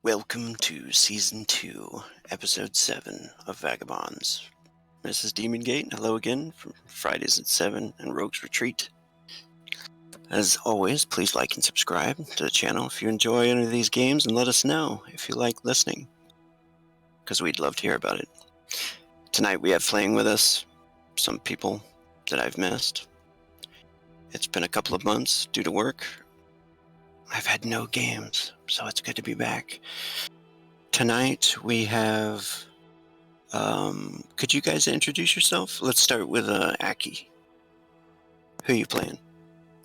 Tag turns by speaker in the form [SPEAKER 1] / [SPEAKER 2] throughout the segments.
[SPEAKER 1] Welcome to Season 2, Episode 7 of Vagabonds. This is Demon Gate. Hello again from Fridays at 7 and Rogue's Retreat. As always, please like and subscribe to the channel if you enjoy any of these games, and let us know if you like listening, because we'd love to hear about it. Tonight we have playing with us some people that I've missed. It's been a couple of months due to work. I've had no games, so it's good to be back. Tonight we have... could you guys introduce yourself? Let's start with Aki. Who are you playing?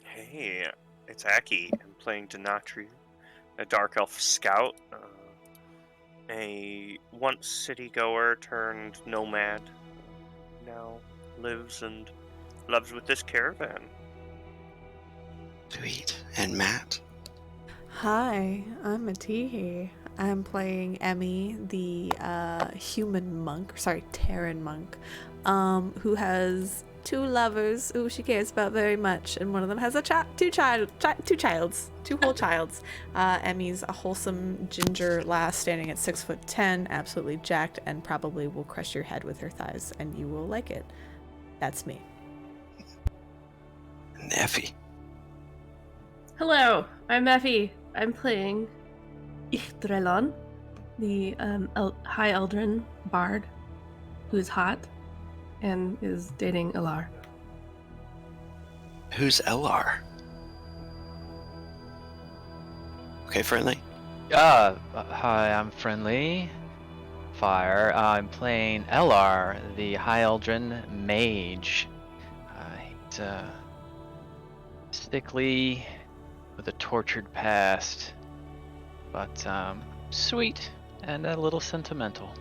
[SPEAKER 2] Hey, it's Aki. I'm playing Denatri, a Dark Elf Scout, a once city goer turned nomad, now lives and loves with this caravan.
[SPEAKER 1] Sweet. And Matt?
[SPEAKER 3] Hi, I'm Atihi. I'm playing Emmy, the Terran monk, who has two lovers who she cares about very much, and one of them has a two whole childs. Emmy's a wholesome ginger lass standing at 6'10", absolutely jacked, and probably will crush your head with her thighs, and you will like it. That's me.
[SPEAKER 1] And Effie.
[SPEAKER 4] Hello, I'm Effie. I'm playing Ichdrelon, the High Eldrin bard, who is hot and is dating Elar.
[SPEAKER 1] Who's LR? Okay, Friendly?
[SPEAKER 5] Hi, I'm Friendly. Fire. I'm playing LR, the High Eldrin mage. He's sickly, with a tortured past, but sweet and a little sentimental.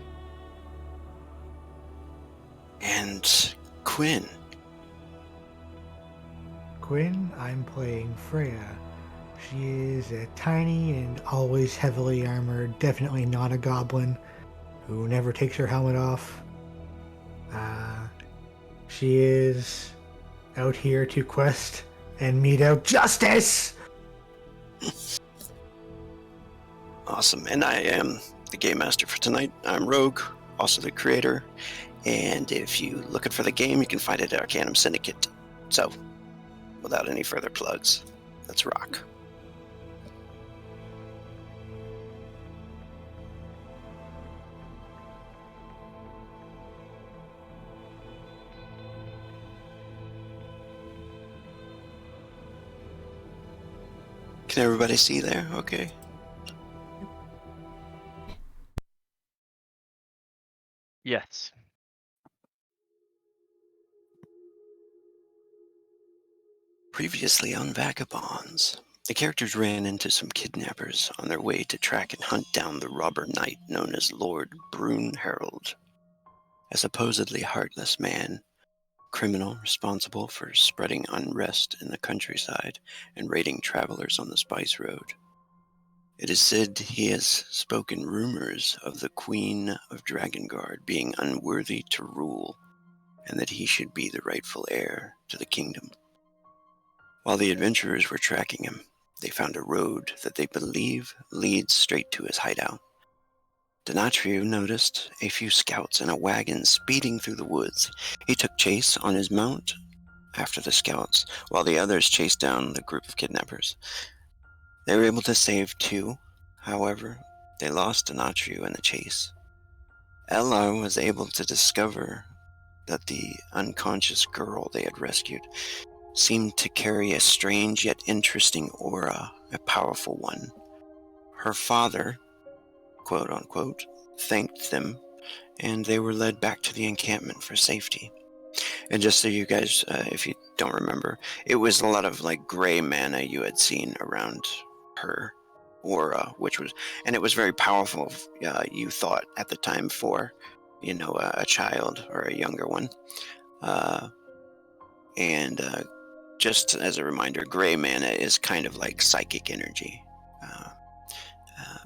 [SPEAKER 1] And Quinn.
[SPEAKER 6] Quinn, I'm playing Freya. She is a tiny and always heavily armored, definitely not a goblin, who never takes her helmet off. She is out here to quest and mete out justice!
[SPEAKER 1] Awesome. And I am the Game Master for tonight. I'm Rogue, also the creator. And if you're looking for the game, you can find it at Arcanum Syndicate. So, without any further plugs, let's rock. Can everybody see there? Okay.
[SPEAKER 5] Yes.
[SPEAKER 1] Previously on Vagabonds, the characters ran into some kidnappers on their way to track and hunt down the robber knight known as Lord Brune Harold, a supposedly heartless man, criminal responsible for spreading unrest in the countryside and raiding travelers on the Spice Road. It is said he has spoken rumors of the Queen of Drakengard being unworthy to rule, and that he should be the rightful heir to the kingdom. While the adventurers were tracking him, they found a road that they believe leads straight to his hideout. Denatri noticed a few scouts in a wagon speeding through the woods. He took chase on his mount after the scouts, while the others chased down the group of kidnappers. They were able to save two, however, they lost Denatri in the chase. Ella was able to discover that the unconscious girl they had rescued seemed to carry a strange yet interesting aura, a powerful one. Her father, quote unquote, thanked them, and they were led back to the encampment for safety. And just so you guys, if you don't remember, it was a lot of like gray mana you had seen around her aura, and it was very powerful, you thought at the time, for, a child or a younger one. And just as a reminder, gray mana is kind of like psychic energy,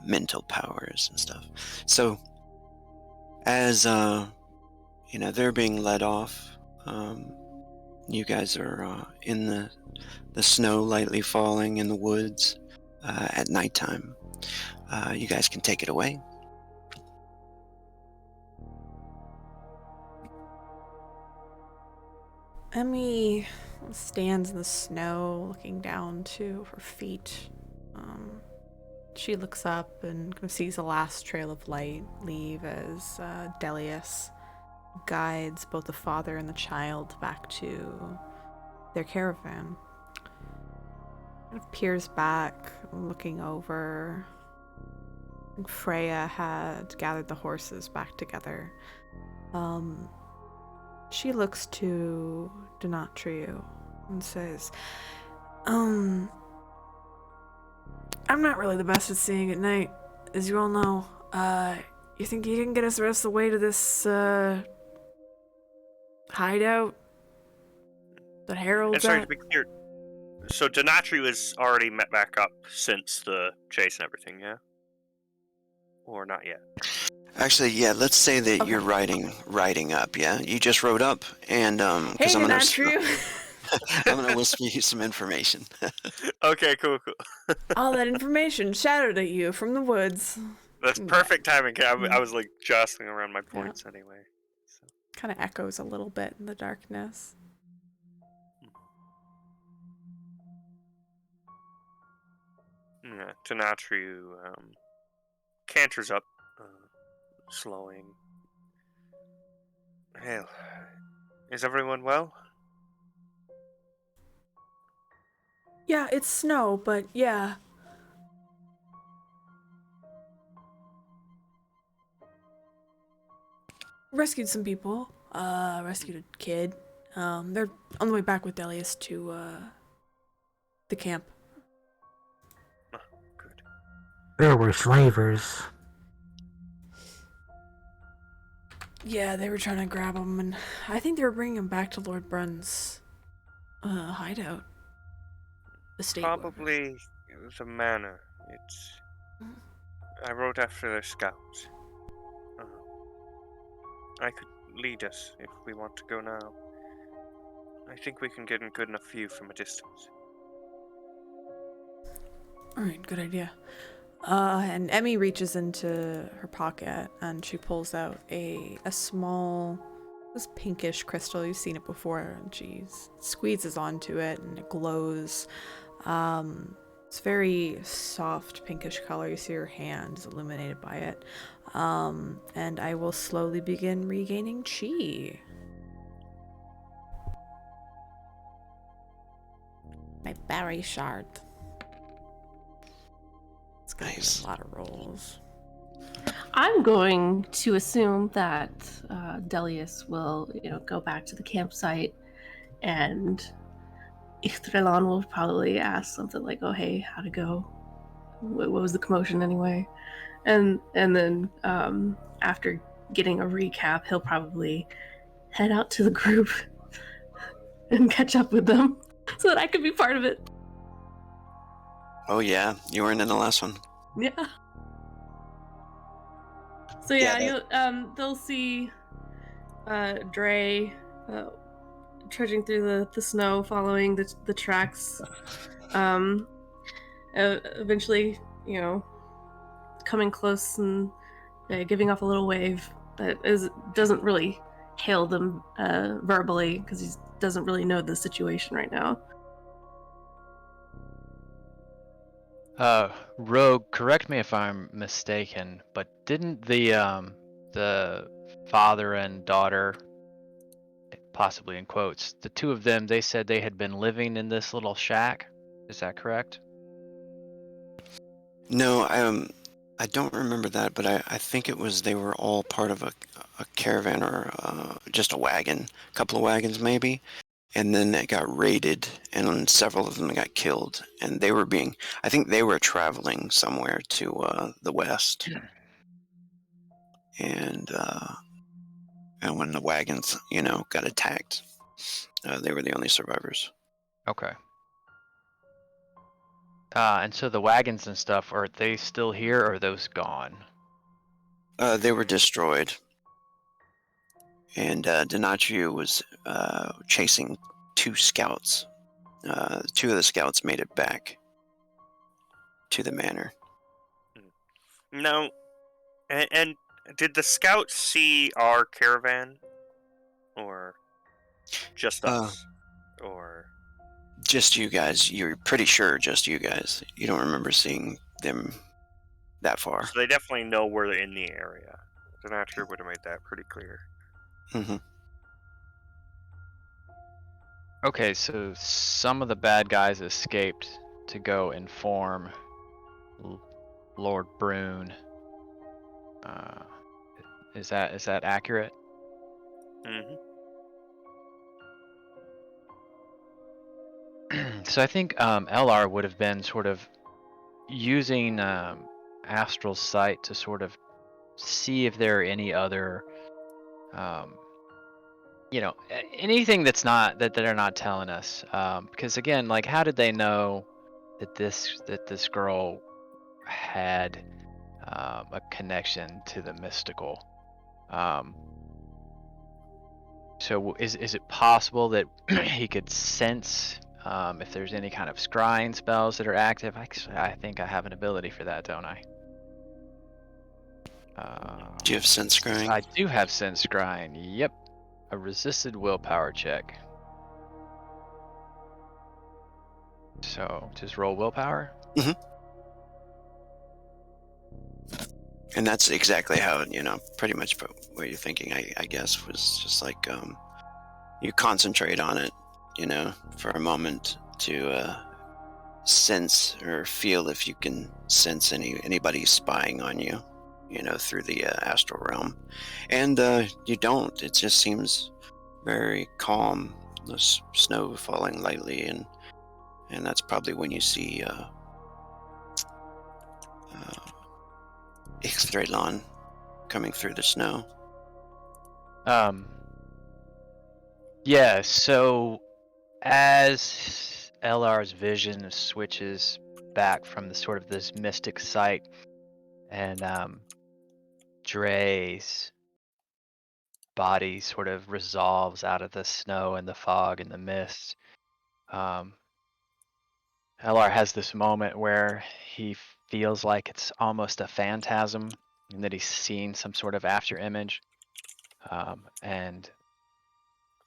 [SPEAKER 1] mental powers and stuff. So, as they're being led off, you guys are in the snow lightly falling in the woods at nighttime. You guys can take it away.
[SPEAKER 3] Emmy stands in the snow, looking down to her feet. She looks up and kind of sees the last trail of light leave as Delius guides both the father and the child back to their caravan. Kind of peers back, looking over. Freya had gathered the horses back together. She looks to Denatriu and says, I'm not really the best at seeing at night, as you all know. You think you can get us the rest of the way to this, hideout that
[SPEAKER 2] And
[SPEAKER 3] Harold's
[SPEAKER 2] sorry to
[SPEAKER 3] at?
[SPEAKER 2] be clear, so Denatri was already met back up since the chase and everything, yeah? Or not yet?
[SPEAKER 1] Actually, yeah, let's say that
[SPEAKER 3] Okay.
[SPEAKER 1] you're riding up, yeah? You just rode up, and,
[SPEAKER 3] Hey,
[SPEAKER 1] because I'm
[SPEAKER 3] Denatriu!
[SPEAKER 1] gonna whisper you some information.
[SPEAKER 2] Okay, cool.
[SPEAKER 3] All that information shouted at you from the woods.
[SPEAKER 2] That's perfect timing. I was like jostling around my points anyway. So.
[SPEAKER 3] Kind of echoes a little bit in the darkness.
[SPEAKER 2] Yeah, Denatriu canters up, slowing. Hell, is everyone well?
[SPEAKER 3] Yeah, it's snow, but yeah. Rescued some people. Rescued a kid. They're on the way back with Delius to, the camp.
[SPEAKER 2] Oh, good.
[SPEAKER 6] There were slavers.
[SPEAKER 3] Yeah, they were trying to grab him, and I think they were bringing him back to Lord Brun's, hideout. Estate.
[SPEAKER 2] Probably the manor. It's. I rode after the scouts. I could lead us if we want to go now. I think we can get a good enough view from a distance.
[SPEAKER 3] Alright, good idea. And Emmy reaches into her pocket and she pulls out a small, this pinkish crystal. You've seen it before, and she squeezes onto it and it glows. It's very soft pinkish color. You see her hand is illuminated by it. And I will slowly begin regaining chi. My berry shard. It's gonna
[SPEAKER 1] Nice.
[SPEAKER 3] be a lot of rolls.
[SPEAKER 4] I'm going to assume that Delius will, go back to the campsite, and Ichtrelan will probably ask something like, "Oh, hey, how'd it go? What was the commotion anyway?" And then after getting a recap, he'll probably head out to the group and catch up with them so that I could be part of it.
[SPEAKER 1] Oh yeah, you weren't in the last one.
[SPEAKER 4] Yeah. So yeah, they'll see Dre trudging through the snow, following the tracks. Eventually, coming close and giving off a little wave that doesn't really hail them verbally because he doesn't really know the situation right now.
[SPEAKER 5] Rogue, correct me if I'm mistaken, but didn't the father and daughter, possibly in quotes, the two of them, they said they had been living in this little shack? Is that correct?
[SPEAKER 1] No, I don't remember that, but I think it was they were all part of a caravan or just a wagon, a couple of wagons maybe, and then it got raided, and several of them got killed, and I think they were traveling somewhere to the west, and when the wagons, got attacked, they were the only survivors.
[SPEAKER 5] Okay. And so the wagons and stuff, are they still here or are those gone?
[SPEAKER 1] They were destroyed, and Denatriu was chasing two scouts. Two of the scouts made it back to the manor.
[SPEAKER 2] No. And did the scouts see our caravan? Or just
[SPEAKER 1] Uh,
[SPEAKER 2] us? Or...
[SPEAKER 1] just you guys. You're pretty sure just you guys. You don't remember seeing them that far.
[SPEAKER 2] So they definitely know we're in the area. The Natcher would have made that pretty clear.
[SPEAKER 1] Hmm.
[SPEAKER 5] Okay, so some of the bad guys escaped to go inform Lord Brune. Is that accurate?
[SPEAKER 2] Mm-hmm.
[SPEAKER 5] So I think LR would have been sort of using astral sight to sort of see if there are any other, um, anything that's not that they're not telling us. Because again, like, how did they know that this girl had a connection to the mystical? So is it possible that he could sense if there's any kind of scrying spells that are active? Actually, I think I have an ability for that, don't I?
[SPEAKER 1] Do you have sense scrying?
[SPEAKER 5] I do have sense scrying. Yep, a resisted willpower check. So just roll willpower.
[SPEAKER 1] And that's exactly how, pretty much what you're thinking, I guess, was just like you concentrate on it, for a moment to sense or feel if you can sense anybody spying on you, through the astral realm. And you don't. It just seems very calm. The snow falling lightly, and that's probably when you see Ixthrelon coming through the snow.
[SPEAKER 5] Yeah, so as LR's vision switches back from the sort of this mystic sight, and Dre's body sort of resolves out of the snow and the fog and the mist, LR has this moment where he feels like it's almost a phantasm and that he's seeing some sort of after image. And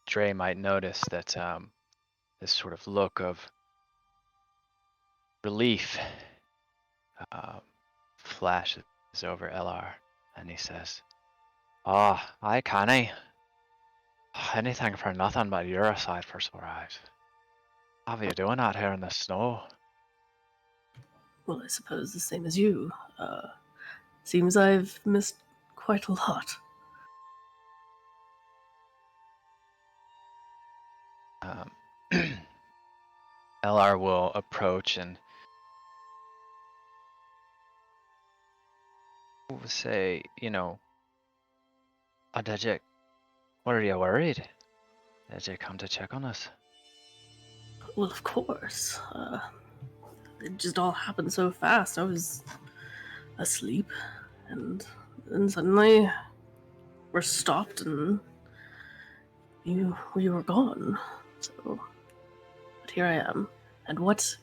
[SPEAKER 5] Dre might notice that this sort of look of relief flashes over LR, and he says, "Oh, I can't. Anything for nothing but your side for surprise. What are you doing out here in the snow?"
[SPEAKER 4] Well, I suppose the same as you. Seems I've missed quite a lot.
[SPEAKER 5] LR will approach and say, "Oh, did you? Were you worried? Did you come to check on us?"
[SPEAKER 4] Well, of course. It just all happened so fast. I was asleep, and then suddenly we're stopped, and you were gone. So, but here I am. And what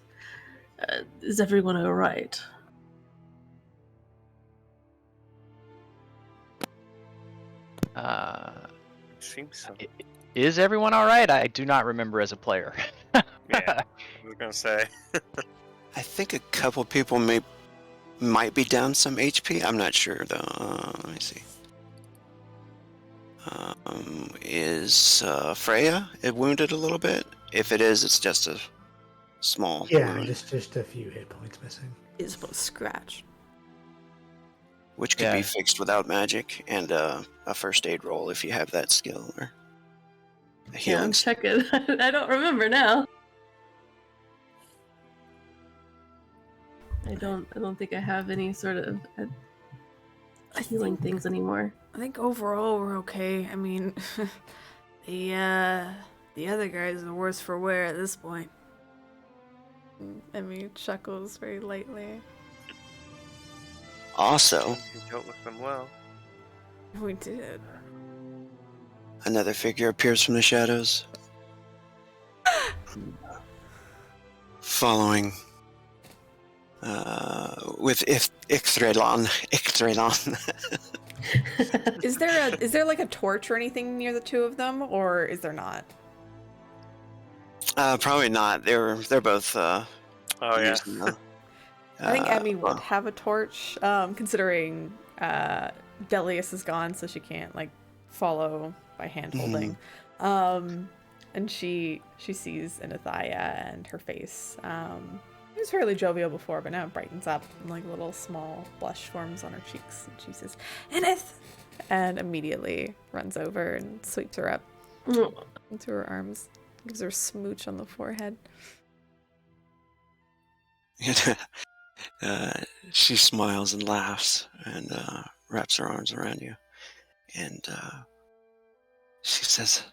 [SPEAKER 4] is everyone all right?
[SPEAKER 2] It seems so.
[SPEAKER 5] Is everyone all right? I do not remember as a player.
[SPEAKER 2] Yeah, I was gonna say.
[SPEAKER 1] I think a couple people might be down some HP. I'm not sure though. Let me see. Is Freya wounded a little bit? If it is, it's just a small
[SPEAKER 6] Yeah,
[SPEAKER 1] wound,
[SPEAKER 6] just a few hit points missing.
[SPEAKER 3] Is a scratch.
[SPEAKER 1] which could be
[SPEAKER 5] Yeah.
[SPEAKER 1] fixed without magic and a first aid roll if you have that skill, or a
[SPEAKER 4] Yeah,
[SPEAKER 1] healing.
[SPEAKER 4] I'm checking. I don't remember now. I don't think I have any sort of healing things anymore.
[SPEAKER 3] I think overall we're okay. I mean, the other guys are worse for wear at this point. Emmy chuckles very lightly.
[SPEAKER 1] Also,
[SPEAKER 2] You dealt with them well.
[SPEAKER 3] We did.
[SPEAKER 1] another figure appears from the shadows, following with Icthrelon.
[SPEAKER 3] Is there like a torch or anything near the two of them, or is there not?
[SPEAKER 1] Probably not. They're both
[SPEAKER 2] Oh yeah.
[SPEAKER 1] using the,
[SPEAKER 3] I think Emmy would
[SPEAKER 1] well,
[SPEAKER 3] have a torch, considering Delius is gone, so she can't like follow by hand holding. And she sees Anathia, and her face it was fairly jovial before, but now it brightens up, and like little small blush forms on her cheeks, and she says, "Enith!" and immediately runs over and sweeps her up into her arms, gives her a smooch on the forehead.
[SPEAKER 1] she smiles and laughs and wraps her arms around you, and she says,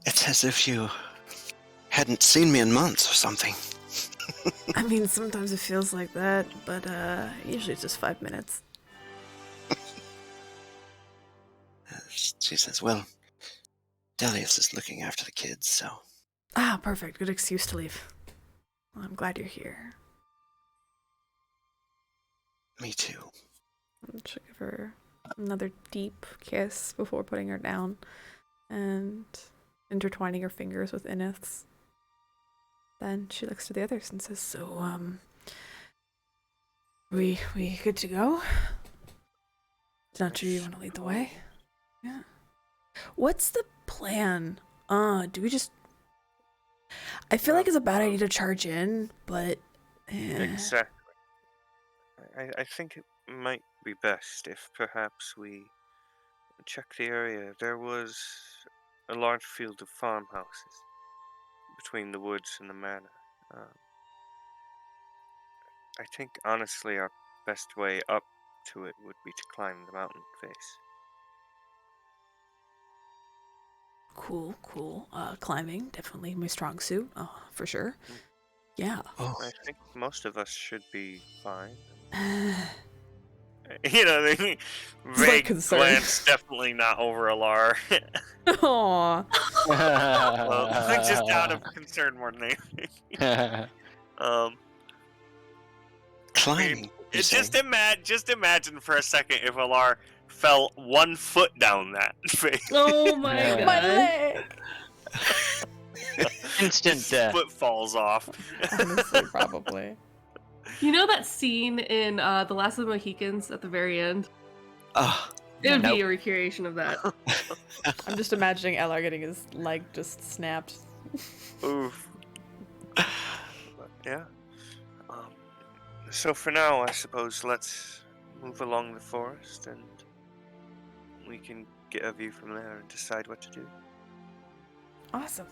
[SPEAKER 1] "It's as if you hadn't seen me in months or something."
[SPEAKER 3] I mean, sometimes it feels like that, but usually it's just 5 minutes.
[SPEAKER 1] She says, "Well, Delius is looking after the kids, so..."
[SPEAKER 3] Ah, perfect. Good excuse to leave. Well, I'm glad you're here.
[SPEAKER 1] Me too.
[SPEAKER 3] She'll give her another deep kiss before putting her down and intertwining her fingers with Enith's. Then she looks to the others and says, "So, we good to go? Not sure you want to lead the way? Yeah. What's the plan? Do we just... I feel like it's a bad idea to charge in, but...
[SPEAKER 2] Exactly. I think it might be best if perhaps we check the area. There was a large field of farmhouses between the woods and the manor. I think, honestly, our best way up to it would be to climb the mountain face.
[SPEAKER 3] Cool. Climbing, definitely my strong suit, for sure. Yeah.
[SPEAKER 1] Oh,
[SPEAKER 2] I think most of us should be fine.
[SPEAKER 3] Aw.
[SPEAKER 2] You know, the vague
[SPEAKER 3] concern.
[SPEAKER 2] glance, definitely not over Alar. Well, just out of concern more than anything.
[SPEAKER 1] climbing. you say?
[SPEAKER 2] Just imagine for a second if Alar fell 1 foot down that face.
[SPEAKER 4] Oh my
[SPEAKER 5] Yeah.
[SPEAKER 4] god.
[SPEAKER 3] My leg!
[SPEAKER 5] Instant
[SPEAKER 2] His
[SPEAKER 5] death.
[SPEAKER 2] foot falls off.
[SPEAKER 3] Honestly, probably.
[SPEAKER 4] You know that scene in The Last of the Mohicans at the very end?
[SPEAKER 1] Oh,
[SPEAKER 4] It would
[SPEAKER 5] Nope.
[SPEAKER 4] be a recreation of that.
[SPEAKER 3] I'm just imagining Elar getting his leg just snapped.
[SPEAKER 2] Oof. But, yeah. So for now, I suppose let's move along the forest and we can get a view from there and decide what to do.
[SPEAKER 3] Awesome.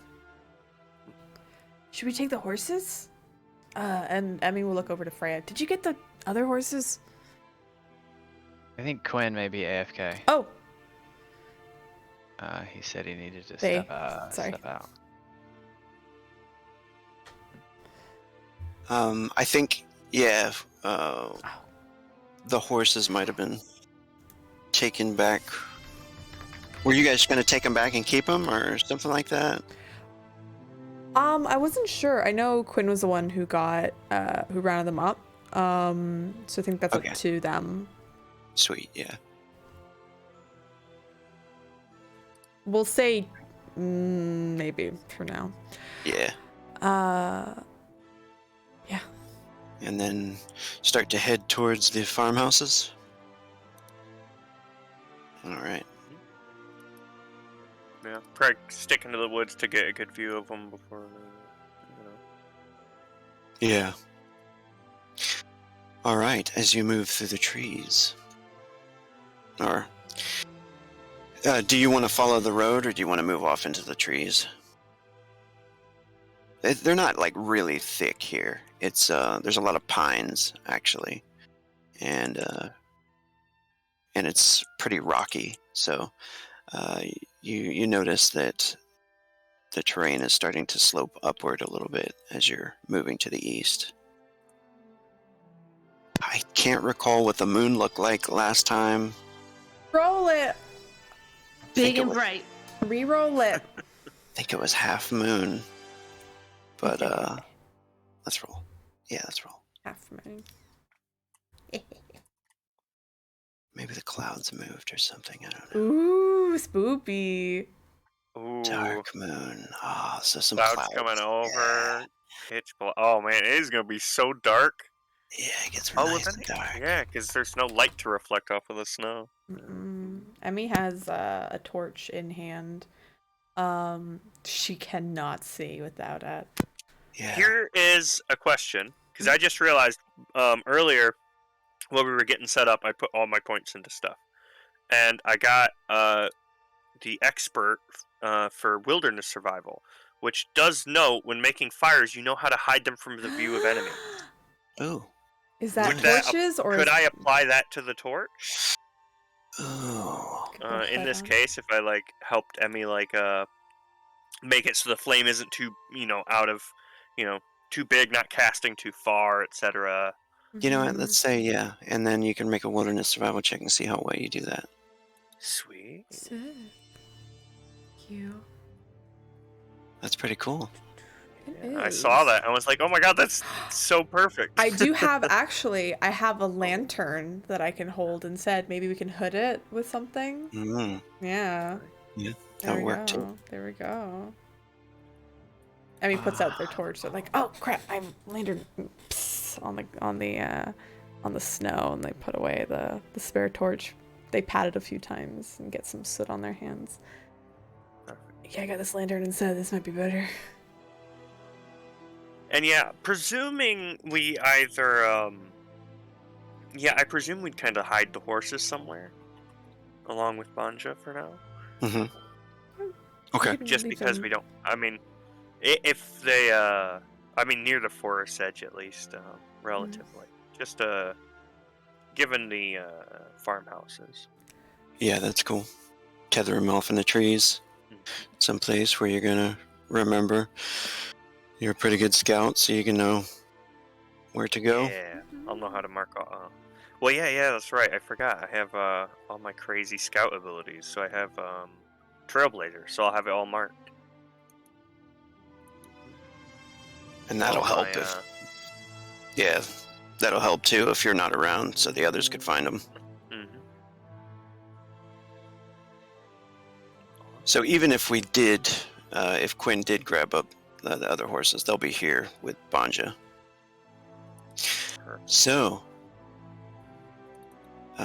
[SPEAKER 3] Should we take the horses? And Emmy will look over to Freya. Did you get the other horses?
[SPEAKER 5] I think Quinn may be AFK.
[SPEAKER 3] Oh,
[SPEAKER 5] He said he needed to
[SPEAKER 3] They-
[SPEAKER 5] step
[SPEAKER 3] sorry.
[SPEAKER 5] out.
[SPEAKER 1] I think, yeah, the horses might have been taken back. Were you guys going to take them back and keep them, or something like that?
[SPEAKER 3] I wasn't sure. I know Quinn was the one who got, who rounded them up. So I think that's
[SPEAKER 1] Okay.
[SPEAKER 3] up to them.
[SPEAKER 1] Sweet, yeah.
[SPEAKER 3] We'll say maybe for now.
[SPEAKER 1] Yeah.
[SPEAKER 3] Yeah.
[SPEAKER 1] And then start to head towards the farmhouses. All right.
[SPEAKER 2] Yeah, probably stick into the woods to get a good view of them before,
[SPEAKER 1] Yeah. All right, as you move through the trees. Or do you want to follow the road, or do you want to move off into the trees? They're not like really thick here. It's there's a lot of pines actually, and it's pretty rocky. So you notice that the terrain is starting to slope upward a little bit as you're moving to the east. I can't recall what the moon looked like last time.
[SPEAKER 3] Roll it.
[SPEAKER 4] Big
[SPEAKER 1] it
[SPEAKER 4] and
[SPEAKER 1] was-
[SPEAKER 4] bright.
[SPEAKER 3] Re-roll it.
[SPEAKER 1] I think it was half moon, but Let's roll. Yeah, let's roll.
[SPEAKER 3] Half moon.
[SPEAKER 1] Maybe the clouds moved or something. I don't know.
[SPEAKER 3] Ooh, spoopy.
[SPEAKER 2] Ooh,
[SPEAKER 1] Dark moon. Ah, so some
[SPEAKER 2] clouds
[SPEAKER 1] clouds.
[SPEAKER 2] coming over. Pitch black. Oh man, it is gonna be so dark.
[SPEAKER 1] Yeah, it gets
[SPEAKER 2] Oh,
[SPEAKER 1] nice
[SPEAKER 2] well,
[SPEAKER 1] and
[SPEAKER 2] then,
[SPEAKER 1] dark.
[SPEAKER 2] yeah, because there's no light to reflect off of the snow.
[SPEAKER 3] Emmy has a torch in hand. She cannot see without it.
[SPEAKER 1] Yeah.
[SPEAKER 2] Here is a question, because I just realized earlier while we were getting set up, I put all my points into stuff, and I got the expert for wilderness survival, which does note when making fires, you know how to hide them from the view of enemies.
[SPEAKER 1] Oh.
[SPEAKER 3] Is that
[SPEAKER 2] Would that
[SPEAKER 3] torches or
[SPEAKER 2] Could
[SPEAKER 3] is
[SPEAKER 2] I apply that to the torch?
[SPEAKER 1] Oh.
[SPEAKER 2] In this case, if I like helped Emmy like make it so the flame isn't too out of too big, not casting too far, etc.
[SPEAKER 1] You know what? Let's say yeah, and then you can make a wilderness survival check and see how well you do that.
[SPEAKER 2] Sweet.
[SPEAKER 3] Sick. You.
[SPEAKER 1] That's pretty cool.
[SPEAKER 3] It
[SPEAKER 2] I
[SPEAKER 3] is.
[SPEAKER 2] saw that. I was like, oh my god, that's so perfect.
[SPEAKER 3] I do have I have a lantern that I can hold instead. Maybe we can hood it with something.
[SPEAKER 1] Mm,
[SPEAKER 3] Yeah.
[SPEAKER 1] yeah,
[SPEAKER 3] There
[SPEAKER 1] that
[SPEAKER 3] we
[SPEAKER 1] worked
[SPEAKER 3] go.
[SPEAKER 1] too.
[SPEAKER 3] There we go. Emmy puts out their torch. They're like, "Oh crap! I'm lantern psst, on the snow," and they put away the spare torch. They pat it a few times and get some soot on their hands. Yeah, I got this lantern instead. This might be better.
[SPEAKER 2] And yeah, presuming we either I presume we'd kind of hide the horses somewhere, along with Banja for now.
[SPEAKER 1] Mm-hmm. Okay.
[SPEAKER 2] Just because we don't. I mean, if they near the forest edge at least, relatively. Just given the farmhouses.
[SPEAKER 1] Yeah, that's cool. Tether them off in the trees, someplace where you're gonna remember. You're a pretty good scout, so you can know where to go.
[SPEAKER 2] Yeah, I'll know how to mark. Well, yeah, that's right. I forgot. I have all my crazy scout abilities. So I have Trailblazer, so I'll have it all marked.
[SPEAKER 1] And that'll
[SPEAKER 2] All
[SPEAKER 1] help
[SPEAKER 2] my,
[SPEAKER 1] if. Yeah, that'll help too if you're not around, so the others could find them. So even if we did, if Quinn did grab up the other horses, they'll be here with Banja. So, go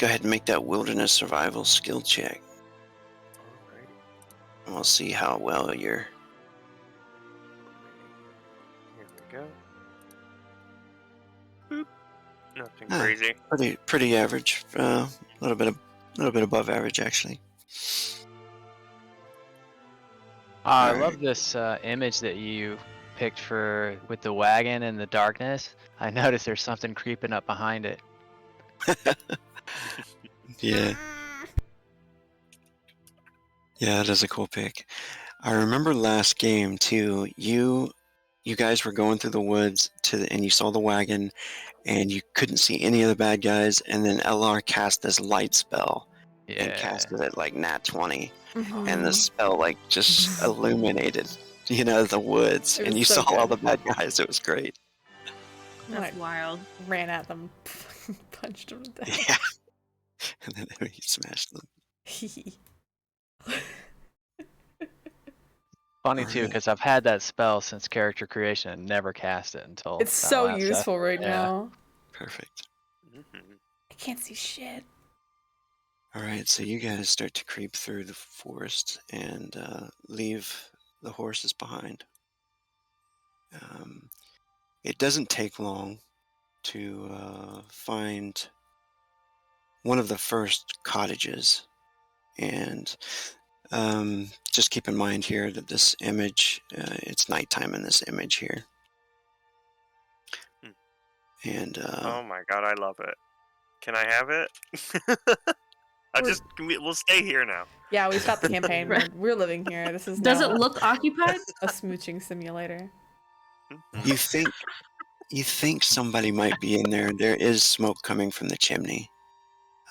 [SPEAKER 1] ahead and make that wilderness survival skill check.
[SPEAKER 2] Alright.
[SPEAKER 1] And we'll see how well you're.
[SPEAKER 2] Here we go. Boop. Nothing crazy.
[SPEAKER 1] Pretty average. A little bit above average actually.
[SPEAKER 5] I love this image that you picked with the wagon in the darkness. I noticed there's something creeping up behind it.
[SPEAKER 1] Yeah. Yeah, that is a cool pick. I remember last game too. You guys were going through the woods and you saw the wagon, and you couldn't see any of the bad guys. And then LR cast this light spell and casted it like nat 20, and the spell like just illuminated, the woods, and you
[SPEAKER 3] so
[SPEAKER 1] saw all the
[SPEAKER 3] good.
[SPEAKER 1] bad guys. It was great.
[SPEAKER 4] That's wild.
[SPEAKER 3] Ran at them, punched them to death.
[SPEAKER 1] Yeah. And then he smashed them.
[SPEAKER 5] Funny too, because I've had that spell since character creation and never cast it until.
[SPEAKER 3] It's so useful right now.
[SPEAKER 1] Perfect.
[SPEAKER 3] I can't see shit.
[SPEAKER 1] All right, so you guys start to creep through the forest and leave the horses behind. It doesn't take long to find one of the first cottages, and just keep in mind here that this image, it's nighttime in this image here. And
[SPEAKER 2] Oh my god, I love it. Can I have it? We'll stay here now.
[SPEAKER 3] Yeah, we stopped the campaign. We're living here. This is
[SPEAKER 4] Does
[SPEAKER 3] now
[SPEAKER 4] it look occupied?
[SPEAKER 3] a smooching simulator.
[SPEAKER 1] you think somebody might be in there. There is smoke coming from the chimney.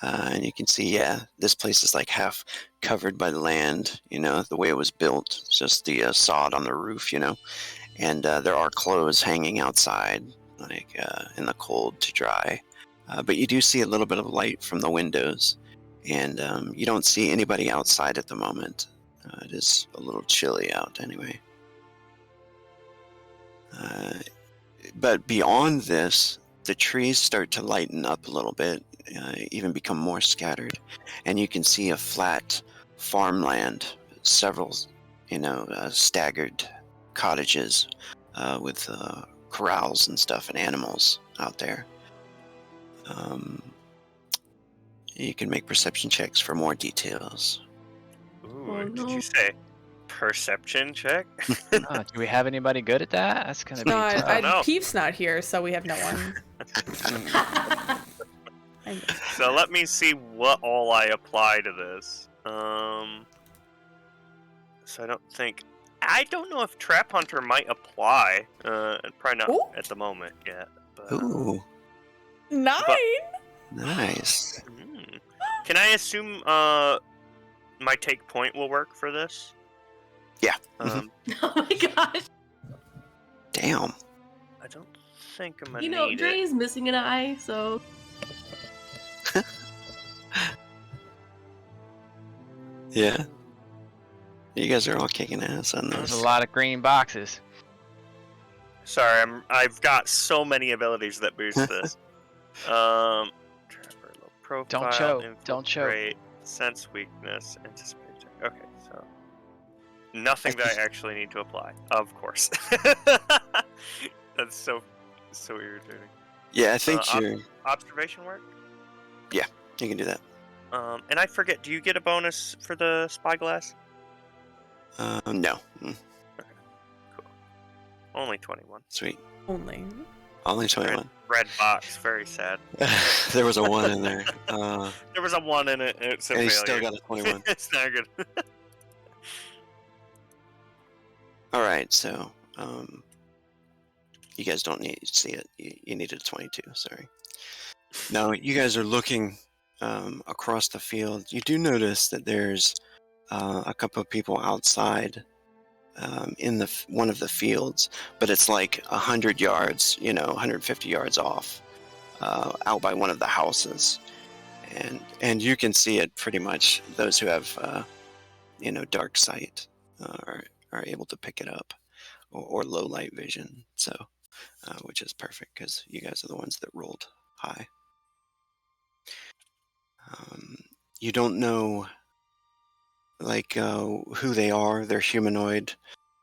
[SPEAKER 1] And you can see, this place is like half covered by the land, the way it was built, just the sod on the roof, and there are clothes hanging outside, like in the cold to dry. But you do see a little bit of light from the windows, and you don't see anybody outside at the moment. It is a little chilly out anyway. But beyond this, the trees start to lighten up a little bit, even become more scattered, and you can see a flat farmland, several, staggered cottages with corrals and stuff and animals out there. You can make perception checks for more details.
[SPEAKER 2] Ooh,
[SPEAKER 4] Oh,
[SPEAKER 2] did
[SPEAKER 4] no.
[SPEAKER 2] you say perception check?
[SPEAKER 5] Do we have anybody good at that? That's gonna be
[SPEAKER 3] No,
[SPEAKER 5] tough.
[SPEAKER 2] know.
[SPEAKER 3] Peep's not here, so we have no one. I missed.
[SPEAKER 2] So let me see what all I apply to this. So I don't know if Trap Hunter might apply. Probably not
[SPEAKER 3] Ooh.
[SPEAKER 2] at the moment yet. But,
[SPEAKER 1] Ooh,
[SPEAKER 3] 9.
[SPEAKER 1] nice.
[SPEAKER 2] Can I assume my take point will work for this?
[SPEAKER 1] Yeah.
[SPEAKER 2] Um,
[SPEAKER 4] Oh my gosh.
[SPEAKER 1] Damn.
[SPEAKER 2] I don't think I'm gonna
[SPEAKER 4] You know,
[SPEAKER 2] need
[SPEAKER 4] Dre
[SPEAKER 2] it.
[SPEAKER 4] is missing an eye, so
[SPEAKER 1] Yeah. You guys are all kicking ass on
[SPEAKER 5] There's
[SPEAKER 1] this.
[SPEAKER 5] a lot of green boxes.
[SPEAKER 2] Sorry, I've got so many abilities that boost this. Trapper, low profile,
[SPEAKER 5] Don't choke, don't choke.
[SPEAKER 2] infiltrate, sense weakness, anticipate check. Okay, so nothing that I actually need to apply. Of course. That's so irritating.
[SPEAKER 1] Yeah, I think
[SPEAKER 2] Uh, Observation work?
[SPEAKER 1] you can do that.
[SPEAKER 2] And I forget, do you get a bonus for the spyglass?
[SPEAKER 1] No.
[SPEAKER 2] Cool. Only 21.
[SPEAKER 1] Sweet.
[SPEAKER 3] Only.
[SPEAKER 1] Only 21.
[SPEAKER 2] Red box, very sad.
[SPEAKER 1] There was a 1 in there.
[SPEAKER 2] There was a 1 in it, and it's a
[SPEAKER 1] And he
[SPEAKER 2] failure.
[SPEAKER 1] still got a 21.
[SPEAKER 2] It's not good.
[SPEAKER 1] Alright, so you guys don't need to see it. You needed a 22, sorry. Now, you guys are looking across the field. You do notice that there's a couple of people outside in one of the fields, but it's like 100 yards, 150 yards off, out by one of the houses, and you can see it pretty much. Those who have dark sight are able to pick it up, or low light vision. So, which is perfect because you guys are the ones that rolled high. You don't know who they are. They're humanoid,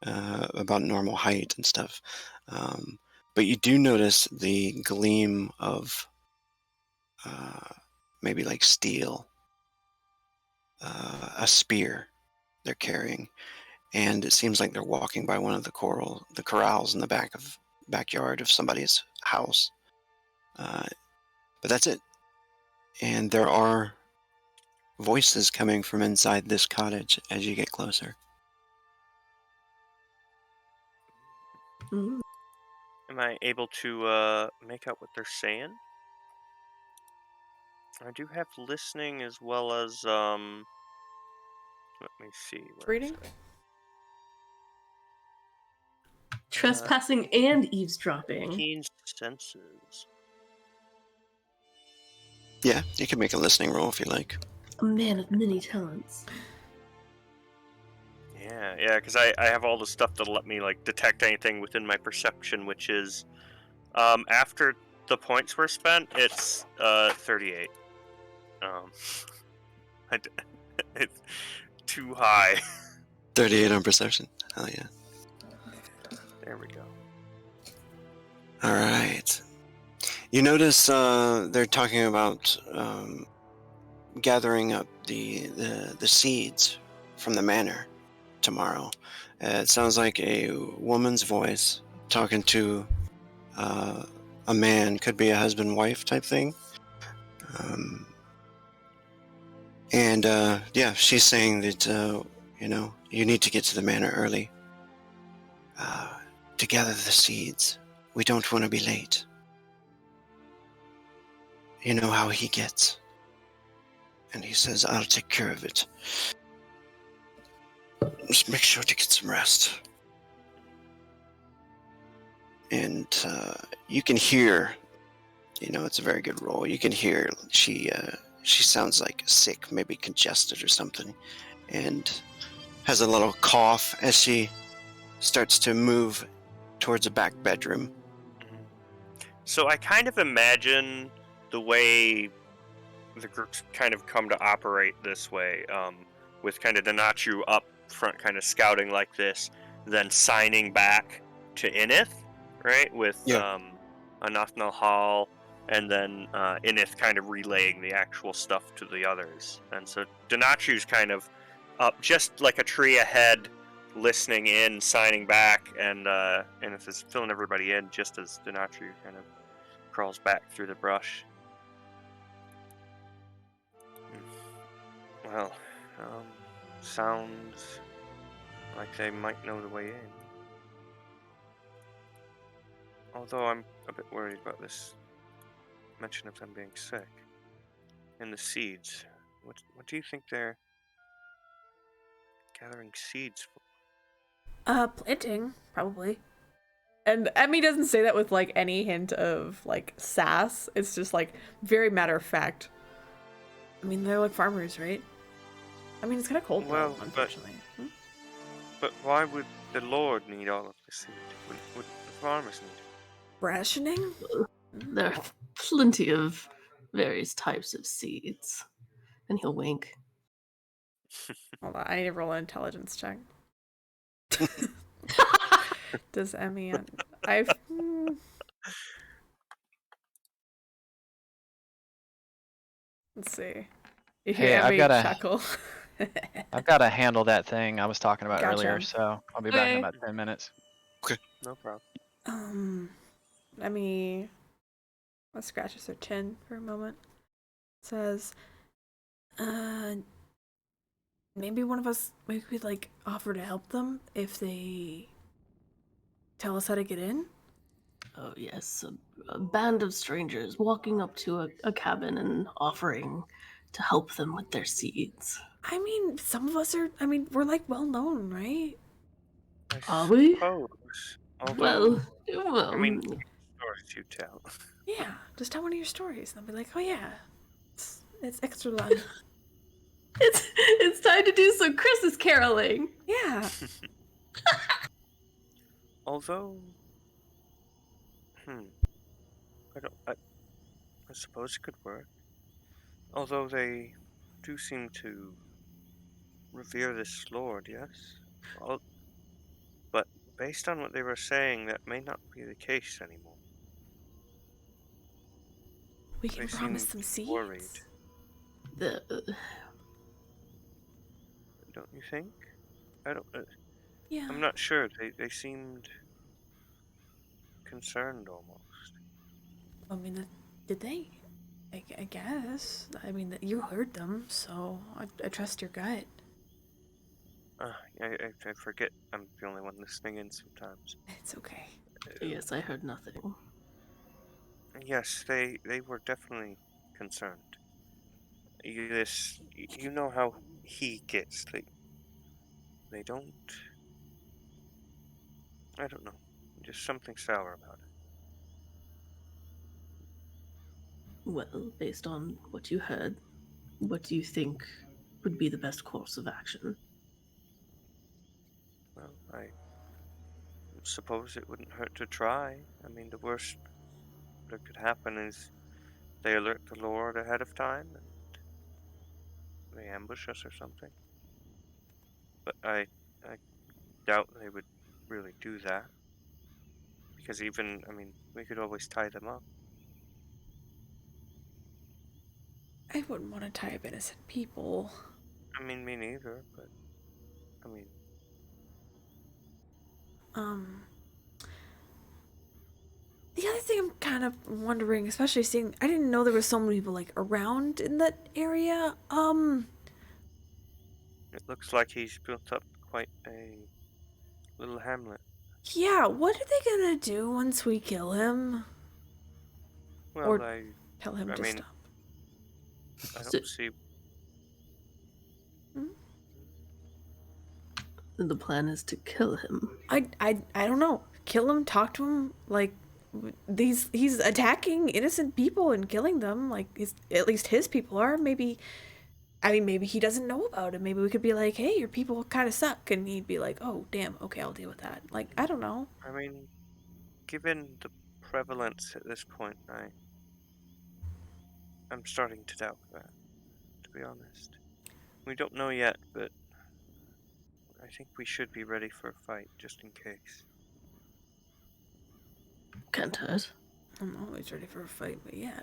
[SPEAKER 1] about normal height and stuff. But you do notice the gleam of maybe like steel, a spear they're carrying, and it seems like they're walking by one of the corrals in the backyard of somebody's house. But that's it. And there are voices coming from inside this cottage as you get closer.
[SPEAKER 2] Am I able to make out what they're saying? I do have listening as well as let me see. Where is
[SPEAKER 3] Reading?
[SPEAKER 2] it?
[SPEAKER 4] trespassing and eavesdropping.
[SPEAKER 2] Keen senses.
[SPEAKER 1] Yeah, you can make a listening roll if you like.
[SPEAKER 4] A man of many talents.
[SPEAKER 2] Yeah, because I have all the stuff that'll let me like detect anything within my perception, which is after the points were spent, it's 38. It's too high.
[SPEAKER 1] 38 on perception. Hell yeah.
[SPEAKER 2] There we go.
[SPEAKER 1] All right. You notice they're talking about gathering up the seeds from the manor tomorrow. It sounds like a woman's voice talking to a man, could be a husband-wife type thing. And she's saying that you need to get to the manor early to gather the seeds. We don't want to be late. You know how he gets. And he says, I'll take care of it. Just make sure to get some rest. and you can hear, it's a very good roll. You can hear she sounds like sick, maybe congested or something, and has a little cough as she starts to move towards a back bedroom.
[SPEAKER 2] So I kind of imagine the way the groups kind of come to operate this way, with kind of Denachu up front, kind of scouting like this, then signing back to Inith, right? With
[SPEAKER 1] Yeah.
[SPEAKER 2] Anathnal Hall, and then Inith kind of relaying the actual stuff to the others. And so Denachu's kind of up just like a tree ahead, listening in, signing back, and Inith is filling everybody in just as Denachu kind of crawls back through the brush. Well, sounds like they might know the way in. Although I'm a bit worried about this mention of them being sick. And the seeds. What do you think they're gathering seeds for?
[SPEAKER 3] Planting, probably. And Emmy doesn't say that with like any hint of like sass. It's just like very matter of fact. I mean, they're like farmers, right? I mean, it's kind of cold,
[SPEAKER 2] Well,
[SPEAKER 3] though, unfortunately.
[SPEAKER 2] But why would the Lord need all of the seed? Would the farmers need it?
[SPEAKER 3] Rationing?
[SPEAKER 4] There are plenty of various types of seeds. And he'll wink.
[SPEAKER 3] Hold on, I need to roll an intelligence check. Does Emmy? Let's see. You hear
[SPEAKER 5] Hey,
[SPEAKER 3] Emmy chuckle.
[SPEAKER 5] I've got to handle that thing I was talking about
[SPEAKER 3] Gotcha.
[SPEAKER 5] earlier, so I'll be back in
[SPEAKER 4] Okay.
[SPEAKER 5] about 10 minutes.
[SPEAKER 2] No problem.
[SPEAKER 3] Emmy scratches her chin for a moment. Says, maybe one of us, maybe we'd like offer to help them if they tell us how to get in?
[SPEAKER 4] Oh, yes. A band of strangers walking up to a cabin and offering to help them with their seeds.
[SPEAKER 3] I mean, some of us are, we're like well known, right?
[SPEAKER 4] Are we?
[SPEAKER 2] Suppose. Although,
[SPEAKER 4] Well,
[SPEAKER 2] I mean, stories you tell.
[SPEAKER 3] Yeah, just tell one of your stories and they'll be like, oh yeah, it's extra long.
[SPEAKER 4] it's time to do some Christmas caroling.
[SPEAKER 3] Yeah.
[SPEAKER 2] Although, I suppose it could work. Although they do seem to revere this lord, yes? But based on what they were saying, that may not be the case anymore.
[SPEAKER 3] We can
[SPEAKER 2] They
[SPEAKER 3] promise
[SPEAKER 2] seemed
[SPEAKER 3] some seeds.
[SPEAKER 2] worried.
[SPEAKER 4] The
[SPEAKER 2] Don't you think? I don't.
[SPEAKER 3] Yeah.
[SPEAKER 2] I'm not sure. They seemed concerned almost.
[SPEAKER 3] I mean, did they? I guess. I mean, you heard them, so I trust your gut.
[SPEAKER 2] I forget I'm the only one listening in sometimes.
[SPEAKER 3] It's okay.
[SPEAKER 4] yes, I heard nothing.
[SPEAKER 2] Yes, they were definitely concerned. You know how he gets. They don't. I don't know. Just something sour about it.
[SPEAKER 4] Well, based on what you heard, what do you think would be the best course of action?
[SPEAKER 2] Well, I suppose it wouldn't hurt to try. I mean, the worst that could happen is they alert the Lord ahead of time and they ambush us or something. But I doubt they would really do that. Because we could always tie them up.
[SPEAKER 3] I wouldn't want to tie up innocent people.
[SPEAKER 2] I mean, me neither, but
[SPEAKER 3] The other thing I'm kind of wondering, especially seeing, I didn't know there was so many people like around in that area.
[SPEAKER 2] it looks like he's built up quite a little hamlet.
[SPEAKER 3] Yeah, what are they gonna do once we kill him?
[SPEAKER 2] Well,
[SPEAKER 3] Or tell him to
[SPEAKER 2] mean,
[SPEAKER 3] stop.
[SPEAKER 2] I don't see.
[SPEAKER 4] The plan is to kill him.
[SPEAKER 3] I don't know. kill him, talk to him. Like, he's attacking innocent people and killing them. Like, at least his people are. Maybe he doesn't know about it. Maybe we could be like, hey, your people kind of suck. And he'd be like, oh, damn, okay, I'll deal with that. Like, I don't know.
[SPEAKER 2] I mean, given the prevalence at this point, I'm starting to doubt that, to be honest. We don't know yet, but I think we should be ready for a fight, just in case.
[SPEAKER 4] Can't hurt.
[SPEAKER 3] I'm always ready for a fight, but yeah.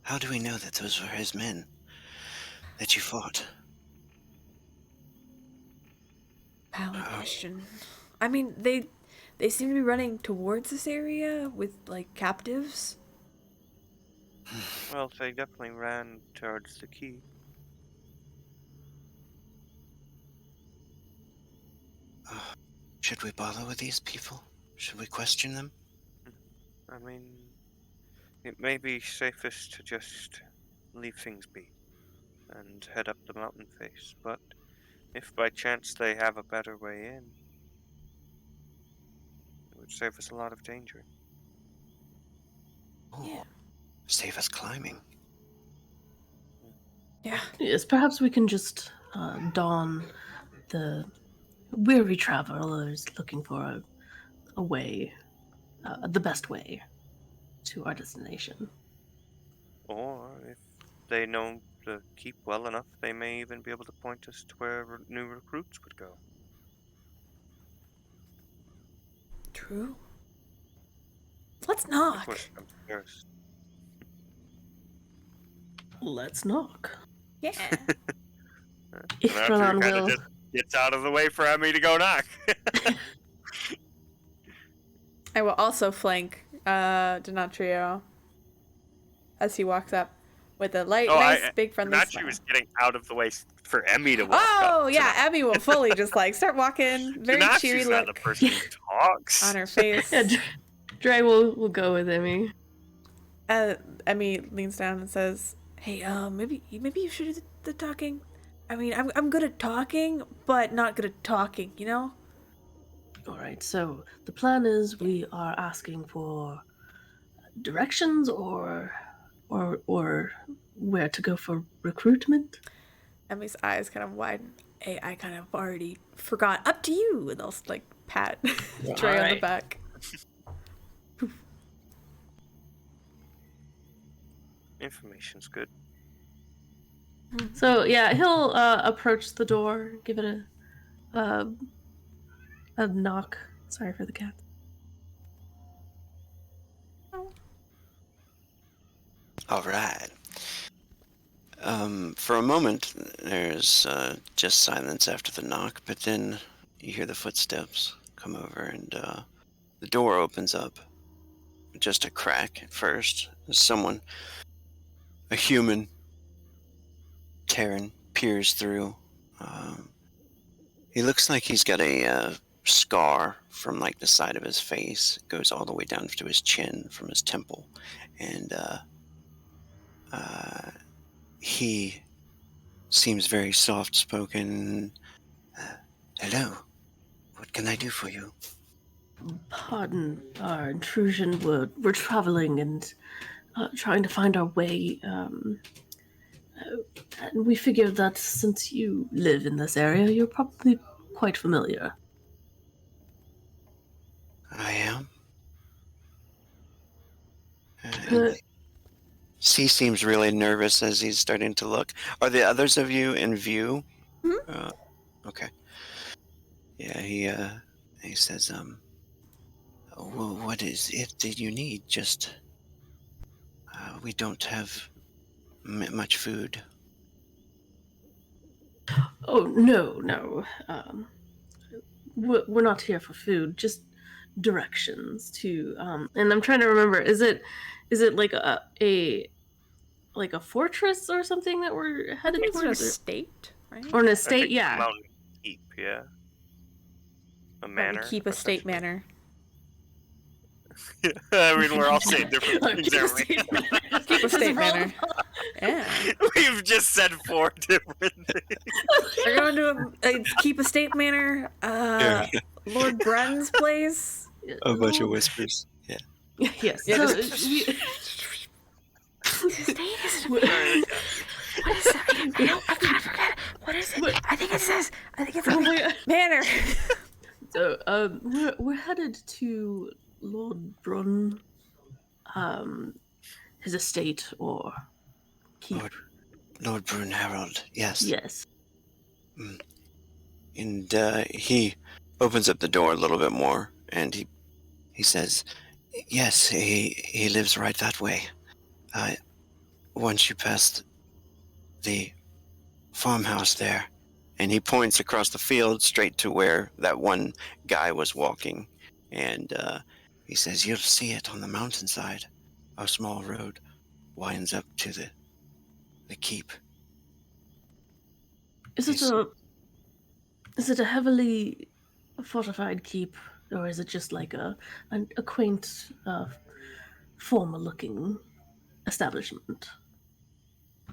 [SPEAKER 1] How do we know that those were his men that you fought?
[SPEAKER 3] Valid question. I mean, they seem to be running towards this area with, like, captives.
[SPEAKER 2] Well, they definitely ran towards the key.
[SPEAKER 1] Should we bother with these people? Should we question them?
[SPEAKER 2] I mean, it may be safest to just leave things be and head up the mountain face, but if by chance they have a better way in, it would save us a lot of danger.
[SPEAKER 1] Oh,
[SPEAKER 3] Yeah.
[SPEAKER 1] save us climbing.
[SPEAKER 3] Yeah.
[SPEAKER 4] Yes, perhaps we can just don the weary travelers looking for a way, the best way to our destination.
[SPEAKER 2] Or if they know the keep well enough, they may even be able to point us to where new recruits would go.
[SPEAKER 3] True. Let's
[SPEAKER 2] Of
[SPEAKER 3] knock.
[SPEAKER 2] course, comes first.
[SPEAKER 4] Let's knock.
[SPEAKER 3] Yeah.
[SPEAKER 4] Ichthalan will.
[SPEAKER 2] Just gets out of the way for Emmy to go knock.
[SPEAKER 3] I will also flank Denatrio as he walks up with a nice, big friendly
[SPEAKER 2] Not
[SPEAKER 3] smile.
[SPEAKER 2] she was getting out of the way for Emmy to walk up.
[SPEAKER 3] Oh, yeah, Abby will fully just, like, start walking. Very cheery
[SPEAKER 2] She's not the
[SPEAKER 3] look
[SPEAKER 2] person who talks.
[SPEAKER 3] on her face.
[SPEAKER 4] Yeah, Dre will go with Emmy.
[SPEAKER 3] Emmy leans down and says, hey, maybe you should do the talking. I mean, I'm good at talking, but not good at talking, you know?
[SPEAKER 4] All right, so the plan is we are asking for directions or where to go for recruitment.
[SPEAKER 3] Emmy's eyes kind of widen. Hey, I kind of already forgot. Up to you. And they'll, like, pat Trey on the
[SPEAKER 2] Alright.
[SPEAKER 3] back.
[SPEAKER 2] Information's good.
[SPEAKER 4] So yeah, he'll approach the door, give it a knock. Sorry for the cat.
[SPEAKER 1] All right. For a moment, there's just silence after the knock, but then you hear the footsteps come over, and the door opens up. Just a crack at first. Someone, a human, Terran, peers through. He looks like he's got a scar from, like, the side of his face. It goes all the way down to his chin from his temple, and he seems very soft-spoken. Hello, what can I do for you?
[SPEAKER 4] Pardon our intrusion. We're traveling and trying to find our way. And we figured that since you live in this area, you're probably quite familiar.
[SPEAKER 1] I am.
[SPEAKER 4] Uh,
[SPEAKER 1] C seems really nervous as he's starting to look. Are the others of you in view? Okay. Yeah, he says, well, what is it that you need? Just, we don't have much food.
[SPEAKER 4] Oh no. We're not here for food. Just directions to. And I'm trying to remember. Is it like a fortress or something that we're headed
[SPEAKER 3] It's an
[SPEAKER 4] towards?
[SPEAKER 3] estate, right?
[SPEAKER 4] Or an
[SPEAKER 2] I
[SPEAKER 4] estate?
[SPEAKER 2] think
[SPEAKER 4] Yeah.
[SPEAKER 2] Mountain Keep, yeah. A
[SPEAKER 3] Or we
[SPEAKER 2] manor.
[SPEAKER 3] keep a state
[SPEAKER 2] essentially.
[SPEAKER 3] manor.
[SPEAKER 2] I mean, we're all saying different
[SPEAKER 4] Or
[SPEAKER 2] things,
[SPEAKER 4] keep a
[SPEAKER 2] aren't we?
[SPEAKER 4] state manor.
[SPEAKER 3] Keep a state
[SPEAKER 4] Roll the
[SPEAKER 3] manor. Yeah.
[SPEAKER 2] We've just said 4 different things.
[SPEAKER 3] We're going to keep a state manor. Lord Brun's place?
[SPEAKER 1] A bunch of whispers. Yeah.
[SPEAKER 4] Yes.
[SPEAKER 3] Yeah,
[SPEAKER 4] so
[SPEAKER 3] just-
[SPEAKER 4] we-
[SPEAKER 2] Sorry,
[SPEAKER 3] What is that? I kind of forget. What is it? I think it says.
[SPEAKER 4] we-
[SPEAKER 3] Manor.
[SPEAKER 4] So, we're headed to Lord Brun, his estate or keep.
[SPEAKER 1] Lord Brune Harold. Yes.
[SPEAKER 4] Yes.
[SPEAKER 1] And he opens up the door a little bit more, and he says, "Yes, he lives right that way. Once you pass the farmhouse there," and he points across the field straight to where that one guy was walking, and he says, "You'll see it on the mountainside. A small road winds up to the keep."
[SPEAKER 4] Is it a heavily fortified keep, or is it just like a quaint, formal-looking establishment?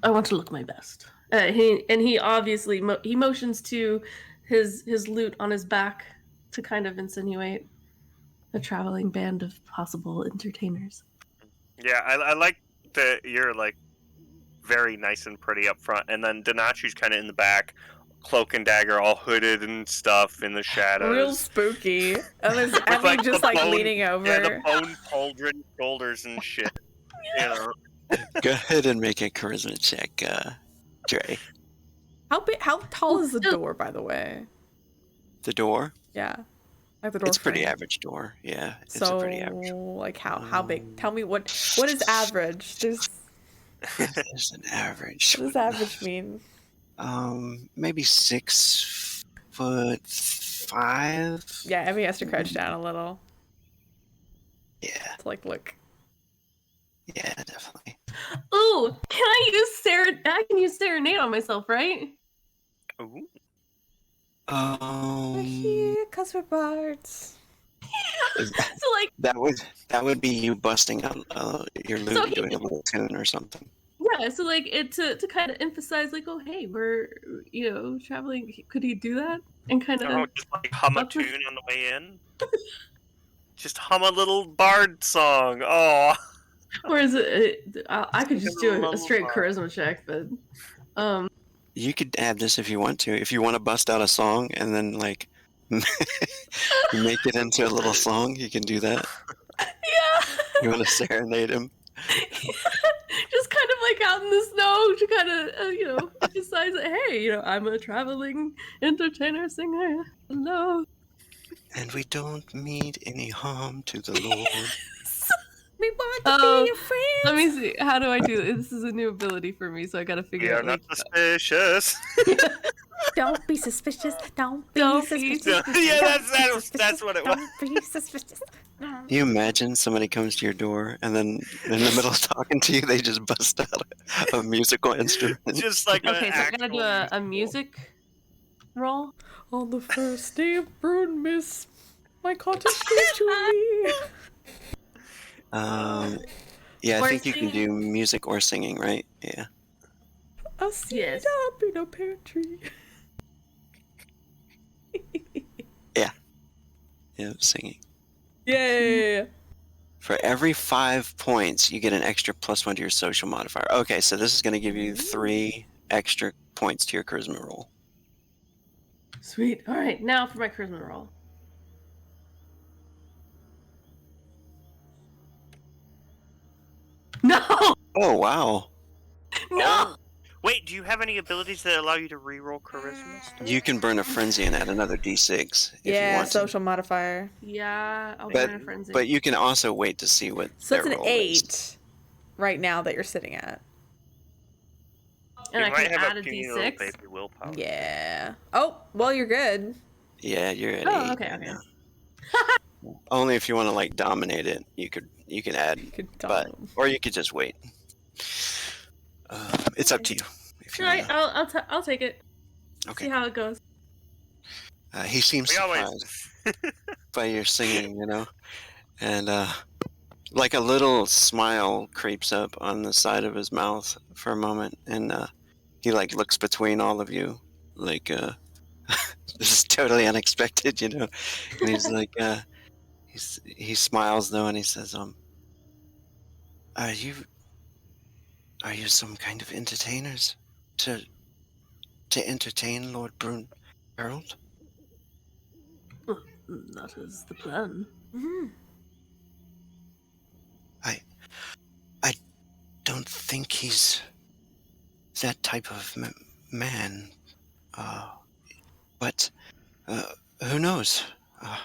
[SPEAKER 4] I want to look my best. He obviously he motions to his lute on his back to kind of insinuate a traveling band of possible entertainers.
[SPEAKER 2] Yeah, I like that you're like very nice and pretty up front, and then Donachi's kind of in the back, cloak and dagger, all hooded and stuff in the shadows.
[SPEAKER 3] Real spooky. And there's Emmy
[SPEAKER 2] like,
[SPEAKER 3] just
[SPEAKER 2] the
[SPEAKER 3] like
[SPEAKER 2] bone-
[SPEAKER 3] leaning over.
[SPEAKER 2] Yeah, the bone pauldron shoulders and shit. You know.
[SPEAKER 1] Go ahead and make a charisma check, Dre.
[SPEAKER 3] How tall is the door, by the way?
[SPEAKER 1] The door?
[SPEAKER 3] Yeah. Like the door
[SPEAKER 1] It's a pretty
[SPEAKER 3] frame.
[SPEAKER 1] average door. Yeah, it's
[SPEAKER 3] So
[SPEAKER 1] a pretty average.
[SPEAKER 3] like how big? Tell me what is average? There's
[SPEAKER 1] There's an average.
[SPEAKER 3] what does average mean?
[SPEAKER 1] Maybe 6'5".
[SPEAKER 3] Yeah, Emmy has to crouch down a little
[SPEAKER 1] Yeah,
[SPEAKER 3] to like look.
[SPEAKER 1] yeah, definitely.
[SPEAKER 4] Ooh, can I use serenade on myself, right?
[SPEAKER 2] Ooh.
[SPEAKER 3] We're here 'cause we're bards.
[SPEAKER 4] So like,
[SPEAKER 1] that would be you busting out your lute
[SPEAKER 4] So
[SPEAKER 1] and
[SPEAKER 4] he-
[SPEAKER 1] doing a little tune or something.
[SPEAKER 4] yeah, so like it to kind of emphasize like, oh hey, we're traveling. Could he do that and kind of?
[SPEAKER 2] Oh, just like hum a
[SPEAKER 4] Up with-
[SPEAKER 2] tune on the way in. Just hum a little bard song. Oh.
[SPEAKER 4] Or is it? I could just do a
[SPEAKER 2] Lullaby.
[SPEAKER 4] straight charisma check, but
[SPEAKER 1] You could add this if you want to. If you want to bust out a song and then like make it into a little song, you can do that.
[SPEAKER 4] yeah,
[SPEAKER 1] You want to serenade him?
[SPEAKER 4] just kind of like out in the snow to kind of emphasize that hey, I'm a traveling entertainer singer. Hello.
[SPEAKER 1] And we don't mean any harm to the Lord.
[SPEAKER 3] We want to
[SPEAKER 4] Oh,
[SPEAKER 3] be your friends.
[SPEAKER 4] Let me see. How do I do this? This is a new ability for me, so I gotta
[SPEAKER 2] We
[SPEAKER 4] figure
[SPEAKER 2] are
[SPEAKER 4] out
[SPEAKER 2] not
[SPEAKER 4] like.
[SPEAKER 2] suspicious.
[SPEAKER 3] Don't be suspicious. Don't be
[SPEAKER 4] Don't be
[SPEAKER 3] suspicious.
[SPEAKER 2] Yeah,
[SPEAKER 3] Don't be
[SPEAKER 2] that's
[SPEAKER 3] suspicious.
[SPEAKER 2] what it was.
[SPEAKER 3] Don't be suspicious. No.
[SPEAKER 1] You imagine somebody comes to your door and then in the middle of talking to you, they just bust out a musical instrument.
[SPEAKER 2] Just like
[SPEAKER 4] Okay,
[SPEAKER 2] an
[SPEAKER 4] so I gotta do a
[SPEAKER 2] actual
[SPEAKER 4] music roll.
[SPEAKER 3] On the first day of Brune, miss, my cottage gave to me.
[SPEAKER 1] Yeah, I
[SPEAKER 4] Or
[SPEAKER 1] think you can do
[SPEAKER 4] singing.
[SPEAKER 1] music or singing, right? Yeah.
[SPEAKER 3] A seed
[SPEAKER 4] Yes.
[SPEAKER 3] up in a pear tree.
[SPEAKER 1] Yeah, singing.
[SPEAKER 3] Yay!
[SPEAKER 1] For every 5 points, you get an extra +1 to your social modifier. Okay, so this is going to give you 3 extra points to your charisma roll.
[SPEAKER 4] Sweet. All right, now for my charisma roll. No,
[SPEAKER 1] Oh, wow.
[SPEAKER 4] no.
[SPEAKER 2] Wait, do you have any abilities that allow you to reroll charisma?
[SPEAKER 1] You can burn a frenzy and add another d6 if you
[SPEAKER 3] Yeah,
[SPEAKER 1] want to.
[SPEAKER 3] social modifier.
[SPEAKER 4] Yeah, I'll
[SPEAKER 1] But,
[SPEAKER 4] burn a frenzy.
[SPEAKER 1] but you can also wait to see what
[SPEAKER 3] So
[SPEAKER 1] their
[SPEAKER 3] it's an
[SPEAKER 1] roll is.
[SPEAKER 3] 8 right now that you're sitting at.
[SPEAKER 4] and I
[SPEAKER 2] You might
[SPEAKER 4] can
[SPEAKER 2] have
[SPEAKER 4] add a
[SPEAKER 2] puny little
[SPEAKER 4] d6.
[SPEAKER 2] baby willpower.
[SPEAKER 3] Yeah. Oh, well, you're good.
[SPEAKER 1] Yeah, you're at
[SPEAKER 4] Oh,
[SPEAKER 1] 8
[SPEAKER 4] okay,
[SPEAKER 1] right
[SPEAKER 4] okay.
[SPEAKER 1] now. Only if you want to like dominate it, you could add,
[SPEAKER 3] You could
[SPEAKER 1] but
[SPEAKER 3] tell.
[SPEAKER 1] or you could just wait. It's up to you. If you
[SPEAKER 4] All right,
[SPEAKER 1] wanna.
[SPEAKER 4] I'll take it.
[SPEAKER 1] Okay.
[SPEAKER 4] See how it goes.
[SPEAKER 1] He seems
[SPEAKER 2] We always.
[SPEAKER 1] surprised by your singing, and like a little smile creeps up on the side of his mouth for a moment, and he like looks between all of you, like This is totally unexpected, you know. And he's like, he smiles though, and he says, are you some kind of entertainers to entertain Lord Brune Harold?
[SPEAKER 4] Well, that is the plan.
[SPEAKER 3] Mhm.
[SPEAKER 1] I don't think he's that type of man. But who knows? Uh,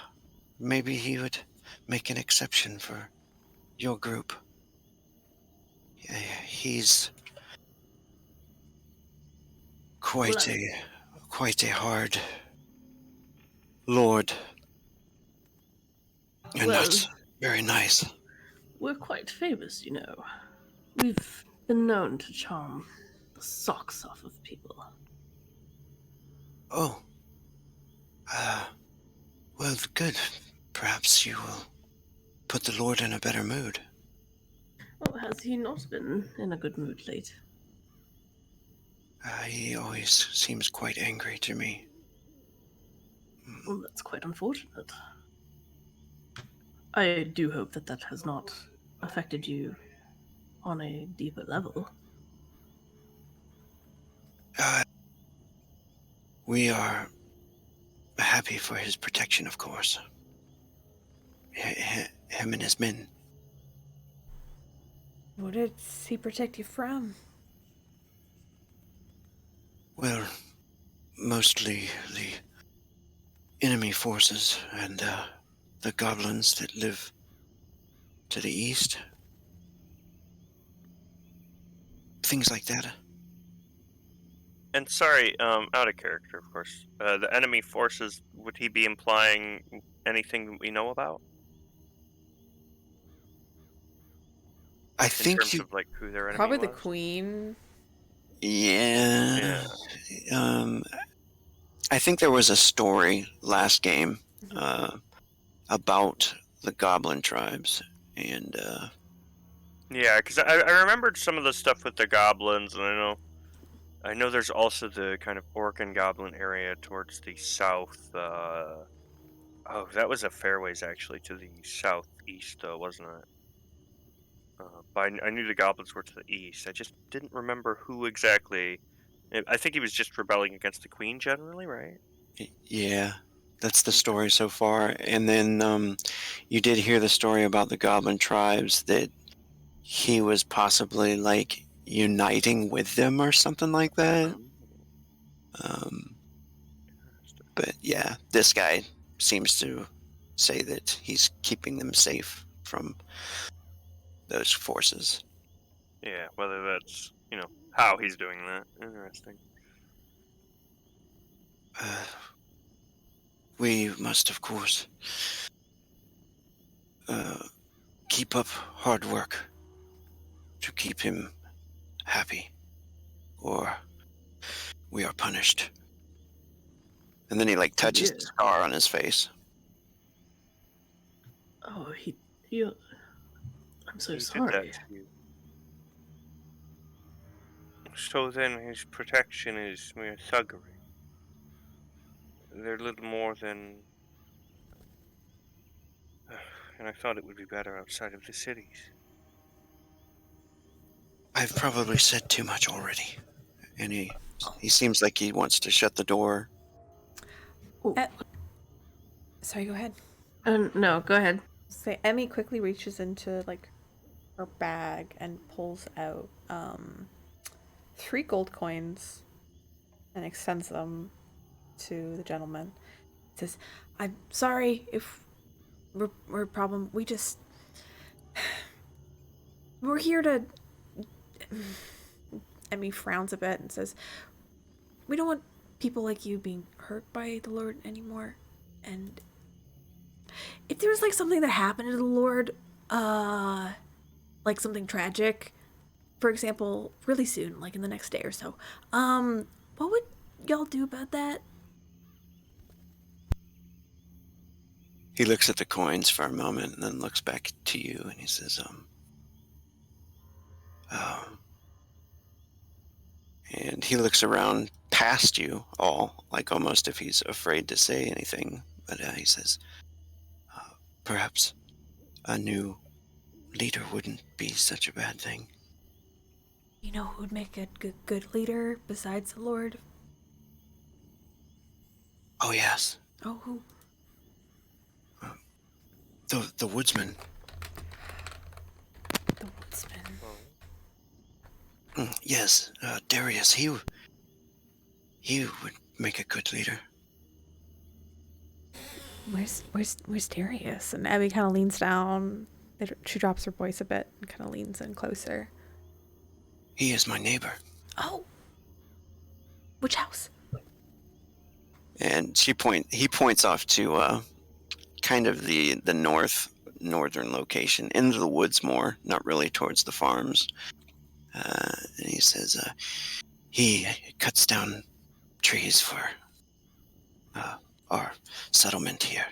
[SPEAKER 1] maybe he would make an exception for your group. He's
[SPEAKER 4] Well,
[SPEAKER 1] quite a hard lord, and
[SPEAKER 4] well,
[SPEAKER 1] not very nice.
[SPEAKER 4] we're quite famous, you know. We've been known to charm the socks off of people.
[SPEAKER 1] Oh, well, good. Perhaps you will put the Lord in a better mood.
[SPEAKER 4] Oh, has he not been in a good mood late?
[SPEAKER 1] He always seems quite angry to me.
[SPEAKER 4] Well, that's quite unfortunate. I do hope that that has not affected you on a deeper level.
[SPEAKER 1] We are happy for his protection, of course. Him and his men.
[SPEAKER 3] What did he protect you from?
[SPEAKER 1] Well, mostly the enemy forces and the goblins that live to the east. Things like that.
[SPEAKER 2] And sorry, out of character, of course. The enemy forces, would he be implying anything we know about?
[SPEAKER 1] I
[SPEAKER 2] In
[SPEAKER 1] think
[SPEAKER 2] terms of, like, who their enemy
[SPEAKER 3] Probably
[SPEAKER 2] was?
[SPEAKER 3] the queen.
[SPEAKER 1] Yeah. I think there was a story last game about the goblin tribes, and
[SPEAKER 2] Yeah, because I remembered some of the stuff with the goblins, and I know there's also the kind of orc and goblin area towards the south. Oh, that was a fairways actually to the southeast, though, wasn't it? But I knew the goblins were to the east. I just didn't remember who exactly. I think he was just rebelling against the queen generally, right?
[SPEAKER 1] yeah, that's the
[SPEAKER 2] Okay.
[SPEAKER 1] story so far. And then you did hear the story about the goblin tribes that he was possibly like uniting with them or something like that.
[SPEAKER 2] Oh,
[SPEAKER 1] Um, but yeah, this guy seems to say that he's keeping them safe from those forces.
[SPEAKER 2] yeah, whether that's how he's doing that. Interesting.
[SPEAKER 1] Uh, we must, of course, keep up hard work to keep him happy, or we are punished. And then he like touches the
[SPEAKER 4] dear.
[SPEAKER 1] scar on his face.
[SPEAKER 4] Oh, I'm so
[SPEAKER 2] He did
[SPEAKER 4] sorry.
[SPEAKER 2] that to you. So then his protection is mere thuggery. They're little more than. And I thought it would be better outside of the cities.
[SPEAKER 1] I've probably said too much already. And he seems like he wants to shut the door.
[SPEAKER 4] Oh,
[SPEAKER 3] Sorry, go ahead.
[SPEAKER 4] no, go ahead.
[SPEAKER 3] So Emmy quickly reaches into like her bag and pulls out 3 gold coins and extends them to the gentleman. Says, "I'm sorry if we're a problem. We're here to." Emmy frowns a bit and says, "We don't want people like you being hurt by the Lord anymore. And if there was like something that happened to the Lord, like something tragic, for example, really soon, like in the next day or so, what would y'all do about that?"
[SPEAKER 1] He looks at the coins for a moment and then looks back to you and he says, and he looks around past you all, like almost if he's afraid to say anything. But he says, perhaps a new leader wouldn't be such a bad thing.
[SPEAKER 3] You know who would make a good leader besides the Lord?
[SPEAKER 1] Oh, yes.
[SPEAKER 3] Oh, who?
[SPEAKER 1] The woodsman.
[SPEAKER 3] The woodsman.
[SPEAKER 1] Yes, Darius. He would make a good leader.
[SPEAKER 3] Where's Darius? And Abby kind of leans down. She drops her voice a bit and kind of leans in closer.
[SPEAKER 1] He is my neighbor.
[SPEAKER 3] Oh. Which house?
[SPEAKER 1] And he points off to kind of the northern location, into the woods more, not really towards the farms. And he says, he cuts down trees for our settlement here.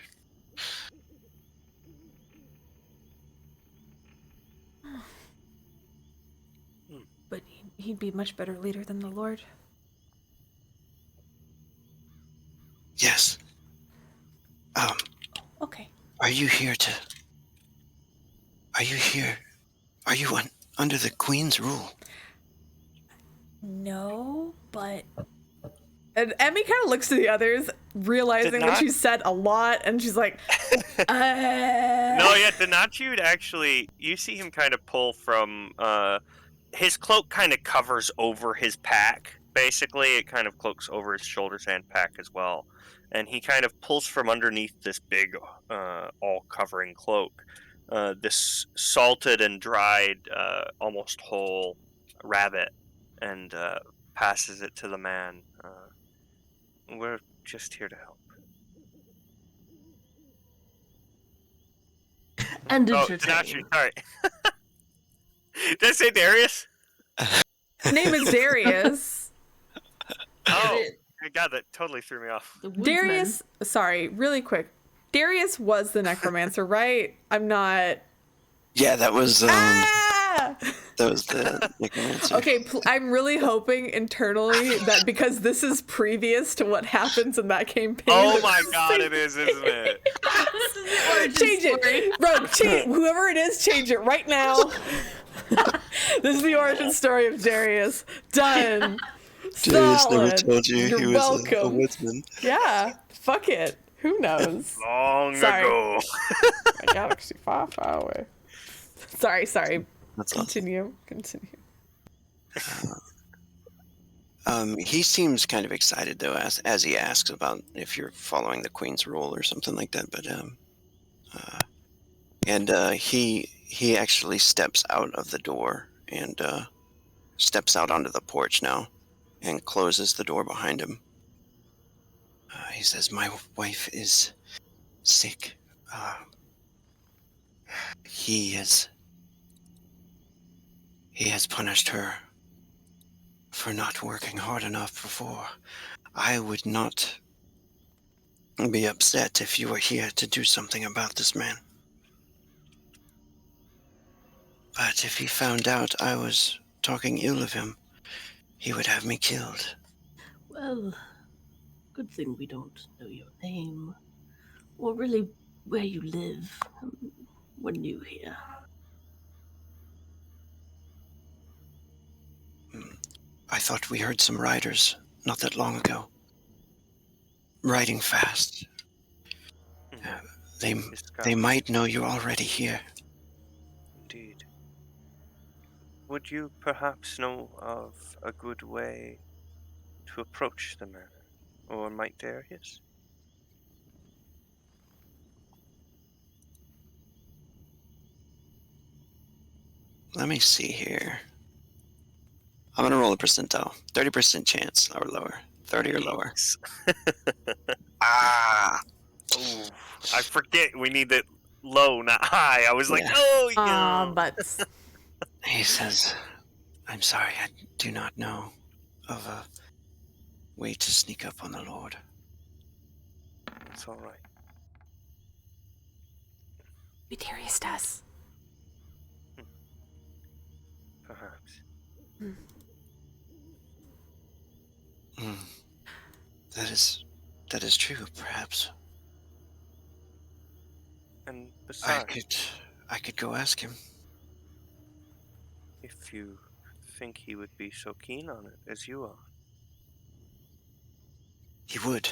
[SPEAKER 3] But he'd be a much better leader than the Lord.
[SPEAKER 1] Yes.
[SPEAKER 3] Okay.
[SPEAKER 1] Are you here? Are you under the Queen's rule?
[SPEAKER 3] No, but... And Emmy kind of looks to the others, realizing that
[SPEAKER 2] not-
[SPEAKER 3] she said a lot, and she's like,
[SPEAKER 2] No, yeah, Denachi would actually... You see him kind of pull from... his cloak kind of covers over his pack, basically. It kind of cloaks over his shoulders and pack as well. And he kind of pulls from underneath this big, all-covering cloak, this salted and dried, almost whole rabbit, and passes it to the man. We're just here to help.
[SPEAKER 4] And
[SPEAKER 2] Oh,
[SPEAKER 4] entertain.
[SPEAKER 2] Denachi, sorry. Did I say Darius?
[SPEAKER 3] his name is Darius.
[SPEAKER 2] Oh, God, that totally threw me off.
[SPEAKER 4] The woodsman.
[SPEAKER 3] Darius, sorry, really quick. Darius was the necromancer, right? I'm not...
[SPEAKER 1] Yeah, that was
[SPEAKER 3] Ah!
[SPEAKER 1] that was the necromancer.
[SPEAKER 3] Okay, I'm really hoping internally that because this is previous to what happens in that campaign.
[SPEAKER 2] Oh
[SPEAKER 3] that
[SPEAKER 2] my
[SPEAKER 3] the
[SPEAKER 2] God,
[SPEAKER 3] same
[SPEAKER 2] it is, isn't it?
[SPEAKER 4] This is the origin
[SPEAKER 3] Change
[SPEAKER 4] story.
[SPEAKER 3] it, Rogue. Change whoever it is. Change it right now. This is the origin story of Darius. Done.
[SPEAKER 1] Darius never
[SPEAKER 3] Solid.
[SPEAKER 1] told you
[SPEAKER 3] You're
[SPEAKER 1] he was a
[SPEAKER 3] welcome.
[SPEAKER 1] woodsman.
[SPEAKER 3] Yeah. Fuck it. Who knows?
[SPEAKER 2] Long
[SPEAKER 3] Sorry.
[SPEAKER 2] ago.
[SPEAKER 3] My galaxy far away. Sorry.
[SPEAKER 1] That's awesome.
[SPEAKER 3] Continue.
[SPEAKER 1] He seems kind of excited though, as he asks about if you're following the Queen's rule or something like that. But he actually steps out of the door and steps out onto the porch now, and closes the door behind him. He says, "My wife is sick. He has punished her for not working hard enough before. I would not be upset if you were here to do something about this man. But if he found out I was talking ill of him, he would have me killed."
[SPEAKER 4] Well, good thing we don't know your name, or really where you live. We're new here.
[SPEAKER 1] I thought we heard some riders not that long ago. Riding fast. They might know you're already here.
[SPEAKER 2] Indeed. Would you perhaps know of a good way to approach the manor? Or might Darius?
[SPEAKER 1] Let me see here. I'm gonna roll a percentile. 30% chance or lower. 30 or lower. Ah!
[SPEAKER 2] Oh, I forget we need it low, not high. I was like,
[SPEAKER 1] Yeah.
[SPEAKER 2] oh, yeah.
[SPEAKER 3] But
[SPEAKER 1] He says, "I'm sorry, I do not know of a way to sneak up on the Lord."
[SPEAKER 2] It's all right.
[SPEAKER 3] Darius does.
[SPEAKER 2] Perhaps.
[SPEAKER 1] Hmm. That is true, perhaps.
[SPEAKER 2] And
[SPEAKER 1] I
[SPEAKER 2] besides,
[SPEAKER 1] could go ask him.
[SPEAKER 2] if you think he would be so keen on it as you are.
[SPEAKER 1] He would.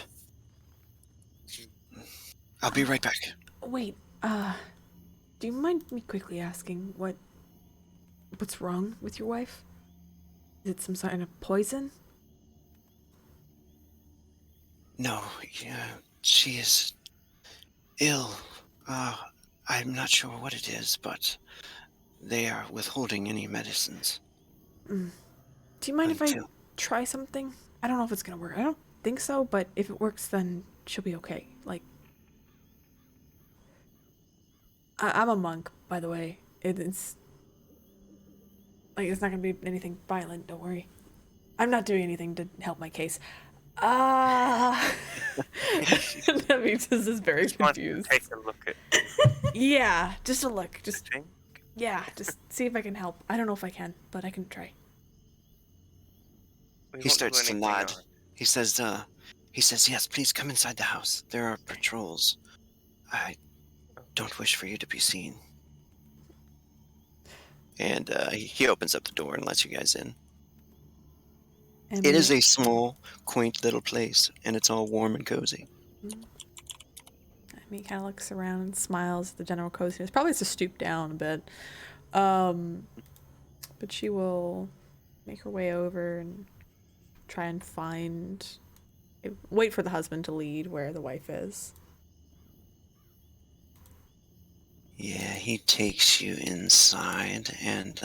[SPEAKER 2] Hmm.
[SPEAKER 1] I'll be right back.
[SPEAKER 3] Wait, do you mind me quickly asking what's wrong with your wife? Is it some kind of poison?
[SPEAKER 1] No, yeah, she is ill. I'm not sure what it is, but they are withholding any medicines
[SPEAKER 3] Do you mind if I
[SPEAKER 1] until.
[SPEAKER 3] try something? I don't know if it's gonna work. I don't think so, but if it works, then she'll be okay. Like, I'm a monk, by the way. It's like it's not gonna be anything violent. Don't worry. I'm not doing anything to help my case. Ah. Demetrius is very
[SPEAKER 2] Just want to
[SPEAKER 3] confused.
[SPEAKER 2] take a look at
[SPEAKER 3] Yeah, just a look.
[SPEAKER 2] the
[SPEAKER 3] Just
[SPEAKER 2] thing.
[SPEAKER 3] yeah, just see if I can help. I don't know if I can, but I can try.
[SPEAKER 2] We
[SPEAKER 1] He
[SPEAKER 2] won't do
[SPEAKER 1] starts to
[SPEAKER 2] anything
[SPEAKER 1] nod.
[SPEAKER 2] wrong.
[SPEAKER 1] He says, yes, please come inside the house. There are patrols. I don't wish for you to be seen. And he opens up the door and lets you guys in.
[SPEAKER 3] And
[SPEAKER 1] It is a small, quaint little place, and it's all warm and cozy.
[SPEAKER 3] Amy kind of looks around and smiles at the general coziness. Probably has to stoop down a bit. But she will make her way over and try and wait for the husband to lead where the wife is.
[SPEAKER 1] Yeah, he takes you inside, and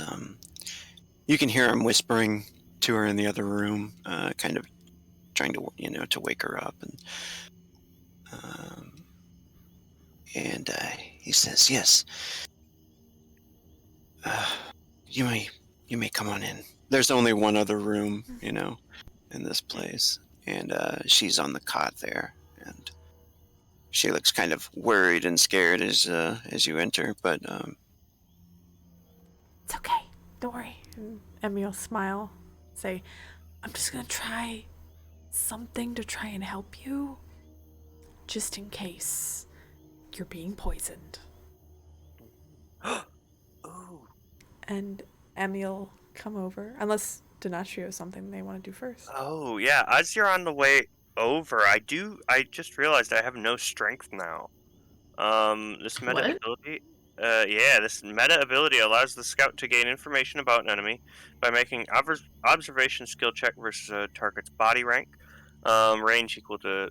[SPEAKER 1] you can hear him whispering to her in the other room, kind of trying to, to wake her up. And he says, yes, you may come on in. There's only one other room, in this place, and she's on the cot there, and she looks kind of worried and scared as you enter, but
[SPEAKER 3] It's okay. Don't worry. And Emmy will smile, say, I'm just gonna try something to try and help you, just in case you're being poisoned.
[SPEAKER 2] Oh,
[SPEAKER 3] And Emmy will come over, unless Denatrio has something they want to do first.
[SPEAKER 2] oh, yeah. As you're on the way over, I just realized I have no strength now. This meta
[SPEAKER 4] What?
[SPEAKER 2] ability, this meta ability allows the scout to gain information about an enemy by making observation skill check versus a target's body rank, range equal to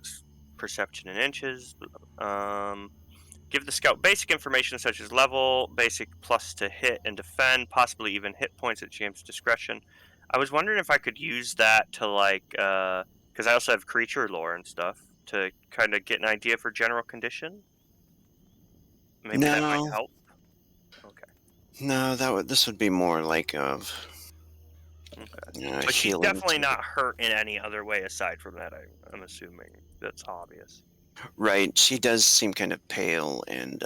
[SPEAKER 2] perception in inches. Give the scout basic information such as level, basic plus to hit and defend, possibly even hit points at GM's discretion. I was wondering if I could use that to because I also have creature lore and stuff to kind of get an idea for general condition. Maybe that might
[SPEAKER 1] no,
[SPEAKER 2] help. Okay.
[SPEAKER 1] no, this would be more like of
[SPEAKER 2] Okay. But she's
[SPEAKER 1] healing.
[SPEAKER 2] definitely not hurt in any other way aside from that. I'm assuming that's obvious.
[SPEAKER 1] Right, she does seem kind of pale and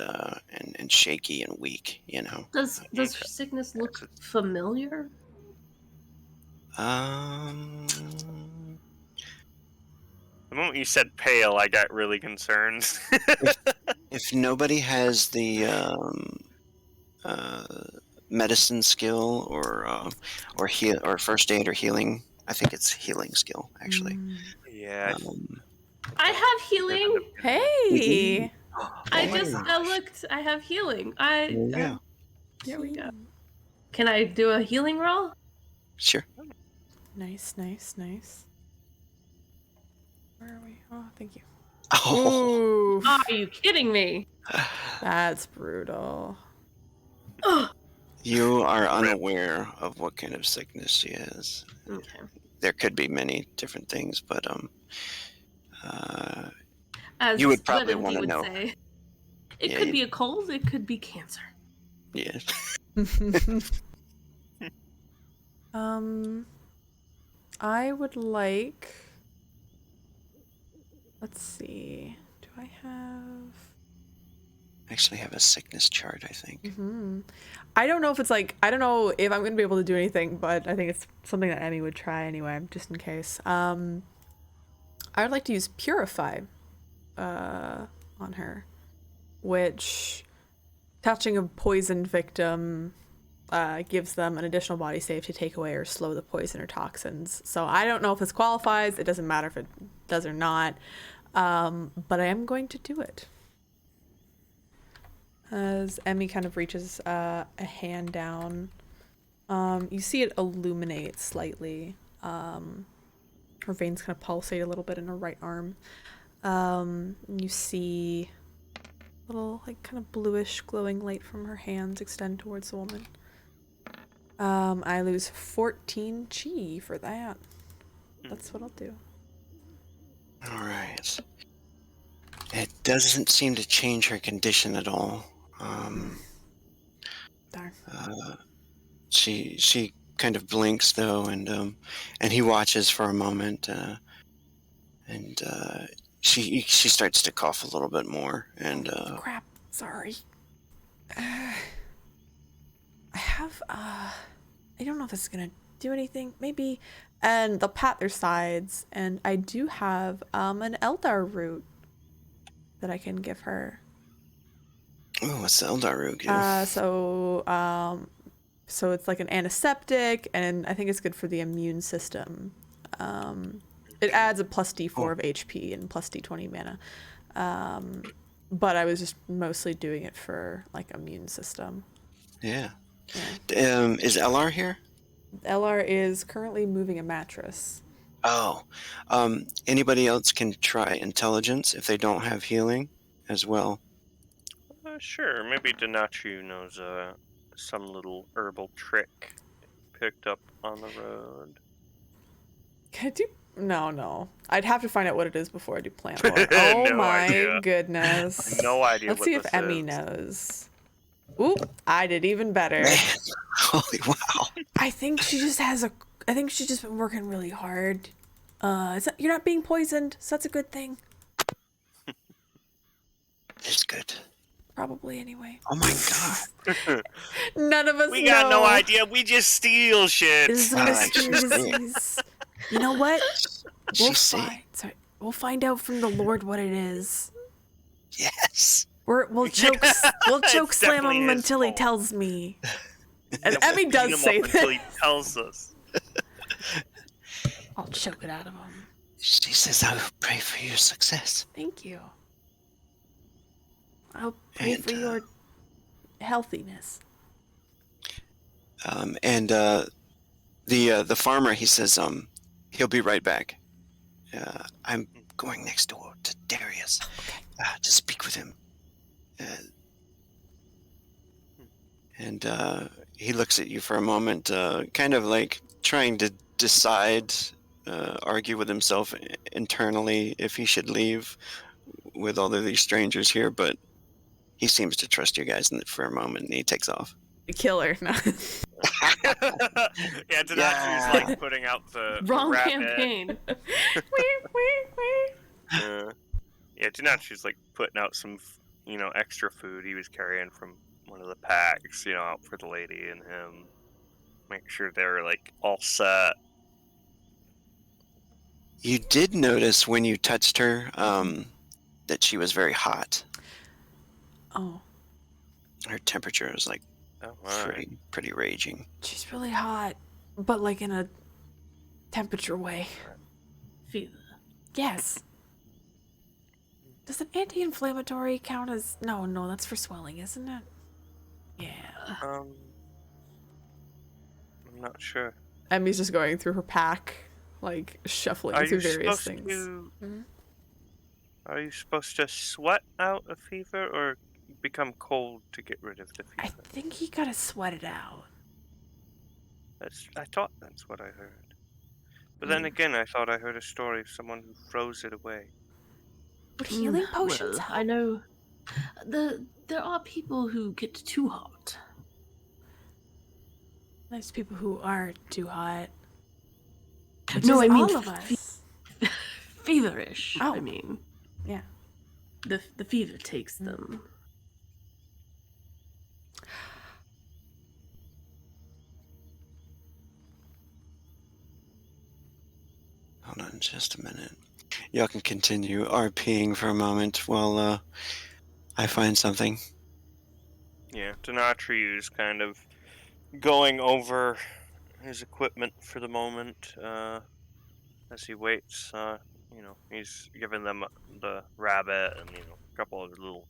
[SPEAKER 1] shaky and weak,
[SPEAKER 4] Does
[SPEAKER 2] Okay.
[SPEAKER 4] her sickness look familiar?
[SPEAKER 1] Um,
[SPEAKER 2] The moment you said pale, I got really concerned.
[SPEAKER 1] if nobody has the medicine skill or first aid or healing, I think it's healing skill actually.
[SPEAKER 2] Yeah.
[SPEAKER 4] I have healing.
[SPEAKER 3] Hey!
[SPEAKER 4] I looked. I have healing.
[SPEAKER 1] Yeah,
[SPEAKER 4] Here we go. Can I do a healing roll?
[SPEAKER 1] sure.
[SPEAKER 3] Nice, nice, nice. Where are we? Oh, thank you.
[SPEAKER 1] Oh,
[SPEAKER 3] Ooh,
[SPEAKER 4] Are you kidding me?
[SPEAKER 3] that's brutal.
[SPEAKER 4] Ugh.
[SPEAKER 1] you are unaware of what kind of sickness she has.
[SPEAKER 4] Okay.
[SPEAKER 1] There could be many different things, but
[SPEAKER 4] As
[SPEAKER 1] you would probably
[SPEAKER 4] Wetherby
[SPEAKER 1] want to
[SPEAKER 4] would
[SPEAKER 1] know.
[SPEAKER 4] say, it
[SPEAKER 1] Yeah,
[SPEAKER 4] could be a cold. It could be cancer.
[SPEAKER 1] Yeah.
[SPEAKER 3] I would like. Let's see. Do I have?
[SPEAKER 1] I actually have a sickness chart, I think.
[SPEAKER 3] I don't know if it's like I don't know if I'm gonna be able to do anything, but I think it's something that Emmy would try anyway, just in case. I would like to use Purify on her, which touching a poisoned victim gives them an additional body save to take away or slow the poison or toxins. So I don't know if this qualifies. It doesn't matter if it does or not. But I am going to do it. As Emmy kind of reaches a hand down, you see it illuminate slightly. Her veins kind of pulsate a little bit in her right arm. You see a little, like, kind of bluish glowing light from her hands extend towards the woman. I lose 14 chi for that. That's what I'll do.
[SPEAKER 1] All right. It doesn't seem to change her condition at all.
[SPEAKER 3] Darn.
[SPEAKER 1] She kind of blinks though, and he watches for a moment, and she starts to cough a little bit more, and
[SPEAKER 3] Crap. Sorry. I have, I don't know if this is gonna do anything. Maybe. And they'll pat their sides, and I do have an Eldar root that I can give her.
[SPEAKER 1] oh, what's the Eldar root do?
[SPEAKER 3] So it's like an antiseptic, and I think it's good for the immune system. It adds a plus D4 of HP and plus D20 mana. But I was just mostly doing it for like immune system.
[SPEAKER 1] Yeah.
[SPEAKER 3] Yeah.
[SPEAKER 1] Is LR here?
[SPEAKER 3] LR is currently moving a mattress.
[SPEAKER 1] Oh. Anybody else can try intelligence if they don't have healing as well.
[SPEAKER 2] Sure, maybe Denachu knows some little herbal trick picked up on the road.
[SPEAKER 3] Can I do? No. I'd have to find out what it is before I do plant lore. Oh
[SPEAKER 2] No
[SPEAKER 3] my
[SPEAKER 2] idea.
[SPEAKER 3] goodness.
[SPEAKER 2] No idea
[SPEAKER 3] Let's
[SPEAKER 2] what
[SPEAKER 3] see if
[SPEAKER 2] this
[SPEAKER 3] Emmy
[SPEAKER 2] is.
[SPEAKER 3] knows. Oop, I did even better.
[SPEAKER 1] Man, holy wow.
[SPEAKER 3] I think she's just been working really hard. You're not being poisoned, so that's a good thing.
[SPEAKER 1] It's good.
[SPEAKER 3] Probably anyway.
[SPEAKER 1] Oh my god.
[SPEAKER 3] None of us
[SPEAKER 2] We
[SPEAKER 3] know.
[SPEAKER 2] got no idea. We just steal shit.
[SPEAKER 3] This is a
[SPEAKER 1] Ah,
[SPEAKER 3] mystery
[SPEAKER 1] interesting.
[SPEAKER 3] disease. You know what?
[SPEAKER 1] She's sick.
[SPEAKER 3] We'll find out from the Lord what it is.
[SPEAKER 1] Yes.
[SPEAKER 3] We'll choke
[SPEAKER 2] It's
[SPEAKER 3] slam
[SPEAKER 2] definitely
[SPEAKER 3] him
[SPEAKER 2] his
[SPEAKER 3] until he
[SPEAKER 2] fault.
[SPEAKER 3] tells me. And
[SPEAKER 2] We'll
[SPEAKER 3] Emmy
[SPEAKER 2] beat
[SPEAKER 3] does
[SPEAKER 2] him
[SPEAKER 3] say
[SPEAKER 2] up until he
[SPEAKER 3] that.
[SPEAKER 2] tells us.
[SPEAKER 3] I'll choke it out of him.
[SPEAKER 1] She says, I will pray for your success.
[SPEAKER 3] Thank you. I'll pray
[SPEAKER 1] And,
[SPEAKER 3] for your healthiness.
[SPEAKER 1] And the farmer, he says, he'll be right back. I'm going next door to Darius to speak with him. And he looks at you for a moment, kind of like trying to decide, argue with himself internally if he should leave with all of these strangers here, but he seems to trust you guys for a moment, and he takes off.
[SPEAKER 3] Killer. No.
[SPEAKER 2] Yeah, Denachu's like putting out the
[SPEAKER 4] Wrong
[SPEAKER 2] rat
[SPEAKER 4] campaign.
[SPEAKER 2] Yeah, Denachu's like putting out some, extra food he was carrying from one of the packs, out for the lady and him. Make sure they're like all set.
[SPEAKER 1] You did notice when you touched her that she was very hot.
[SPEAKER 3] Oh,
[SPEAKER 1] Her temperature was like
[SPEAKER 2] Oh, my.
[SPEAKER 1] pretty raging.
[SPEAKER 3] she's really hot, but like in a temperature way.
[SPEAKER 4] Fever.
[SPEAKER 3] Yes. Does an anti-inflammatory count as... No, that's for swelling, isn't it? Yeah.
[SPEAKER 2] I'm not sure.
[SPEAKER 3] Emmy's just going through her pack, like shuffling
[SPEAKER 2] Are
[SPEAKER 3] through
[SPEAKER 2] you
[SPEAKER 3] various
[SPEAKER 2] supposed
[SPEAKER 3] things.
[SPEAKER 2] to?
[SPEAKER 3] Mhm.
[SPEAKER 2] Are you supposed to sweat out a fever or become cold to get rid of the
[SPEAKER 3] I
[SPEAKER 2] fever?
[SPEAKER 3] think you gotta sweat it out.
[SPEAKER 2] I thought that's what I heard. But then again, I thought I heard a story of someone who froze it away.
[SPEAKER 3] Would healing potions
[SPEAKER 4] Well,
[SPEAKER 3] help?
[SPEAKER 4] I know there are people who get too hot.
[SPEAKER 3] There's people who are too hot. Which
[SPEAKER 4] No,
[SPEAKER 3] is
[SPEAKER 4] I mean
[SPEAKER 3] all of us.
[SPEAKER 4] feverish.
[SPEAKER 3] Oh.
[SPEAKER 4] I mean,
[SPEAKER 3] Yeah.
[SPEAKER 4] the fever takes them.
[SPEAKER 1] Hold on just a minute. Y'all can continue RPing for a moment while I find something.
[SPEAKER 2] Yeah, Denatriu's kind of going over his equipment for the moment. As he waits, he's giving them the rabbit and a couple of little,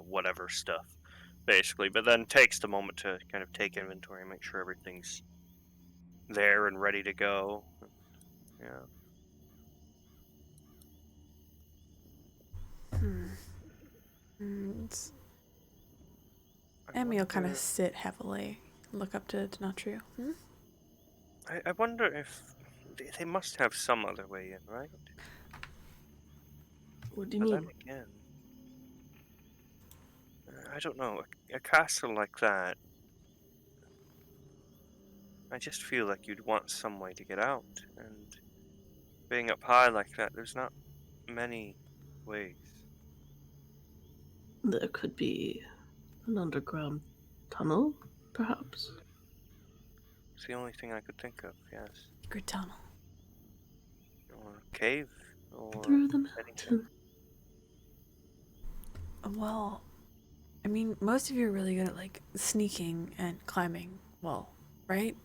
[SPEAKER 2] whatever stuff, basically. But then takes the moment to kind of take inventory and make sure everything's there and ready to go. Yeah.
[SPEAKER 3] And
[SPEAKER 2] I
[SPEAKER 3] Emmy will kind of
[SPEAKER 2] wonder.
[SPEAKER 3] sit heavily, look up to Denatrio.
[SPEAKER 2] I wonder if they must have some other way in, right?
[SPEAKER 4] What do you
[SPEAKER 2] But then
[SPEAKER 4] mean?
[SPEAKER 2] again, I don't know. A castle like that, I just feel like you'd want some way to get out. And being up high like that, there's not many ways.
[SPEAKER 4] There could be an underground tunnel, perhaps?
[SPEAKER 2] It's the only thing I could think of, yes.
[SPEAKER 3] Good tunnel.
[SPEAKER 2] Or a cave, or
[SPEAKER 4] Through the
[SPEAKER 2] anything.
[SPEAKER 4] mountain.
[SPEAKER 3] Well, I mean, most of you are really good at like sneaking and climbing. Well, right?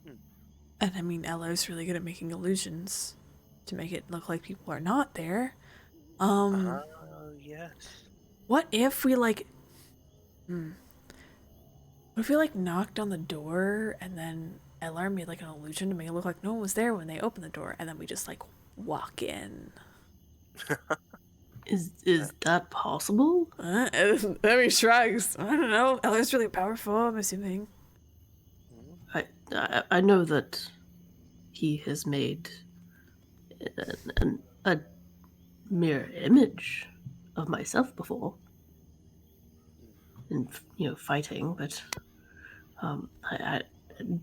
[SPEAKER 2] Hmm.
[SPEAKER 3] And I mean, Ella's really good at making illusions to make it look like people are not there.
[SPEAKER 2] Yes.
[SPEAKER 3] What if we like, what if we like knocked on the door and then Ella made like an illusion to make it look like no one was there when they opened the door, and then we just like walk in.
[SPEAKER 4] Is that possible?
[SPEAKER 3] Emmy shrugs. I don't know. Ella's really powerful, I'm assuming.
[SPEAKER 4] I know that he has made a mirror image of myself before, and fighting, but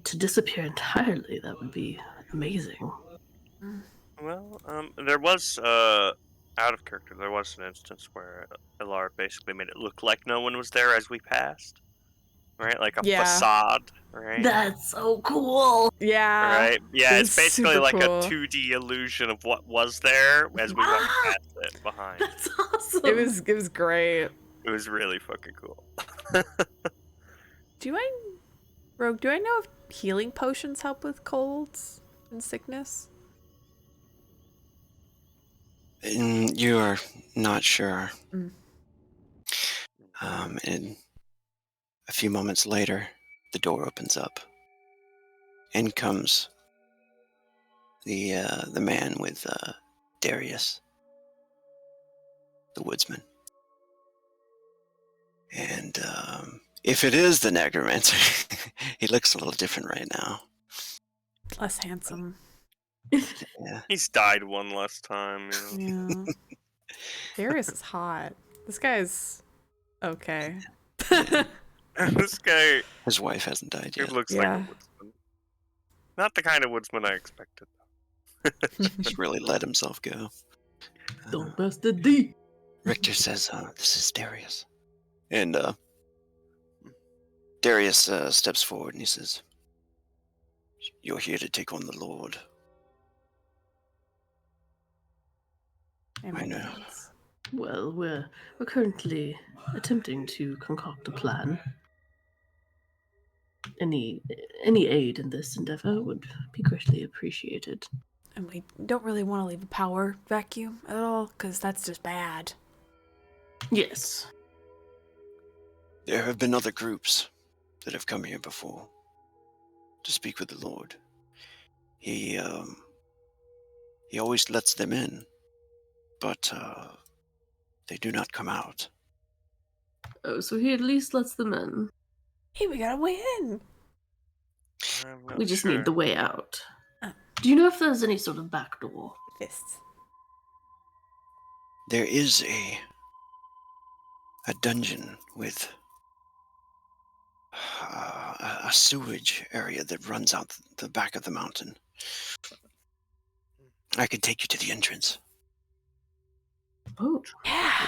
[SPEAKER 4] to disappear entirely, that would be amazing.
[SPEAKER 2] Well, there was, out of character, there was an instance where Ilar basically made it look like no one was there as we passed. Right? Like a
[SPEAKER 3] Yeah.
[SPEAKER 2] facade, right?
[SPEAKER 4] That's so cool.
[SPEAKER 3] Yeah.
[SPEAKER 2] Right? Yeah,
[SPEAKER 3] it
[SPEAKER 2] it's
[SPEAKER 3] was
[SPEAKER 2] basically
[SPEAKER 3] super
[SPEAKER 2] like
[SPEAKER 3] cool.
[SPEAKER 2] a 2D illusion of what was there as we went past it behind.
[SPEAKER 4] That's awesome.
[SPEAKER 3] It was great.
[SPEAKER 2] It was really fucking cool.
[SPEAKER 3] Rogue, do I know if healing potions help with colds and sickness?
[SPEAKER 1] You are not sure.
[SPEAKER 3] Mm.
[SPEAKER 1] And a few moments later, the door opens up. In comes the man with Darius, the woodsman. And if it is the necromancer, he looks a little different right now.
[SPEAKER 3] Less handsome.
[SPEAKER 1] Yeah.
[SPEAKER 2] He's died one less time,
[SPEAKER 3] Yeah. Darius is hot. This guy's okay.
[SPEAKER 2] This guy,
[SPEAKER 1] His wife hasn't died
[SPEAKER 2] he
[SPEAKER 1] yet.
[SPEAKER 2] looks like a
[SPEAKER 3] Yeah.
[SPEAKER 2] woodsman. Not the kind of woodsman I expected.
[SPEAKER 1] He's really let himself go.
[SPEAKER 4] Don't bust the D.
[SPEAKER 1] Richter says, this is Darius. And Darius steps forward and he says, you're here to take on the Lord. I know.
[SPEAKER 4] Well, we're currently attempting to concoct a plan. Any aid in this endeavor would be greatly appreciated.
[SPEAKER 3] And we don't really want to leave a power vacuum at all, because that's just bad.
[SPEAKER 4] Yes.
[SPEAKER 1] There have been other groups that have come here before to speak with the Lord. He always lets them in, but they do not come out.
[SPEAKER 4] Oh, so he at least lets them in.
[SPEAKER 3] Hey, we got a way in.
[SPEAKER 2] I'm not
[SPEAKER 4] We just
[SPEAKER 2] sure.
[SPEAKER 4] need the way out.
[SPEAKER 3] Oh.
[SPEAKER 4] Do you know if there's any sort of back door?
[SPEAKER 3] Fists.
[SPEAKER 1] There is a dungeon with a sewage area that runs out the back of the mountain. I could take you to the entrance.
[SPEAKER 4] Oh,
[SPEAKER 3] Yeah.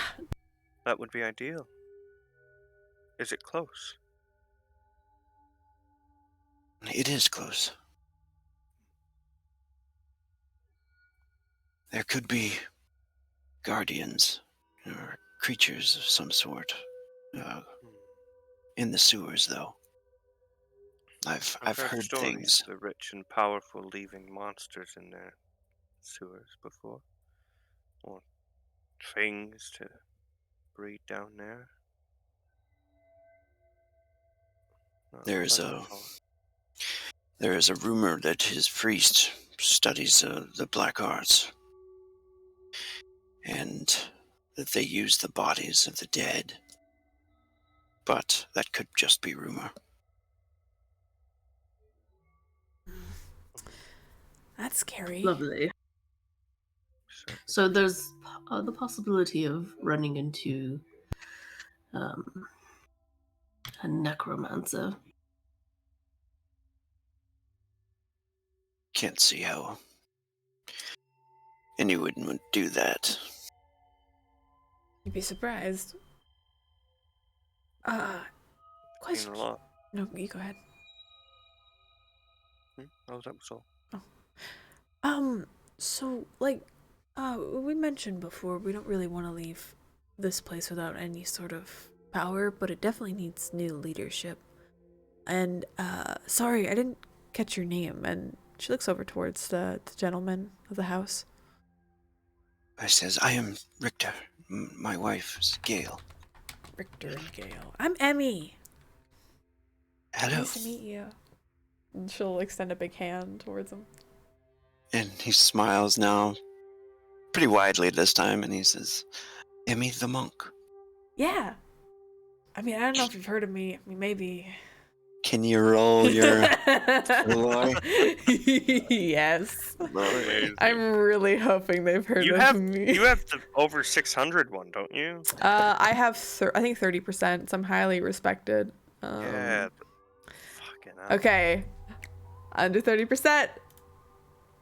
[SPEAKER 2] That would be ideal. Is it close?
[SPEAKER 1] It is close. There could be guardians or creatures of some sort in the sewers, though. I've
[SPEAKER 2] I've heard
[SPEAKER 1] heard
[SPEAKER 2] stories
[SPEAKER 1] things.
[SPEAKER 2] of the rich and powerful leaving monsters in their sewers before, or things to breed down there. Not a
[SPEAKER 1] There's
[SPEAKER 2] pleasant
[SPEAKER 1] a
[SPEAKER 2] thought.
[SPEAKER 1] there is a rumor that his priest studies the black arts, and that they use the bodies of the dead. But that could just be rumor.
[SPEAKER 3] That's scary.
[SPEAKER 4] Lovely.
[SPEAKER 2] Certainly.
[SPEAKER 4] So there's the possibility of running into a necromancer.
[SPEAKER 1] Can't see how anyone would do that.
[SPEAKER 3] You'd be surprised.
[SPEAKER 2] Seen
[SPEAKER 3] Question.
[SPEAKER 2] a lot.
[SPEAKER 3] No, you go ahead.
[SPEAKER 2] Oh, that was all.
[SPEAKER 3] So, like, we mentioned before, we don't really want to leave this place without any sort of power, but it definitely needs new leadership. And, sorry, I didn't catch your name. And she looks over towards the gentleman of the house.
[SPEAKER 1] I says, I am Richter. My wife is Gail.
[SPEAKER 3] Richter and Gale. I'm Emmy.
[SPEAKER 1] Hello.
[SPEAKER 3] Nice to meet you. And she'll extend a big hand towards him.
[SPEAKER 1] And he smiles now, pretty widely this time, and he says, Emmy the monk.
[SPEAKER 3] Yeah. I mean, I don't know if you've heard of me. I mean, maybe.
[SPEAKER 1] Can you roll your lore?
[SPEAKER 3] Yes.
[SPEAKER 2] Amazing.
[SPEAKER 3] I'm really hoping they've heard
[SPEAKER 2] You
[SPEAKER 3] of
[SPEAKER 2] have
[SPEAKER 3] me.
[SPEAKER 2] you have the over 600 one, don't you?
[SPEAKER 3] I have I think 30%. So I'm highly respected.
[SPEAKER 2] Yeah. Fucking hell.
[SPEAKER 3] Okay. Under 30%.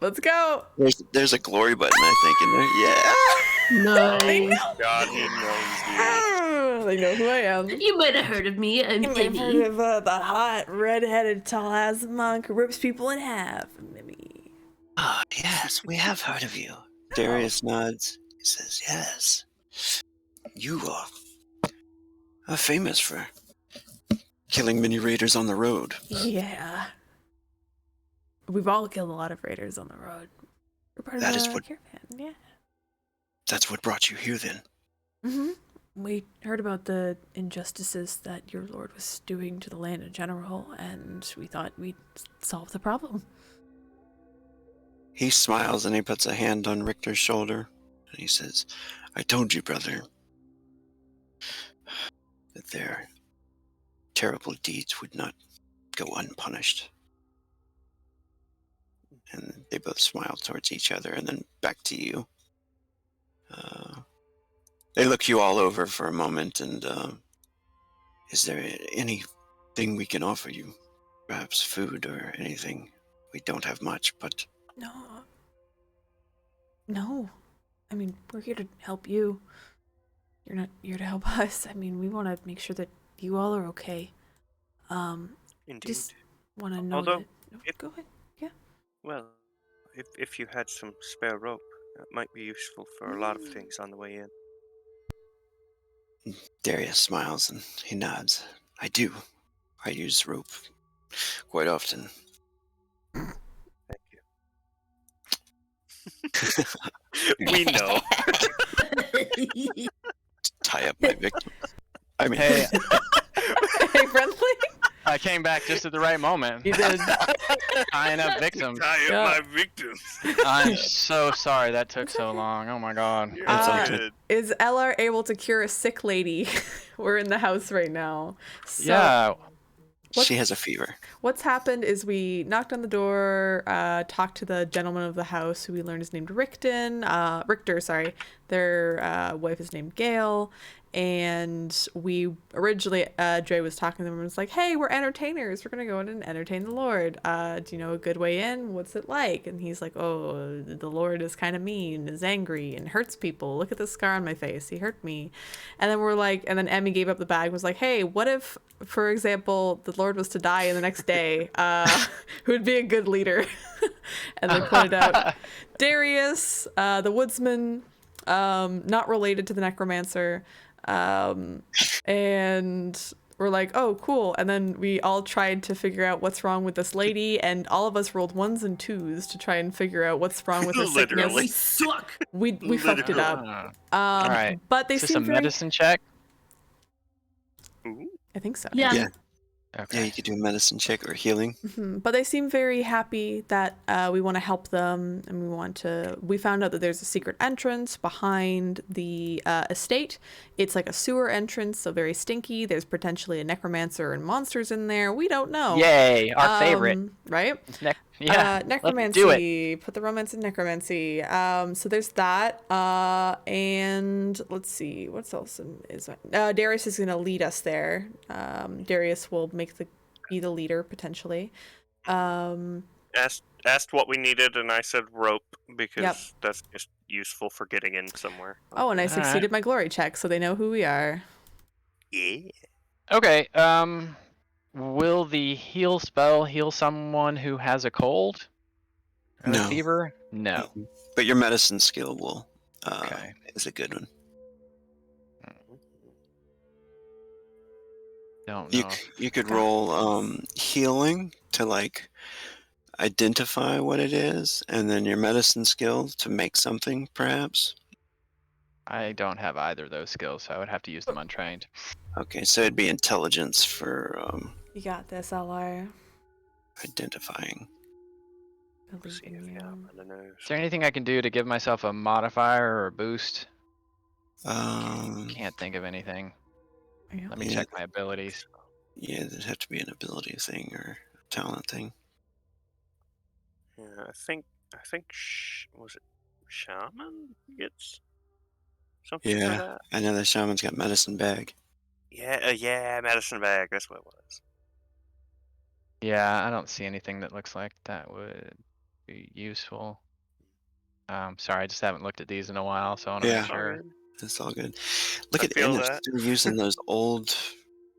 [SPEAKER 3] Let's go.
[SPEAKER 1] There's a glory button, I think, in there. Yeah.
[SPEAKER 4] Nice.
[SPEAKER 2] God, he knows you.
[SPEAKER 3] They know who I am.
[SPEAKER 4] You might have heard of me. I'm
[SPEAKER 3] You may have heard
[SPEAKER 4] Emmy.
[SPEAKER 3] of the hot, red-headed, tall-ass monk who rips people in half. Maybe.
[SPEAKER 1] Ah, yes, we have heard of you. Darius nods. He says, yes. You are famous for killing many raiders on the road.
[SPEAKER 3] Yeah. We've all killed a lot of raiders on the road. We're part
[SPEAKER 1] That
[SPEAKER 3] of
[SPEAKER 1] is
[SPEAKER 3] the
[SPEAKER 1] what-
[SPEAKER 3] caravan, yeah.
[SPEAKER 1] That's what brought you here, then.
[SPEAKER 3] Mm-hmm. We heard about the injustices that your lord was doing to the land in general, and we thought we'd solve the problem.
[SPEAKER 1] He smiles and he puts a hand on Richter's shoulder. And he says, I told you, brother, that their terrible deeds would not go unpunished. And they both smile towards each other and then back to you. They look you all over for a moment, and is there anything we can offer you? Perhaps food or anything? We don't have much, but
[SPEAKER 3] No. I mean, we're here to help you. You're not here to help us. I mean, we want to make sure that you all are okay.
[SPEAKER 2] Indeed.
[SPEAKER 3] Just want to know
[SPEAKER 2] Although,
[SPEAKER 3] that... No,
[SPEAKER 2] if-
[SPEAKER 3] go ahead.
[SPEAKER 2] Well, if you had some spare rope, that might be useful for a lot of things on the way in.
[SPEAKER 1] Darius smiles and he nods. I do. I use rope quite often.
[SPEAKER 2] Thank you. We know.
[SPEAKER 1] Tie up my victim. I mean,
[SPEAKER 5] Hey,
[SPEAKER 3] Hey, friendly?
[SPEAKER 5] I came back just at the right moment.
[SPEAKER 3] You did.
[SPEAKER 5] Tying up victims.
[SPEAKER 2] Tie up
[SPEAKER 3] Yeah.
[SPEAKER 2] my victims.
[SPEAKER 5] I'm so sorry that took so long. Oh my god.
[SPEAKER 2] You're
[SPEAKER 1] That's
[SPEAKER 3] all
[SPEAKER 2] good.
[SPEAKER 3] Is Ella able to cure a sick lady? We're in the house right now. So
[SPEAKER 5] Yeah.
[SPEAKER 1] she has a fever.
[SPEAKER 3] what's happened is we knocked on the door, talked to the gentleman of the house, who we learned is named Richter, sorry. Their wife is named Gail, and we originally Dre was talking to them and was like, "Hey, we're entertainers. We're gonna go in and entertain the Lord. Do you know a good way in? What's it like?" And he's like, "Oh, the Lord is kind of mean, is angry, and hurts people. Look at this scar on my face. He hurt me." And then we're like, and then Emmy gave up the bag. And was like, "Hey, what if, for example, the Lord was to die in the next day? Who would be a good leader?" And they pointed out Darius, the woodsman, not related to the necromancer, and we're like, "Oh, cool." And then we all tried to figure out what's wrong with this lady, and all of us rolled 1s and 2s to try and figure out what's wrong with her
[SPEAKER 2] Literally.
[SPEAKER 3] sickness.
[SPEAKER 4] Suck.
[SPEAKER 3] We fucked it up.
[SPEAKER 5] All right.
[SPEAKER 3] But they
[SPEAKER 5] Is this a
[SPEAKER 3] seem very.
[SPEAKER 5] medicine check?
[SPEAKER 2] Ooh.
[SPEAKER 3] I think so.
[SPEAKER 4] Yeah.
[SPEAKER 1] Yeah.
[SPEAKER 5] Okay.
[SPEAKER 1] Yeah, you could do a medicine check or healing.
[SPEAKER 3] But they seem very happy that we want to help them, and we found out that there's a secret entrance behind the estate. It's like a sewer entrance, so very stinky. There's potentially a necromancer and monsters in there. We don't know.
[SPEAKER 5] Yay, our favorite.
[SPEAKER 3] Right?
[SPEAKER 5] Yeah.
[SPEAKER 3] Necromancy.
[SPEAKER 5] Let's do it.
[SPEAKER 3] Put the romance in necromancy. So there's that. And let's see, what else is Darius is gonna lead us there. Darius will be the leader potentially.
[SPEAKER 2] Asked what we needed, and I said rope because
[SPEAKER 3] Yep.
[SPEAKER 2] that's just useful for getting in somewhere.
[SPEAKER 3] Oh, and I
[SPEAKER 5] All right.
[SPEAKER 3] succeeded my glory check, so they know who we are.
[SPEAKER 2] Yeah.
[SPEAKER 5] Okay. Will the heal spell heal someone who has a cold? Or
[SPEAKER 1] No.
[SPEAKER 5] a fever? No.
[SPEAKER 1] But your medicine skill will
[SPEAKER 5] Okay.
[SPEAKER 1] is a good one.
[SPEAKER 5] Don't
[SPEAKER 1] You
[SPEAKER 5] know.
[SPEAKER 1] you could roll healing to like identify what it is, and then your medicine skill to make something, perhaps.
[SPEAKER 5] I don't have either of those skills, so I would have to use them untrained.
[SPEAKER 1] Okay, so it'd be intelligence for
[SPEAKER 3] You got this, LR.
[SPEAKER 1] identifying.
[SPEAKER 3] Believe
[SPEAKER 2] See
[SPEAKER 3] in
[SPEAKER 2] if
[SPEAKER 3] you.
[SPEAKER 2] you happen to know.
[SPEAKER 5] Is there anything I can do to give myself a modifier or a boost? Can't think of anything.
[SPEAKER 3] Yeah.
[SPEAKER 5] Let me
[SPEAKER 1] Yeah.
[SPEAKER 5] check my abilities.
[SPEAKER 1] Yeah, there'd have to be an ability thing or a talent thing.
[SPEAKER 2] Yeah, I think was it shaman gets something for
[SPEAKER 1] Yeah,
[SPEAKER 2] that.
[SPEAKER 1] I know the shaman's got medicine bag.
[SPEAKER 2] Yeah, medicine bag. That's what it was.
[SPEAKER 5] Yeah, I don't see anything that looks like that would be useful. Sorry, I just haven't looked at these in a while, so I want to
[SPEAKER 1] Yeah.
[SPEAKER 5] make
[SPEAKER 2] It's all
[SPEAKER 5] sure.
[SPEAKER 2] good.
[SPEAKER 1] That's all good. Look
[SPEAKER 2] I
[SPEAKER 1] at
[SPEAKER 2] feel
[SPEAKER 1] Ennis
[SPEAKER 2] that.
[SPEAKER 1] still using those old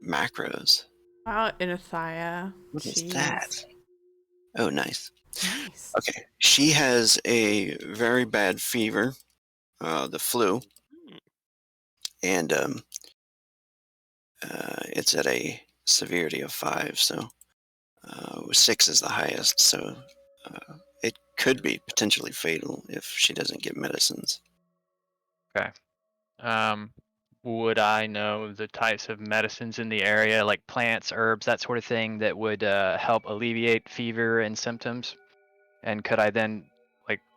[SPEAKER 1] macros.
[SPEAKER 3] Wow, Inathia.
[SPEAKER 1] What is
[SPEAKER 3] Jeez.
[SPEAKER 1] that? Oh, nice.
[SPEAKER 3] Nice.
[SPEAKER 1] Okay, she has a very bad fever, the flu, and it's at a severity of 5, so 6 is the highest. So it could be potentially fatal if she doesn't get medicines.
[SPEAKER 5] Would I know the types of medicines in the area, like plants, herbs, that sort of thing, that would help alleviate fever and symptoms? And could I then,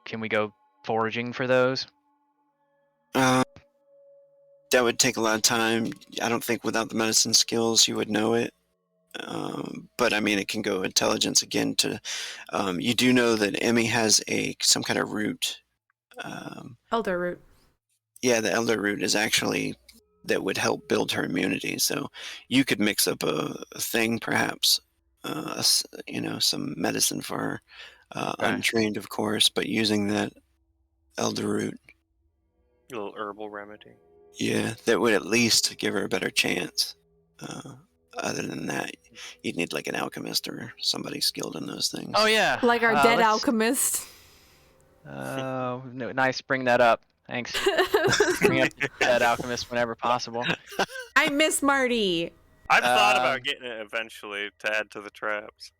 [SPEAKER 5] can we go foraging for those?
[SPEAKER 1] That would take a lot of time. I don't think without the medicine skills you would know it. But I mean, it can go intelligence again to. You do know that Emmy has some kind of root.
[SPEAKER 3] Elder root.
[SPEAKER 1] Yeah, the elder root is actually that would help build her immunity. So you could mix up a thing, perhaps, some medicine for her,
[SPEAKER 5] Okay.
[SPEAKER 1] untrained, of course, but using that elder root,
[SPEAKER 2] A little herbal remedy.
[SPEAKER 1] yeah, that would at least give her a better chance. Other than that, you'd need like an alchemist or somebody skilled in those things.
[SPEAKER 5] Oh yeah.
[SPEAKER 3] Like our dead
[SPEAKER 5] let's-
[SPEAKER 3] alchemist.
[SPEAKER 5] Oh, nice. Bring that up. Thanks. Bring up that alchemist whenever possible.
[SPEAKER 3] I miss Marty.
[SPEAKER 2] I've thought
[SPEAKER 5] Um,
[SPEAKER 2] about getting it eventually to add to the traps.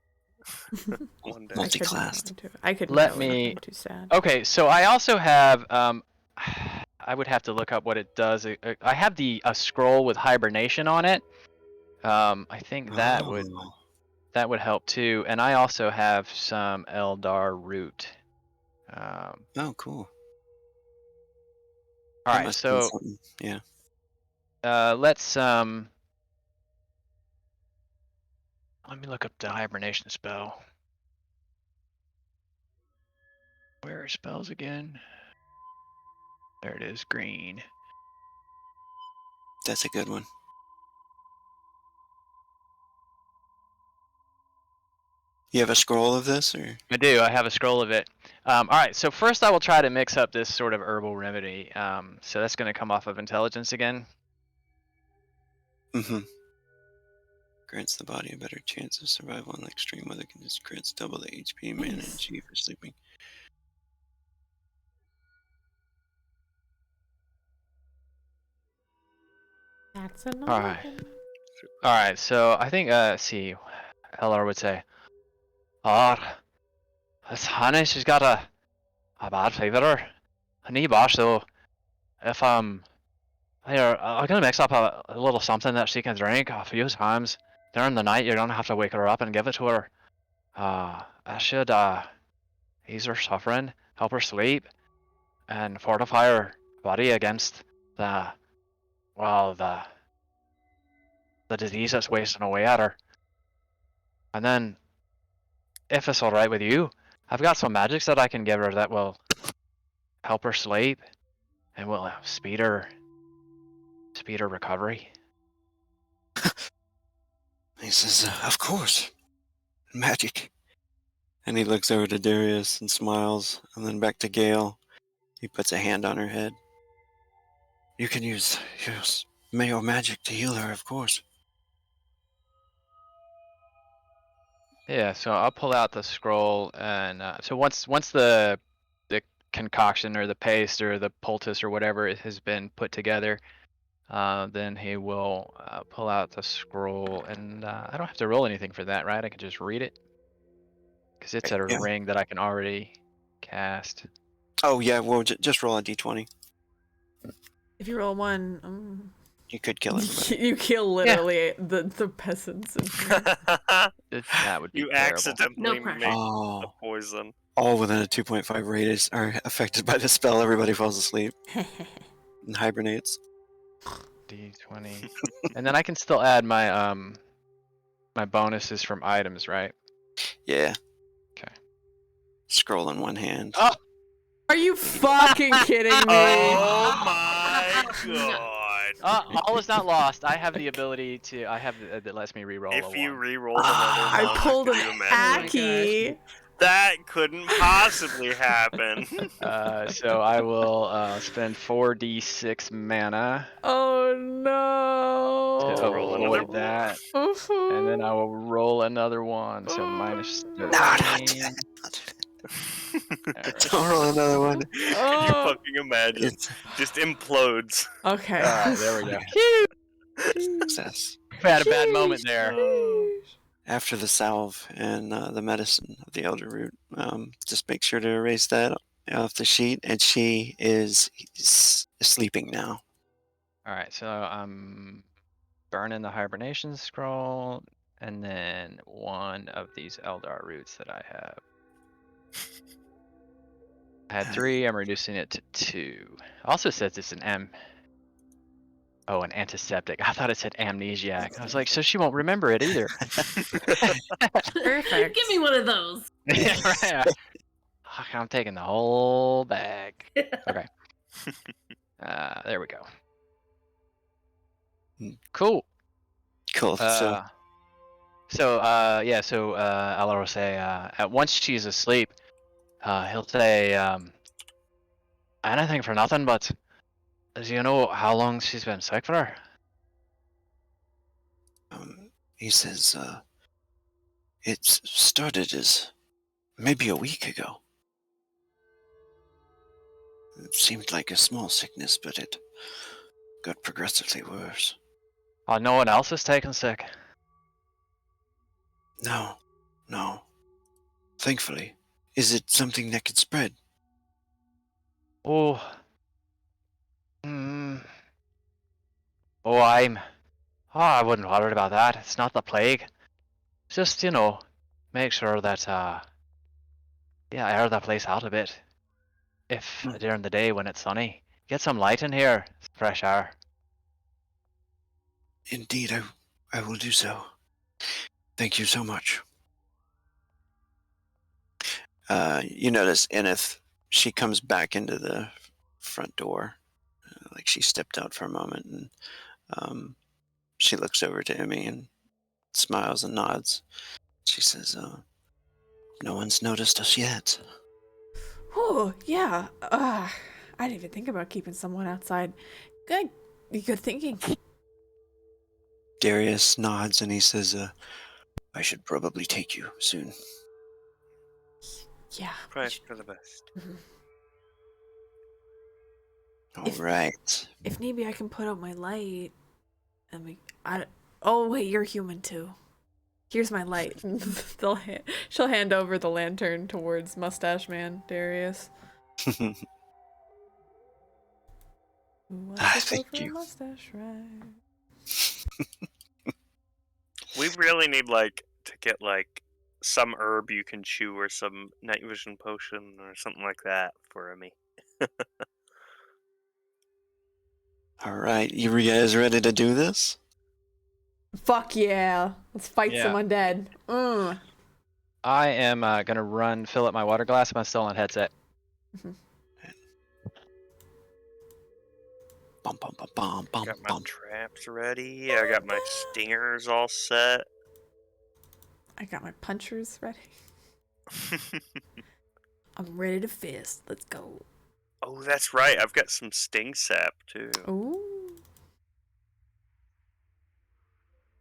[SPEAKER 2] One day.
[SPEAKER 1] Multi-classed.
[SPEAKER 3] I couldn't
[SPEAKER 5] Let
[SPEAKER 3] go,
[SPEAKER 5] me-
[SPEAKER 3] I'm too sad.
[SPEAKER 5] Okay, so I also have. I would have to look up what it does. I have a scroll with hibernation on it. I think that would help too, and I also have some Eldar root.
[SPEAKER 1] Oh, cool.
[SPEAKER 5] All
[SPEAKER 1] That
[SPEAKER 5] right,
[SPEAKER 1] must be
[SPEAKER 5] so
[SPEAKER 1] something. Yeah.
[SPEAKER 5] let's let me look up the hibernation spell. Where are spells again? There it is, green.
[SPEAKER 1] That's a good one. You have a scroll of this, or?
[SPEAKER 5] I do. I have a scroll of it. All right. So first, I will try to mix up this sort of herbal remedy. So that's going to come off of intelligence again.
[SPEAKER 1] Mm-hmm. Grants the body a better chance of survival in extreme weather conditions. Grants double the HP, mana, and
[SPEAKER 3] Nice.
[SPEAKER 1] G for sleeping.
[SPEAKER 3] That's another
[SPEAKER 5] All right.
[SPEAKER 3] one.
[SPEAKER 5] All right. So I think, see, Eller would say, "Oh, this honey, she's got a bad fever. I need bash though. If here, I'm gonna mix up a little something that she can drink a few times during the night. You're gonna have to wake her up and give it to her. I should ease her suffering, help her sleep, and fortify her body against the well the disease that's wasting away at her. And then, if it's all right with you, I've got some magics that I can give her that will help her sleep and will speed her recovery."
[SPEAKER 1] He says, "Of course, magic." And he looks over to Darius and smiles, and then back to Gale. He puts a hand on her head. "You can use your magic to heal her, of course."
[SPEAKER 5] Yeah, so I'll pull out the scroll, and so once the concoction or the paste or the poultice or whatever it has been put together, then he will pull out the scroll, and I don't have to roll anything for that, right? I can just read it because it's a
[SPEAKER 1] Yeah.
[SPEAKER 5] ring that I can already cast.
[SPEAKER 1] Oh, yeah, well, just roll a d20.
[SPEAKER 3] If you roll one,
[SPEAKER 1] You could kill everybody.
[SPEAKER 3] you kill literally the peasants.
[SPEAKER 5] That would be
[SPEAKER 2] You
[SPEAKER 5] terrible.
[SPEAKER 2] accidentally
[SPEAKER 4] No pressure.
[SPEAKER 2] make the
[SPEAKER 1] Oh,
[SPEAKER 2] poison.
[SPEAKER 1] all within a 2.5 radius are affected by the spell. Everybody falls asleep and hibernates.
[SPEAKER 5] D20, and then I can still add my my bonuses from items, right?
[SPEAKER 1] Yeah.
[SPEAKER 5] Okay.
[SPEAKER 1] Scroll in one hand.
[SPEAKER 5] Oh!
[SPEAKER 3] Are you fucking kidding me?
[SPEAKER 2] Oh my god.
[SPEAKER 5] All is not lost. I have the ability to. I have that lets me reroll.
[SPEAKER 2] If
[SPEAKER 5] a
[SPEAKER 2] you
[SPEAKER 5] one.
[SPEAKER 2] re-rolled another
[SPEAKER 3] I
[SPEAKER 2] one,
[SPEAKER 3] pulled an
[SPEAKER 2] could you imagine?
[SPEAKER 3] Aki.
[SPEAKER 2] That couldn't possibly happen.
[SPEAKER 5] So I will spend 4d6 mana
[SPEAKER 3] Oh
[SPEAKER 5] to
[SPEAKER 3] no.
[SPEAKER 2] Roll another
[SPEAKER 5] avoid that,
[SPEAKER 3] Mhm.
[SPEAKER 5] and then I will roll another one. So
[SPEAKER 3] Oh,
[SPEAKER 5] minus
[SPEAKER 3] no.
[SPEAKER 5] 13.
[SPEAKER 1] Don't roll another one.
[SPEAKER 2] Could you
[SPEAKER 3] Oh.
[SPEAKER 2] fucking imagine?
[SPEAKER 1] It's
[SPEAKER 2] Just implodes.
[SPEAKER 3] Okay.
[SPEAKER 5] All right, there we go.
[SPEAKER 1] success.
[SPEAKER 5] We had a bad moment there.
[SPEAKER 1] After the salve and the medicine of the elder root, just make sure to erase that off the sheet. And she is sleeping now.
[SPEAKER 5] All right, so I'm burning the hibernation scroll, and then one of these Eldar roots that I have. I had 3. I'm reducing it to 2. Also says it's an an antiseptic. I thought it said amnesiac. I was like, so she won't remember it either.
[SPEAKER 3] Perfect.
[SPEAKER 4] Give me one of those.
[SPEAKER 5] Yeah, right. I'm taking the whole bag. Okay. There we go. Cool.
[SPEAKER 1] Cool. So
[SPEAKER 5] So Alar will say, once she's asleep, he'll say, anything for nothing, but do you know how long she's been sick for?
[SPEAKER 1] he says, it started as maybe a week ago. It seemed like a small sickness, but it got progressively worse.
[SPEAKER 5] Oh, no one else is taken sick?
[SPEAKER 1] No. Thankfully. Is it something that could spread?
[SPEAKER 5] Oh. I wouldn't worry about that. It's not the plague. Just, make sure that, air the place out a bit. If during the day when it's sunny, get some light in here, fresh air.
[SPEAKER 1] Indeed, I will do so. Thank you so much. You notice Enith, she comes back into the front door. Like she stepped out for a moment, and she looks over to Emmy and smiles and nods. She says, "No one's noticed us yet."
[SPEAKER 3] Oh, yeah. I didn't even think about keeping someone outside. Good. Good thinking.
[SPEAKER 1] Darius nods and he says, "I should probably take you soon."
[SPEAKER 3] Yeah.
[SPEAKER 2] Probably for the best.
[SPEAKER 1] All
[SPEAKER 3] If-
[SPEAKER 1] right.
[SPEAKER 3] If need be, I can put out my light. And oh, wait, you're human too. Here's my light. She'll hand over the lantern towards Mustache Man, Darius. Who wants to go
[SPEAKER 1] Thank
[SPEAKER 3] for a
[SPEAKER 1] you.
[SPEAKER 3] mustache ride?
[SPEAKER 2] We really need to get some herb you can chew or some night vision potion or something like that for me.
[SPEAKER 1] All right, you guys ready to do this?
[SPEAKER 3] Fuck yeah. Let's fight
[SPEAKER 5] Yeah.
[SPEAKER 3] some undead.
[SPEAKER 5] I am gonna fill up my water glass. I'm still on headset.
[SPEAKER 1] Bum, bum, bum, bum, bum,
[SPEAKER 2] Got my
[SPEAKER 1] bum.
[SPEAKER 2] traps ready. I got my stingers all set.
[SPEAKER 3] I got my punchers ready. I'm ready to fist. Let's go.
[SPEAKER 2] Oh, that's right. I've got some sting sap too.
[SPEAKER 3] Ooh.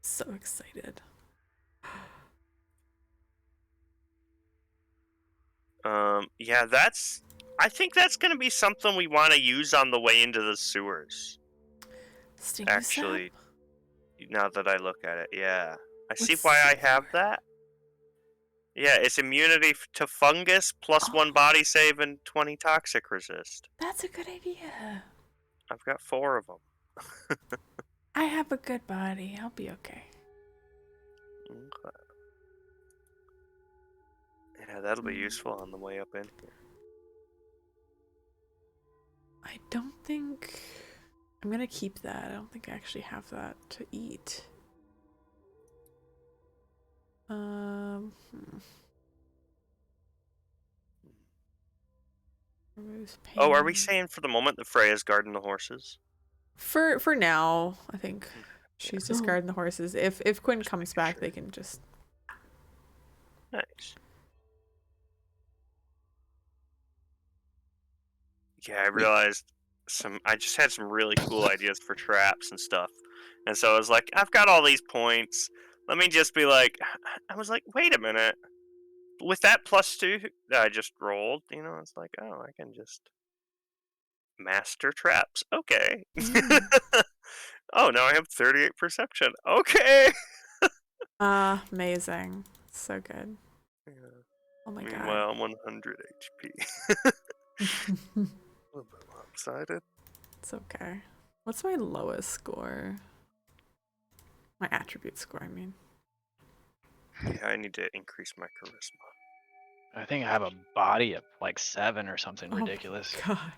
[SPEAKER 3] So excited.
[SPEAKER 2] Yeah, I think that's gonna be something we want to use on the way into the sewers.
[SPEAKER 3] Sting
[SPEAKER 2] Actually, now that I look at it, yeah. I see
[SPEAKER 3] What's
[SPEAKER 2] why I
[SPEAKER 3] sap?
[SPEAKER 2] have that. Yeah, it's immunity to fungus plus 1 body save and 20 toxic resist.
[SPEAKER 3] That's a good idea.
[SPEAKER 2] I've got 4 of them.
[SPEAKER 3] I have a good body. I'll be okay.
[SPEAKER 2] Okay. Yeah, that'll be useful on the way up in here.
[SPEAKER 3] I don't think... I'm gonna keep that. I don't think I actually have that to eat. Removes pain.
[SPEAKER 2] Oh, are we saying for the moment that Freya's guarding the horses?
[SPEAKER 3] For now, I think she's just guarding the horses. If Quinn comes back, they can just...
[SPEAKER 2] Nice. Yeah, I realized I just had some really cool ideas for traps and stuff. And so I was like, I've got all these points. Let me just be like, I was like, wait a minute. With that +2 that I just rolled, it's like, oh, I can just master traps. Okay. Oh, now I have 38 perception. Okay.
[SPEAKER 3] Amazing. So good.
[SPEAKER 2] Yeah.
[SPEAKER 3] Oh my god.
[SPEAKER 2] Meanwhile, I'm 100 HP. A little bit lopsided.
[SPEAKER 3] It's okay. What's my lowest score? My attribute score, I mean.
[SPEAKER 2] Yeah, I need to increase my charisma.
[SPEAKER 5] I think I have a body of like 7 or something
[SPEAKER 3] Oh my
[SPEAKER 5] ridiculous.
[SPEAKER 3] God.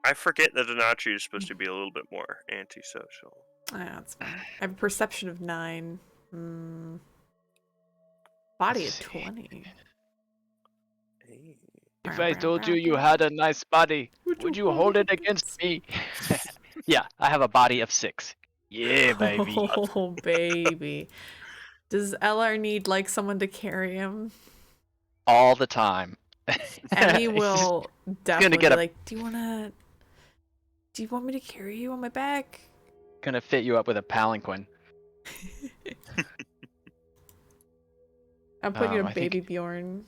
[SPEAKER 2] I forget that Anachi is supposed to be a little bit more antisocial.
[SPEAKER 3] Yeah, that's fine. I have a perception of 9. Body of 20.
[SPEAKER 2] Hey.
[SPEAKER 5] If I told you had a nice body, would you hold it against me? Yeah, I have a body of 6. Yeah, baby.
[SPEAKER 3] Oh, baby. Does LR need someone to carry him?
[SPEAKER 5] All the time.
[SPEAKER 3] Emmy
[SPEAKER 5] He's
[SPEAKER 3] will definitely
[SPEAKER 5] get
[SPEAKER 3] be
[SPEAKER 5] a-
[SPEAKER 3] like, do you want me to carry you on my back?
[SPEAKER 5] gonna fit you up with a palanquin.
[SPEAKER 3] I'm putting you in
[SPEAKER 5] I
[SPEAKER 3] a
[SPEAKER 5] think-
[SPEAKER 3] baby Bjorn.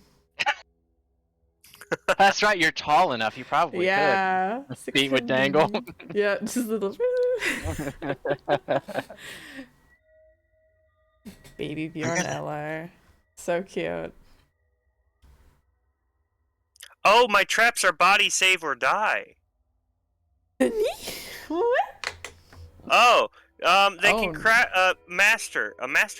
[SPEAKER 5] That's right, you're tall enough. You probably
[SPEAKER 3] Yeah.
[SPEAKER 5] could. Feet would dangle.
[SPEAKER 3] Yeah, just a little. Baby Bjorn LR. So cute.
[SPEAKER 2] Oh, my traps are body save or die.
[SPEAKER 3] What?
[SPEAKER 2] Oh, they
[SPEAKER 3] Oh.
[SPEAKER 2] can craft a master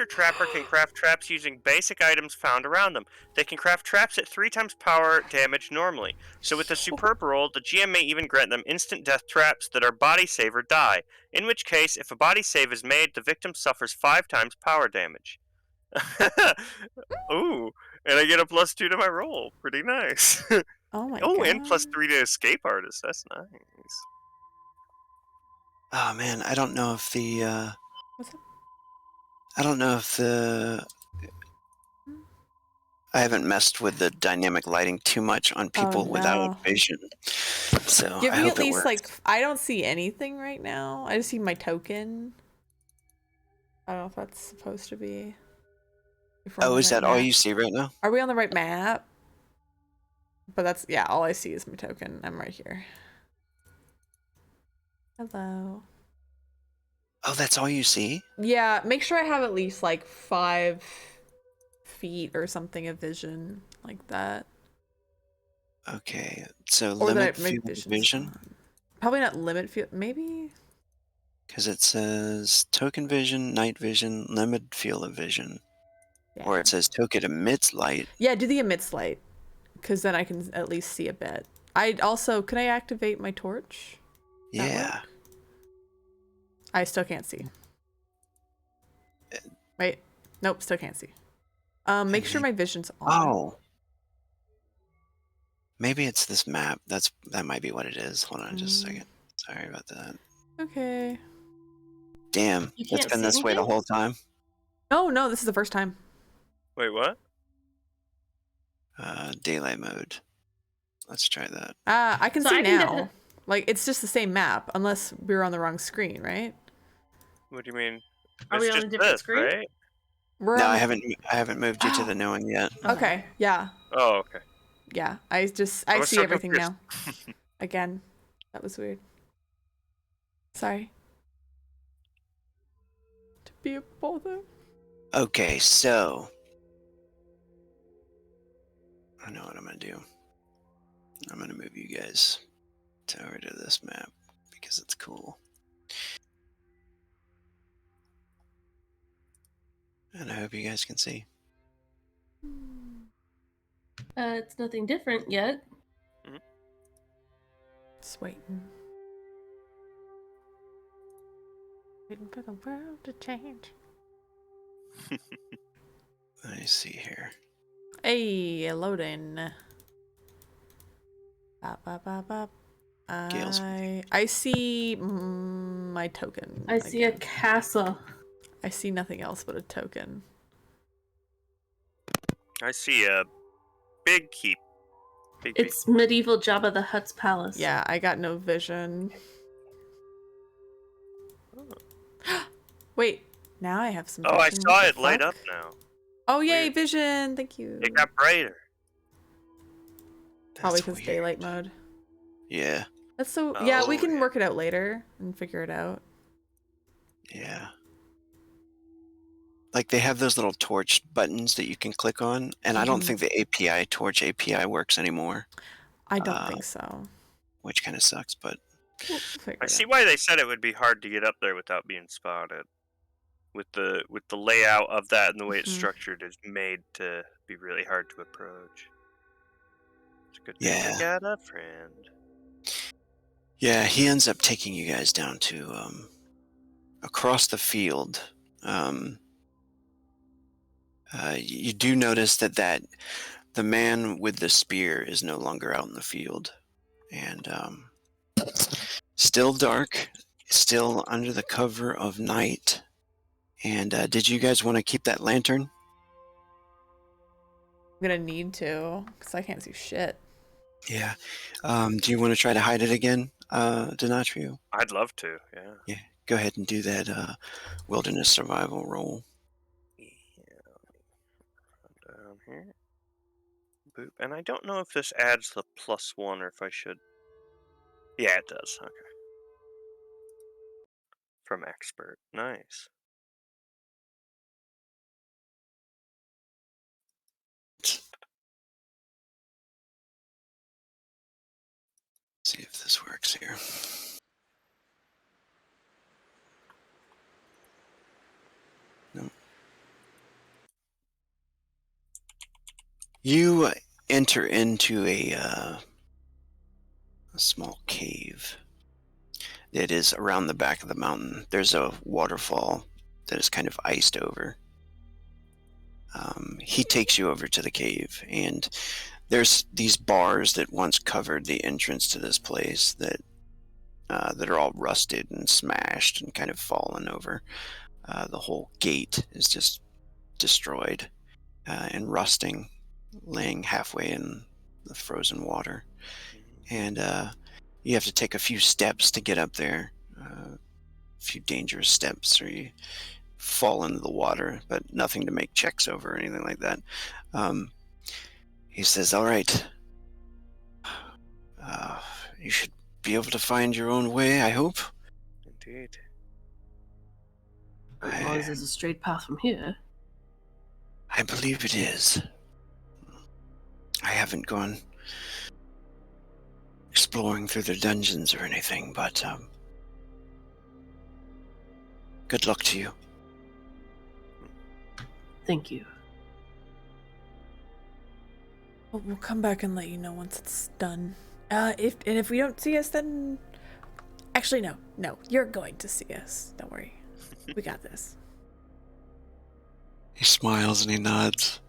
[SPEAKER 2] trapper can craft traps using basic items found around them. They can craft traps at 3 times power damage normally. So with a superb roll, the GM may even grant them instant death traps that are body save or die. In which case, if a body save is made, the victim suffers 5 times power damage. Ooh, and I get a +2 to my roll. Pretty nice.
[SPEAKER 3] Oh my
[SPEAKER 2] Oh,
[SPEAKER 3] god.
[SPEAKER 2] and +3 to escape artist. That's nice.
[SPEAKER 1] Oh man, I don't know if the
[SPEAKER 3] What's up?
[SPEAKER 1] I don't know if the I haven't messed with the dynamic lighting too much on people without
[SPEAKER 3] no.
[SPEAKER 1] vision. So
[SPEAKER 3] Give
[SPEAKER 1] I
[SPEAKER 3] me
[SPEAKER 1] hope
[SPEAKER 3] at
[SPEAKER 1] it
[SPEAKER 3] least
[SPEAKER 1] works.
[SPEAKER 3] I don't see anything right now. I just see my token. I don't know if that's supposed to be. If we're on
[SPEAKER 1] Oh,
[SPEAKER 3] the
[SPEAKER 1] is
[SPEAKER 3] right
[SPEAKER 1] that all
[SPEAKER 3] map.
[SPEAKER 1] you see right now?
[SPEAKER 3] Are we on the right map? But that's, yeah, all I see is my token. I'm right here. Hello.
[SPEAKER 1] Oh, that's all you see?
[SPEAKER 3] Yeah, make sure I have at least like 5 feet or something of vision like that.
[SPEAKER 1] Okay, so
[SPEAKER 3] Or
[SPEAKER 1] limit
[SPEAKER 3] that my
[SPEAKER 1] field of
[SPEAKER 3] vision's
[SPEAKER 1] vision,
[SPEAKER 3] on. Probably not limit field, maybe?
[SPEAKER 1] because it says token vision, night vision, limit field of vision,
[SPEAKER 3] Yeah.
[SPEAKER 1] or it says token emits light.
[SPEAKER 3] Yeah, do the emits light, because then I can at least see a bit. I also, can I activate my torch? That
[SPEAKER 1] Yeah.
[SPEAKER 3] work? I still can't see. Wait, nope, still can't see. Make sure my vision's on.
[SPEAKER 1] Oh. Maybe it's this map. That might be what it is. Hold on just a second. Sorry about that.
[SPEAKER 3] Okay.
[SPEAKER 1] Damn,
[SPEAKER 4] You
[SPEAKER 1] it's
[SPEAKER 4] can't
[SPEAKER 1] been
[SPEAKER 4] see
[SPEAKER 1] this way the
[SPEAKER 4] anything?
[SPEAKER 1] whole time.
[SPEAKER 3] No, this is the first time.
[SPEAKER 2] Wait, what?
[SPEAKER 1] Daylight mode. Let's try that.
[SPEAKER 3] I can
[SPEAKER 4] So
[SPEAKER 3] see
[SPEAKER 4] I can
[SPEAKER 3] now.
[SPEAKER 4] definitely-
[SPEAKER 3] Like, it's just the same map, unless we were on the wrong screen, right?
[SPEAKER 2] What do you mean?
[SPEAKER 4] Are
[SPEAKER 2] It's
[SPEAKER 4] we on a
[SPEAKER 2] just
[SPEAKER 4] different
[SPEAKER 2] this,
[SPEAKER 4] screen?
[SPEAKER 2] right?
[SPEAKER 3] We're
[SPEAKER 1] No,
[SPEAKER 3] on
[SPEAKER 1] I
[SPEAKER 3] the...
[SPEAKER 1] haven't moved you to the new one yet.
[SPEAKER 3] Okay, yeah.
[SPEAKER 2] Oh, okay.
[SPEAKER 3] Yeah, I
[SPEAKER 2] I was
[SPEAKER 3] see
[SPEAKER 2] so
[SPEAKER 3] everything
[SPEAKER 2] confused.
[SPEAKER 3] now. Again. That was weird. Sorry. To be a bother.
[SPEAKER 1] Okay, so I know what I'm gonna do. I'm gonna move you guys over to this map because it's cool. And I hope you guys can see.
[SPEAKER 4] It's nothing different yet.
[SPEAKER 3] Just waiting. Waiting for the world to change.
[SPEAKER 1] Let me see here.
[SPEAKER 3] Hey, loading. Bop, bop, bop, bop.
[SPEAKER 1] Gale's
[SPEAKER 3] I see my token.
[SPEAKER 4] I see a
[SPEAKER 3] again.
[SPEAKER 4] castle.
[SPEAKER 3] I see nothing else but a token.
[SPEAKER 2] I see a big keep. Big.
[SPEAKER 4] It's medieval Jabba the Hutt's palace.
[SPEAKER 3] Yeah, I got no vision. Wait, now I have some
[SPEAKER 2] Oh,
[SPEAKER 3] vision.
[SPEAKER 2] I saw
[SPEAKER 3] What the
[SPEAKER 2] it light
[SPEAKER 3] fuck?
[SPEAKER 2] up now.
[SPEAKER 3] Oh, yay,
[SPEAKER 2] Weird.
[SPEAKER 3] vision! Thank you.
[SPEAKER 2] It got brighter.
[SPEAKER 3] Probably
[SPEAKER 1] That's
[SPEAKER 3] because
[SPEAKER 1] weird.
[SPEAKER 3] daylight mode.
[SPEAKER 1] Yeah,
[SPEAKER 3] That's so... yeah, we
[SPEAKER 2] Oh,
[SPEAKER 3] can
[SPEAKER 2] yeah.
[SPEAKER 3] work it out later and figure it out.
[SPEAKER 1] yeah. Like they have those little torch buttons that you can click on, and I don't think the API torch API works anymore,
[SPEAKER 3] I don't think so.
[SPEAKER 1] which kind of sucks. But
[SPEAKER 3] We'll figure
[SPEAKER 2] I
[SPEAKER 3] it
[SPEAKER 2] see
[SPEAKER 3] out.
[SPEAKER 2] why they said it would be hard to get up there without being spotted. With the layout of that and the way it's structured is made to be really hard to approach. It's a good thing we
[SPEAKER 1] Yeah.
[SPEAKER 2] got a friend.
[SPEAKER 1] yeah, he ends up taking you guys down to across the field. You do notice that the man with the spear is no longer out in the field, and still dark, still under the cover of night. And did you guys want to keep that lantern?
[SPEAKER 3] I'm gonna need to, because I can't see shit.
[SPEAKER 1] Yeah. Do you want to try to hide it again, Denatrio?
[SPEAKER 2] I'd love to, yeah.
[SPEAKER 1] Yeah. Go ahead and do that wilderness survival roll.
[SPEAKER 2] Down here. Boop. And I don't know if this adds the +1 or if I should. Yeah, it does. Okay. From expert. Nice.
[SPEAKER 1] See if this works here. No. You enter into a small cave that is around the back of the mountain. There's a waterfall that is kind of iced over. He takes you over to the cave, and There's these bars that once covered the entrance to this place that are all rusted and smashed and kind of fallen over. The whole gate is just destroyed and rusting, laying halfway in the frozen water. And you have to take a few steps to get up there, a few dangerous steps, or you fall into the water, but nothing to make checks over or anything like that. He says, all right, you should be able to find your own way, I hope.
[SPEAKER 2] Indeed.
[SPEAKER 4] As long as there's a straight path from here.
[SPEAKER 1] I believe it is. I haven't gone exploring through the dungeons or anything, but good luck to you.
[SPEAKER 4] Thank you.
[SPEAKER 3] We'll come back and let you know once it's done. If we don't see us, then actually no, you're going to see us. Don't worry, we got this.
[SPEAKER 1] He smiles and he nods.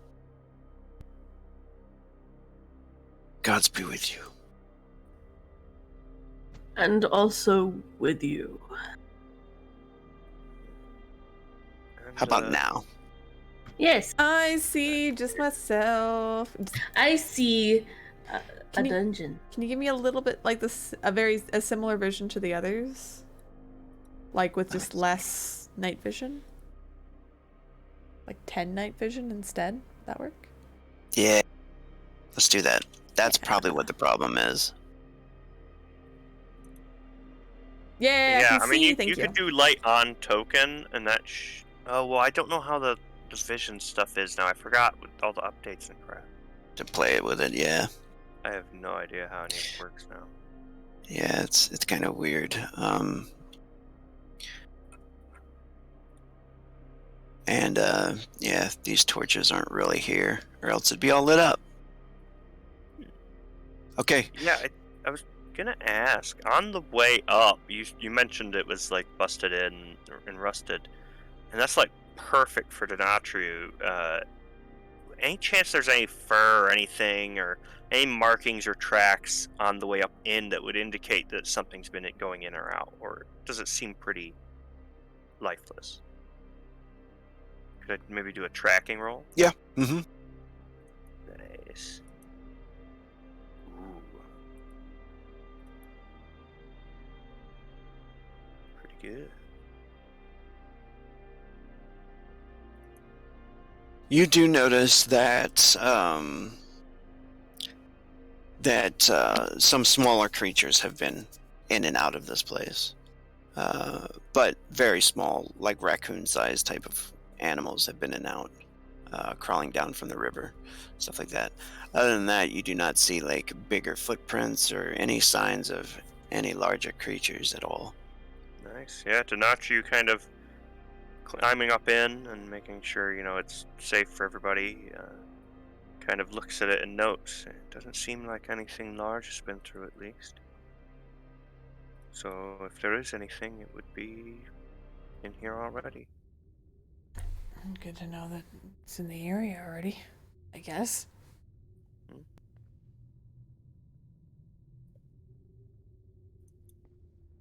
[SPEAKER 1] Gods be with you.
[SPEAKER 4] And also with you.
[SPEAKER 2] And,
[SPEAKER 1] How about now?
[SPEAKER 4] Yes,
[SPEAKER 3] I see just myself.
[SPEAKER 4] I see a
[SPEAKER 3] Can you-
[SPEAKER 4] dungeon.
[SPEAKER 3] Can you give me a little bit like this, a similar vision to the others? Like with just less night vision? Like 10 night vision instead? Would that work?
[SPEAKER 1] Yeah, let's do that. That's probably what the problem is.
[SPEAKER 3] Yeah,
[SPEAKER 2] yeah,
[SPEAKER 3] I can
[SPEAKER 2] I mean,
[SPEAKER 3] see,
[SPEAKER 2] you
[SPEAKER 3] thank you.
[SPEAKER 2] could do light on token, and that. Oh well, I don't know how the vision stuff is now. I forgot with all the updates and crap.
[SPEAKER 1] To play it with it, yeah.
[SPEAKER 2] I have no idea how any of it works now.
[SPEAKER 1] Yeah, it's kind of weird. And yeah, these torches aren't really here, or else it'd be all lit up. Okay.
[SPEAKER 2] Yeah, I was gonna ask. On the way up, you mentioned it was like busted in and rusted, and that's like perfect for Denatru. Any chance there's any fur or anything, or any markings or tracks on the way up in that would indicate that something's been going in or out, or does it seem pretty lifeless? Could I maybe do a tracking roll?
[SPEAKER 1] Yeah. Mm-hmm.
[SPEAKER 2] Nice. Ooh. Pretty good.
[SPEAKER 1] You do notice that some smaller creatures have been in and out of this place, but very small, like raccoon-sized type of animals have been in and out, crawling down from the river, stuff like that. Other than that, you do not see like bigger footprints or any signs of any larger creatures at all.
[SPEAKER 2] Nice. Yeah, Denatru kind of climbing up in and making sure, it's safe for everybody. Kind of looks at it and notes. It doesn't seem like anything large has been through, at least. So if there is anything, it would be in here already.
[SPEAKER 3] Good to know that it's in the area already, I guess.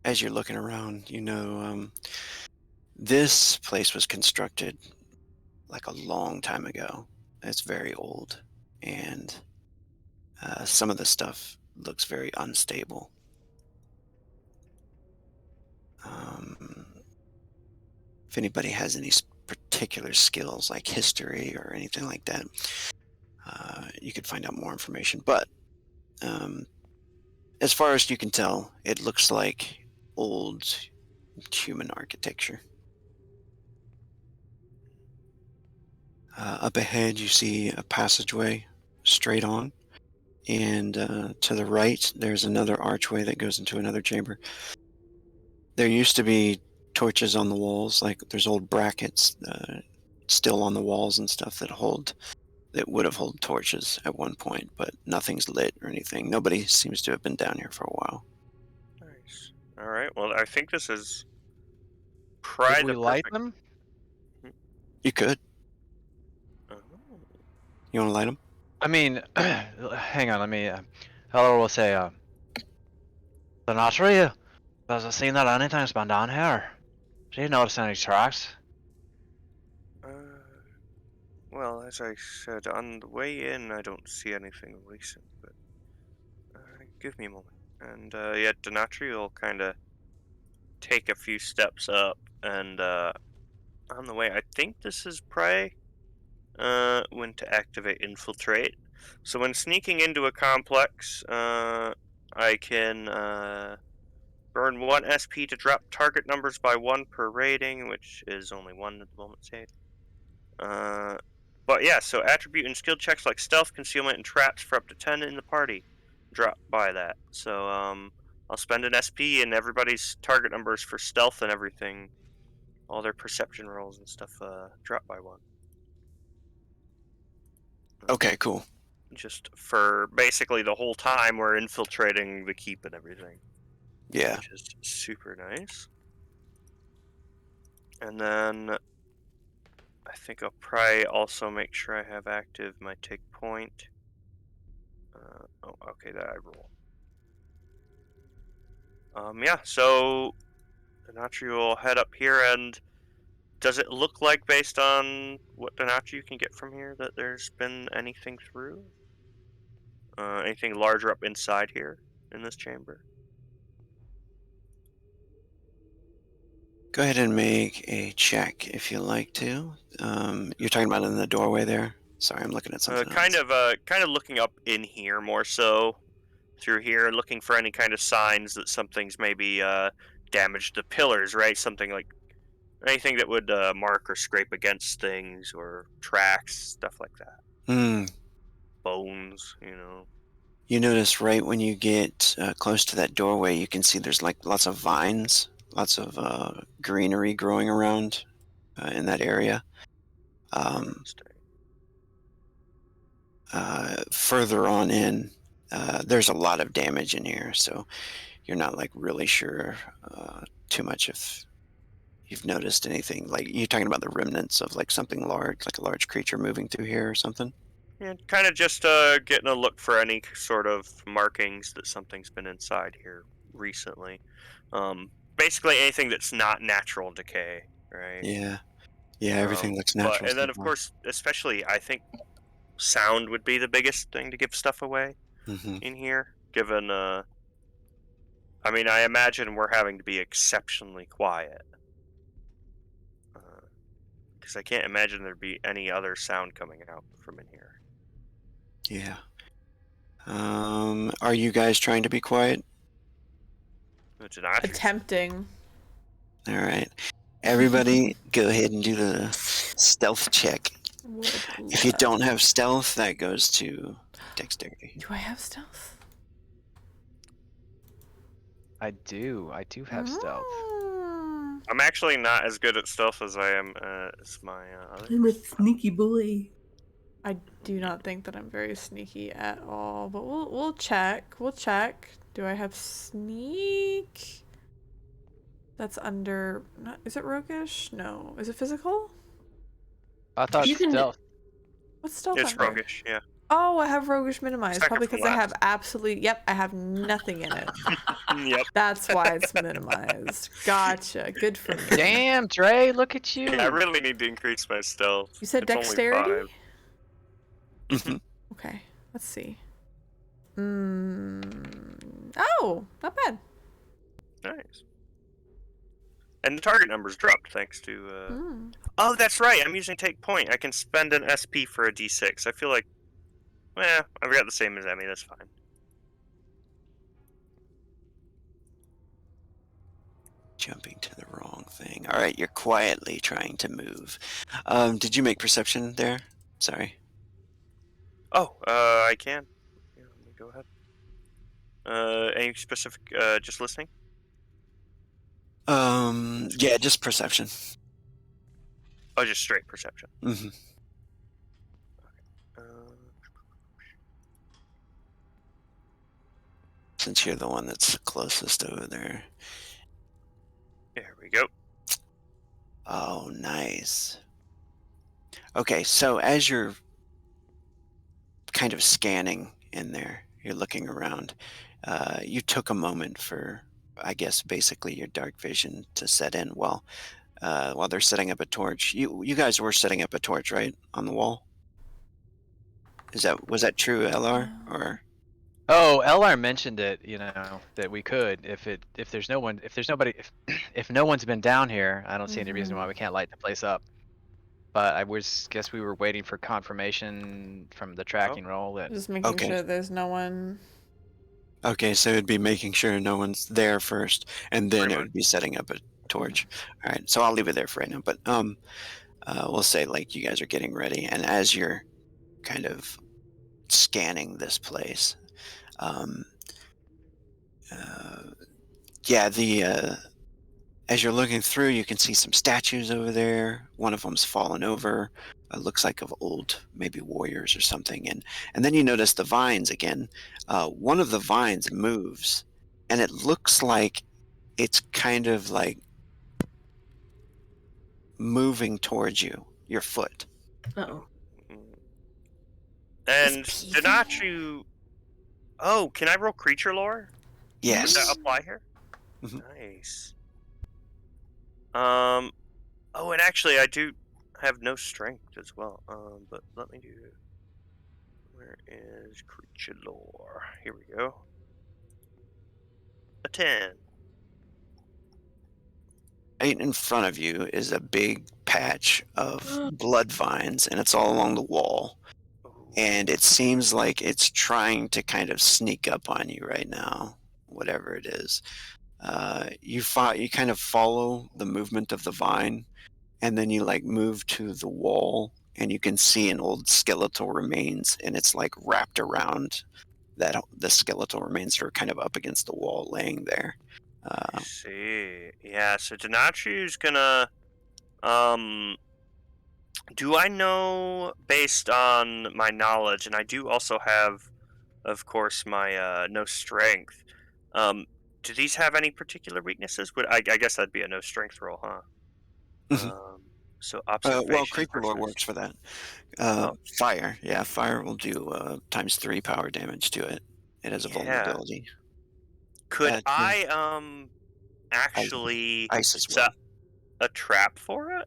[SPEAKER 1] As you're looking around, this place was constructed like a long time ago. It's very old, and some of the stuff looks very unstable. If anybody has any particular skills like history or anything like that, you could find out more information. But as far as you can tell, it looks like old human architecture. Up ahead, you see a passageway straight on, and to the right, there's another archway that goes into another chamber. There used to be torches on the walls, like there's old brackets still on the walls and stuff that would have held torches at one point, but nothing's lit or anything. Nobody seems to have been down here for a while.
[SPEAKER 2] Nice. All right. Well, I think this is
[SPEAKER 5] Did
[SPEAKER 2] probably
[SPEAKER 5] we
[SPEAKER 2] the
[SPEAKER 5] light
[SPEAKER 2] perfect.
[SPEAKER 5] them?
[SPEAKER 1] You could.
[SPEAKER 2] Oh.
[SPEAKER 1] You want to light them?
[SPEAKER 5] I mean, hang on. Let me. Hello, will say. The notary. Does it seem that anything's been done here? Do you notice any tracks?
[SPEAKER 2] Uh, well, as I said, on the way in, I don't see anything recent, but give me a moment. And yeah, Denatri will kind of take a few steps up, and on the way, I think this is Prey. When to activate Infiltrate. So when sneaking into a complex, I can burn 1 SP to drop target numbers by 1 per rating, which is only 1 at the moment saved. But yeah, so attribute and skill checks like stealth, concealment, and traps for up to 10 in the party drop by that. So I'll spend an SP and everybody's target numbers for stealth and everything, all their perception rolls and stuff drop by 1.
[SPEAKER 1] Okay, cool.
[SPEAKER 2] Just for basically the whole time we're infiltrating the keep and everything,
[SPEAKER 1] Yeah.
[SPEAKER 2] which is super nice. And then I think I'll probably also make sure I have active my take point. Oh, okay, that I roll. Yeah, so Donatri will head up here, and does it look like, based on what Donatri you can get from here, that there's been anything through? Anything larger up inside here in this chamber?
[SPEAKER 1] Go ahead and make a check if you like to. You're talking about in the doorway there? Sorry, I'm looking at something
[SPEAKER 2] Kind
[SPEAKER 1] else.
[SPEAKER 2] of looking up in here more so through here, looking for any kind of signs that something's maybe damaged the pillars, right? Something like anything that would mark or scrape against things, or tracks, stuff like that.
[SPEAKER 1] Hmm.
[SPEAKER 2] Bones, you know.
[SPEAKER 1] You notice right when you get close to that doorway, you can see there's like lots of vines, lots of greenery growing around in that area.
[SPEAKER 2] Interesting.
[SPEAKER 1] Further on in, there's a lot of damage in here, so you're not like really sure too much if you've noticed anything. Like you're talking about the remnants of like something large, like a large creature moving through here or something.
[SPEAKER 2] Yeah, kind of just getting a look for any sort of markings that something's been inside here recently. Basically anything that's not natural decay, right?
[SPEAKER 1] Yeah, yeah, everything looks
[SPEAKER 2] But
[SPEAKER 1] natural
[SPEAKER 2] and
[SPEAKER 1] so
[SPEAKER 2] then of
[SPEAKER 1] far.
[SPEAKER 2] course, especially I think sound would be the biggest thing to give stuff away
[SPEAKER 1] Hmm.
[SPEAKER 2] in here, given I mean, I imagine we're having to be exceptionally quiet, because I can't imagine there'd be any other sound coming out from in here.
[SPEAKER 1] Yeah. Are you guys trying to be quiet?
[SPEAKER 2] It's an artery.
[SPEAKER 3] Attempting.
[SPEAKER 1] All right. Everybody, go ahead and do the stealth check. If you don't have stealth, that goes to dexterity.
[SPEAKER 3] Do I have stealth?
[SPEAKER 5] I do. I do have stealth.
[SPEAKER 3] Mm.
[SPEAKER 2] I'm actually not as good at stealth as I am as my other.
[SPEAKER 4] I'm a sneaky boy.
[SPEAKER 3] I do not think that I'm very sneaky at all, but we'll check. We'll check. Do I have sneak? That's under. Is it roguish? No. Is it physical?
[SPEAKER 5] I thought
[SPEAKER 4] You can-
[SPEAKER 5] stealth.
[SPEAKER 3] What's stealth
[SPEAKER 2] It's
[SPEAKER 3] under?
[SPEAKER 2] roguish, yeah.
[SPEAKER 3] Oh, I have roguish minimized.
[SPEAKER 2] Second
[SPEAKER 3] Probably
[SPEAKER 2] from
[SPEAKER 3] because I have
[SPEAKER 2] last.
[SPEAKER 3] absolutely. Yep, I have nothing in it.
[SPEAKER 2] Yep.
[SPEAKER 3] That's why it's minimized. Gotcha. Good for me.
[SPEAKER 5] Damn, Dre, look at you.
[SPEAKER 2] Yeah, I really need to increase my stealth.
[SPEAKER 3] You said
[SPEAKER 2] It's only
[SPEAKER 3] dexterity?
[SPEAKER 2] 5.
[SPEAKER 1] Mhm.
[SPEAKER 3] Okay, let's see. Oh, not bad.
[SPEAKER 2] Nice. And the target numbers dropped thanks to.
[SPEAKER 3] Mm.
[SPEAKER 2] Oh, that's right. I'm using take point. I can spend an SP for a D6. I feel like, I've got the same as Emmy. That's fine.
[SPEAKER 1] Jumping to the wrong thing. All right, you're quietly trying to move. Did you make perception there? Sorry.
[SPEAKER 2] Oh, I can. Yeah, let me go ahead. Any specific? Just listening.
[SPEAKER 1] Yeah, just perception.
[SPEAKER 2] Oh, just straight perception.
[SPEAKER 1] Hmm.
[SPEAKER 2] Uh,
[SPEAKER 1] Since you're the one that's closest over there.
[SPEAKER 2] There we go.
[SPEAKER 1] Oh, nice. Okay, so as you're kind of scanning in there. You're looking around. You took a moment for, I guess, basically your dark vision to set in while they're setting up a torch. You guys were setting up a torch, right, on the wall? Was that true, LR? Or
[SPEAKER 5] Oh, LR mentioned it, that we could if there's nobody if no one's been down here, I don't see any reason why we can't light the place up. But guess we were waiting for confirmation from the tracking roll that
[SPEAKER 3] Just making
[SPEAKER 1] Okay.
[SPEAKER 3] sure there's no one.
[SPEAKER 1] Okay, so it'd be making sure no one's there first, and then
[SPEAKER 2] Pretty
[SPEAKER 1] it would be setting up a torch. All right, so I'll leave it there for right now. But we'll say like you guys are getting ready, and as you're kind of scanning this place, um, yeah, the as you're looking through, you can see some statues over there. One of them's fallen over. Looks like of old, maybe warriors or something. And then you notice the vines again. One of the vines moves, and it looks like it's kind of like moving towards you, your foot.
[SPEAKER 4] Oh.
[SPEAKER 2] And
[SPEAKER 3] Peevy.
[SPEAKER 2] Denachu. Oh, can I roll creature lore? Does that
[SPEAKER 1] Yes.
[SPEAKER 2] apply here?
[SPEAKER 1] Mhm.
[SPEAKER 2] Nice. Oh, and actually, I do have no strength as well. But let me do. Where is creature lore? Here we go. A 10.
[SPEAKER 1] Right in front of you is a big patch of blood vines, and it's all along the wall. And it seems like it's trying to kind of sneak up on you right now, whatever it is. You kind of follow the movement of the vine, and then you like move to the wall, and you can see an old skeletal remains, and it's like wrapped around the skeletal remains that are kind of up against the wall, laying there.
[SPEAKER 2] I see. Yeah. So Denachu's gonna. Do I know based on my knowledge, and I do also have, of course, my no strength. Um, do these have any particular weaknesses? I guess that'd be a no strength roll, huh?
[SPEAKER 1] Mhm.
[SPEAKER 2] So
[SPEAKER 1] Well,
[SPEAKER 2] observation
[SPEAKER 1] creature lore
[SPEAKER 2] versus.
[SPEAKER 1] works for that.
[SPEAKER 2] Oh,
[SPEAKER 1] Fire, yeah, fire will do ×3 power damage to it. It has a
[SPEAKER 2] yeah.
[SPEAKER 1] vulnerability.
[SPEAKER 2] Could
[SPEAKER 1] Yeah,
[SPEAKER 2] I
[SPEAKER 1] ice,
[SPEAKER 2] actually
[SPEAKER 1] ice as
[SPEAKER 2] set
[SPEAKER 1] well.
[SPEAKER 2] a trap for it?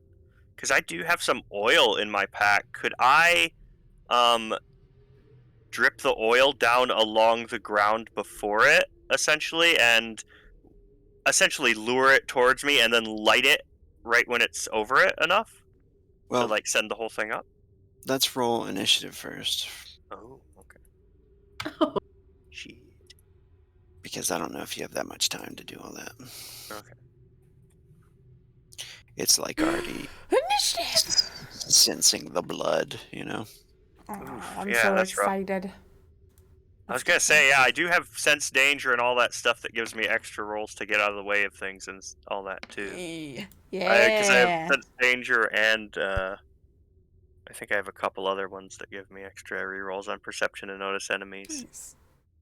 [SPEAKER 2] Because I do have some oil in my pack. Could I um drip the oil down along the ground before it, essentially, and essentially lure it towards me, and then light it right when it's over it enough to
[SPEAKER 1] Well,
[SPEAKER 2] like send the whole thing up?
[SPEAKER 1] let's roll initiative first,
[SPEAKER 2] Oh, okay. Shit.
[SPEAKER 1] because I don't know if you have that much time to do all that.
[SPEAKER 2] Okay.
[SPEAKER 1] It's like already
[SPEAKER 3] Initiative.
[SPEAKER 1] sensing the blood.
[SPEAKER 3] Oh, I'm
[SPEAKER 2] yeah,
[SPEAKER 3] so
[SPEAKER 2] that's rough.
[SPEAKER 3] excited.
[SPEAKER 2] I was gonna say, yeah, I do have sense danger and all that stuff that gives me extra rolls to get out of the way of things and all that too. Because I have
[SPEAKER 3] Yeah.
[SPEAKER 2] sense danger and I think I have a couple other ones that give me extra rerolls on perception and notice enemies
[SPEAKER 3] Nice.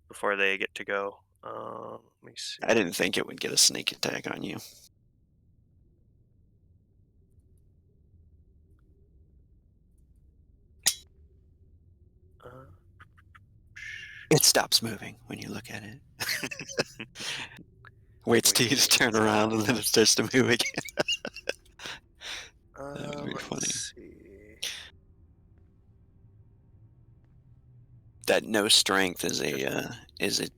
[SPEAKER 2] before they get to go. Let me see.
[SPEAKER 1] I didn't think it would get a sneak attack on you.
[SPEAKER 2] Uh,
[SPEAKER 1] It stops moving when you look at it. Waits till you
[SPEAKER 2] Wait,
[SPEAKER 1] to turn around, and then it starts to move again.
[SPEAKER 2] uh,
[SPEAKER 1] That would be
[SPEAKER 2] let's
[SPEAKER 1] funny.
[SPEAKER 2] see.
[SPEAKER 1] That no strength is a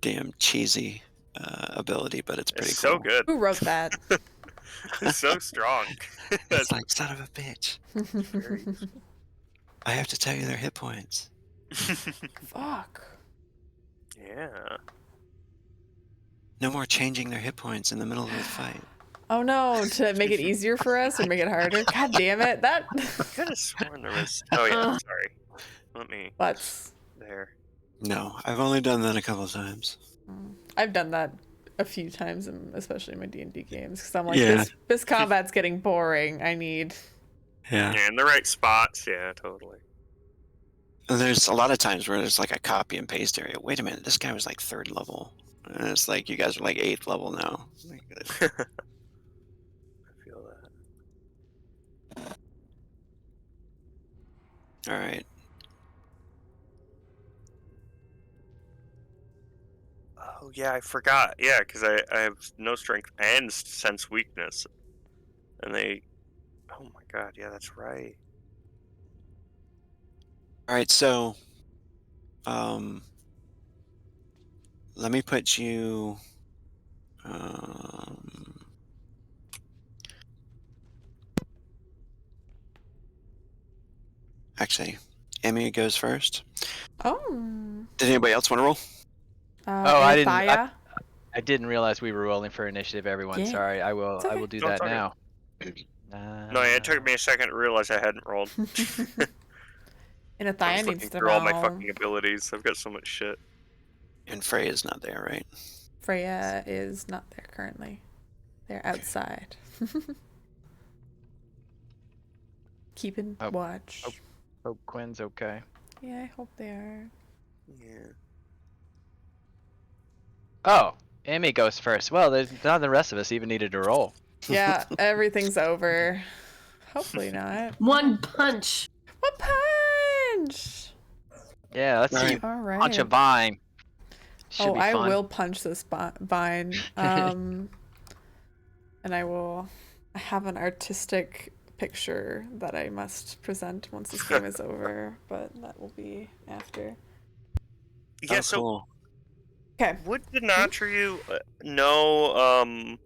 [SPEAKER 1] damn cheesy ability, but it's pretty
[SPEAKER 2] It's
[SPEAKER 1] cool.
[SPEAKER 2] so good.
[SPEAKER 3] Who wrote that?
[SPEAKER 2] It's so strong.
[SPEAKER 1] It's like, son of a bitch.
[SPEAKER 2] Very
[SPEAKER 1] I have to tell you their hit points.
[SPEAKER 3] Fuck.
[SPEAKER 2] yeah.
[SPEAKER 1] No more changing their hit points in the middle of a fight.
[SPEAKER 3] Oh no, to make it easier for us or make it harder? God damn it. That.
[SPEAKER 2] I could have sworn there was. Oh yeah, sorry. Let me.
[SPEAKER 3] What's.
[SPEAKER 2] There.
[SPEAKER 1] No, I've only done that a couple of times.
[SPEAKER 3] I've done that a few times, especially in my D&D games, because I'm like,
[SPEAKER 1] Yeah.
[SPEAKER 3] this combat's getting boring. I need.
[SPEAKER 1] Yeah.
[SPEAKER 2] Yeah, in the right spots. Yeah, totally.
[SPEAKER 1] And there's a lot of times where there's like a copy and paste area. Wait a minute, this guy was like 3rd level. And it's like, you guys are like 8th level now.
[SPEAKER 2] I feel that.
[SPEAKER 1] All right.
[SPEAKER 2] yeah, I forgot. Yeah, because I have no strength and sense weakness. And they... Oh my god, yeah, that's right.
[SPEAKER 1] All right, so um, let me put you. Um, actually, Emmy goes first.
[SPEAKER 3] Oh.
[SPEAKER 1] Did anybody else want to roll?
[SPEAKER 5] Oh, I didn't.
[SPEAKER 3] Anathia.
[SPEAKER 5] I didn't realize we were rolling for initiative, everyone.
[SPEAKER 3] Yeah.
[SPEAKER 5] Sorry. I will.
[SPEAKER 3] It's
[SPEAKER 5] I
[SPEAKER 3] okay.
[SPEAKER 5] will do
[SPEAKER 2] No, it's
[SPEAKER 5] that
[SPEAKER 2] okay.
[SPEAKER 5] now.
[SPEAKER 2] No, yeah, it took me a second to realize I hadn't rolled. I
[SPEAKER 3] Anathia
[SPEAKER 2] was
[SPEAKER 3] needs
[SPEAKER 2] looking
[SPEAKER 3] to
[SPEAKER 2] through all my
[SPEAKER 3] know.
[SPEAKER 2] fucking abilities. I've got so much shit.
[SPEAKER 1] And Freya's not there, right?
[SPEAKER 3] Freya is not there currently. They're outside. Keeping
[SPEAKER 5] Oh.
[SPEAKER 3] watch.
[SPEAKER 5] Oh. Hope Quinn's okay.
[SPEAKER 3] Yeah, I hope they are.
[SPEAKER 2] Yeah.
[SPEAKER 5] Oh, Emmy goes first. Well, there's none of the rest of us even needed to roll.
[SPEAKER 3] Yeah, everything's over. Hopefully not.
[SPEAKER 4] One punch.
[SPEAKER 3] What punch?
[SPEAKER 5] Yeah, let's see you
[SPEAKER 3] All right.
[SPEAKER 5] punch a vine. Should be
[SPEAKER 3] I
[SPEAKER 5] fun.
[SPEAKER 3] will punch this vine. And I have an artistic picture that I must present once this game is over, but that will be after.
[SPEAKER 2] Yeah,
[SPEAKER 1] Oh,
[SPEAKER 2] so
[SPEAKER 1] cool.
[SPEAKER 3] Okay.
[SPEAKER 2] would Denatriu know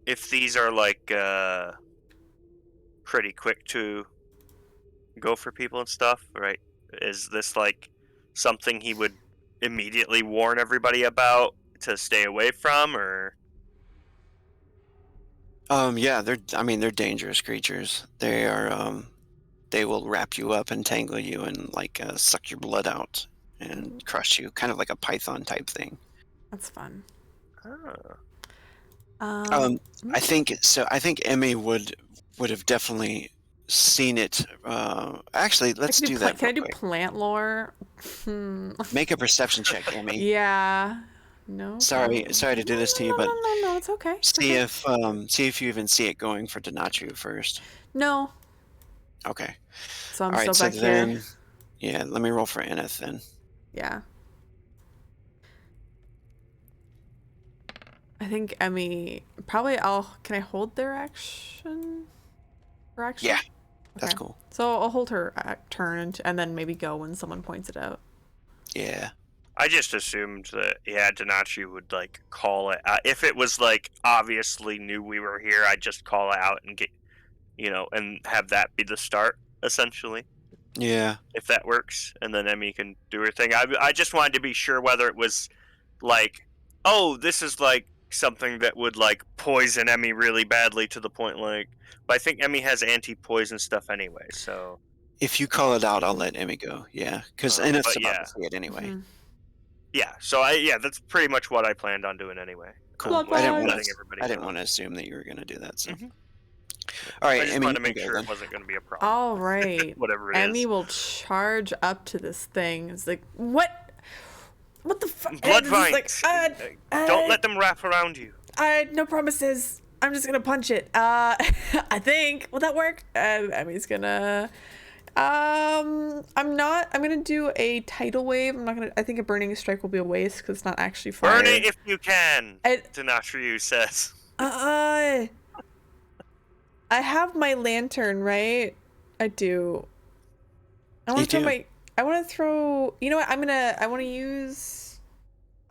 [SPEAKER 2] if these are like pretty quick to go for people and stuff, right? Is this like something he would immediately warn everybody about to stay away from, or?
[SPEAKER 1] Yeah, they're dangerous creatures. They are, they will wrap you up and tangle you and like suck your blood out and crush you, kind of like a python type thing.
[SPEAKER 3] That's fun.
[SPEAKER 2] Ah.
[SPEAKER 1] I think so. I think Emmy would have definitely seen it. Actually, let's do that.
[SPEAKER 3] Can I
[SPEAKER 1] real
[SPEAKER 3] do
[SPEAKER 1] quick.
[SPEAKER 3] plant lore?
[SPEAKER 1] Make a perception check, Emmy.
[SPEAKER 3] Yeah. No.
[SPEAKER 1] Sorry
[SPEAKER 3] problem.
[SPEAKER 1] to do this to you, but
[SPEAKER 3] No, it's okay. It's
[SPEAKER 1] see
[SPEAKER 3] okay.
[SPEAKER 1] if you even see it going for Denatriu first.
[SPEAKER 3] No.
[SPEAKER 1] Okay.
[SPEAKER 3] So I'm
[SPEAKER 1] All right.
[SPEAKER 3] still
[SPEAKER 1] So
[SPEAKER 3] back
[SPEAKER 1] then,
[SPEAKER 3] here.
[SPEAKER 1] yeah, let me roll for Eneth then.
[SPEAKER 3] Yeah. I think Emmy probably can I hold their action? Her action?
[SPEAKER 1] Yeah, that's
[SPEAKER 3] Okay.
[SPEAKER 1] cool.
[SPEAKER 3] So I'll hold her turn and then maybe go when someone points it out.
[SPEAKER 1] Yeah.
[SPEAKER 2] I just assumed that, yeah, Denatriu would like call it out. If it was like obviously knew we were here, I'd just call it out and get, and have that be the start essentially.
[SPEAKER 1] Yeah.
[SPEAKER 2] If that works, and then Emmy can do her thing. I just wanted to be sure whether it was like, oh, this is like something that would like poison Emmy really badly to the point like. But I think Emmy has anti-poison stuff anyway, so.
[SPEAKER 1] If you call it out, I'll let Emmy go. Yeah, because Eneth's
[SPEAKER 2] but
[SPEAKER 1] about
[SPEAKER 2] yeah.
[SPEAKER 1] to see it anyway.
[SPEAKER 3] Mhm.
[SPEAKER 2] Yeah, so that's pretty much what I planned on doing anyway.
[SPEAKER 1] Cool.
[SPEAKER 3] Blood vines.
[SPEAKER 1] I didn't want to assume that you were going to do that. So.
[SPEAKER 2] Mhm.
[SPEAKER 1] All right,
[SPEAKER 2] I just
[SPEAKER 1] Emmy,
[SPEAKER 2] wanted to
[SPEAKER 1] you
[SPEAKER 2] make
[SPEAKER 1] can go
[SPEAKER 2] sure
[SPEAKER 1] then.
[SPEAKER 2] it wasn't going to be a problem.
[SPEAKER 3] All right.
[SPEAKER 2] Whatever it
[SPEAKER 3] Emmy
[SPEAKER 2] is.
[SPEAKER 3] will charge up to this thing. It's like, what? What the fuck?
[SPEAKER 2] Blood
[SPEAKER 3] It's
[SPEAKER 2] vines.
[SPEAKER 3] like,
[SPEAKER 2] Don't let them wrap around you.
[SPEAKER 3] no promises. I'm just gonna punch it. I think. Will that work? Emmy's gonna. I'm gonna do a tidal wave. I think a burning strike will be a waste because it's not actually fire.
[SPEAKER 2] Burn it if you can.
[SPEAKER 3] I-
[SPEAKER 2] Denatriu says.
[SPEAKER 3] I have my lantern, right? I do. I want to throw you know what? I want to use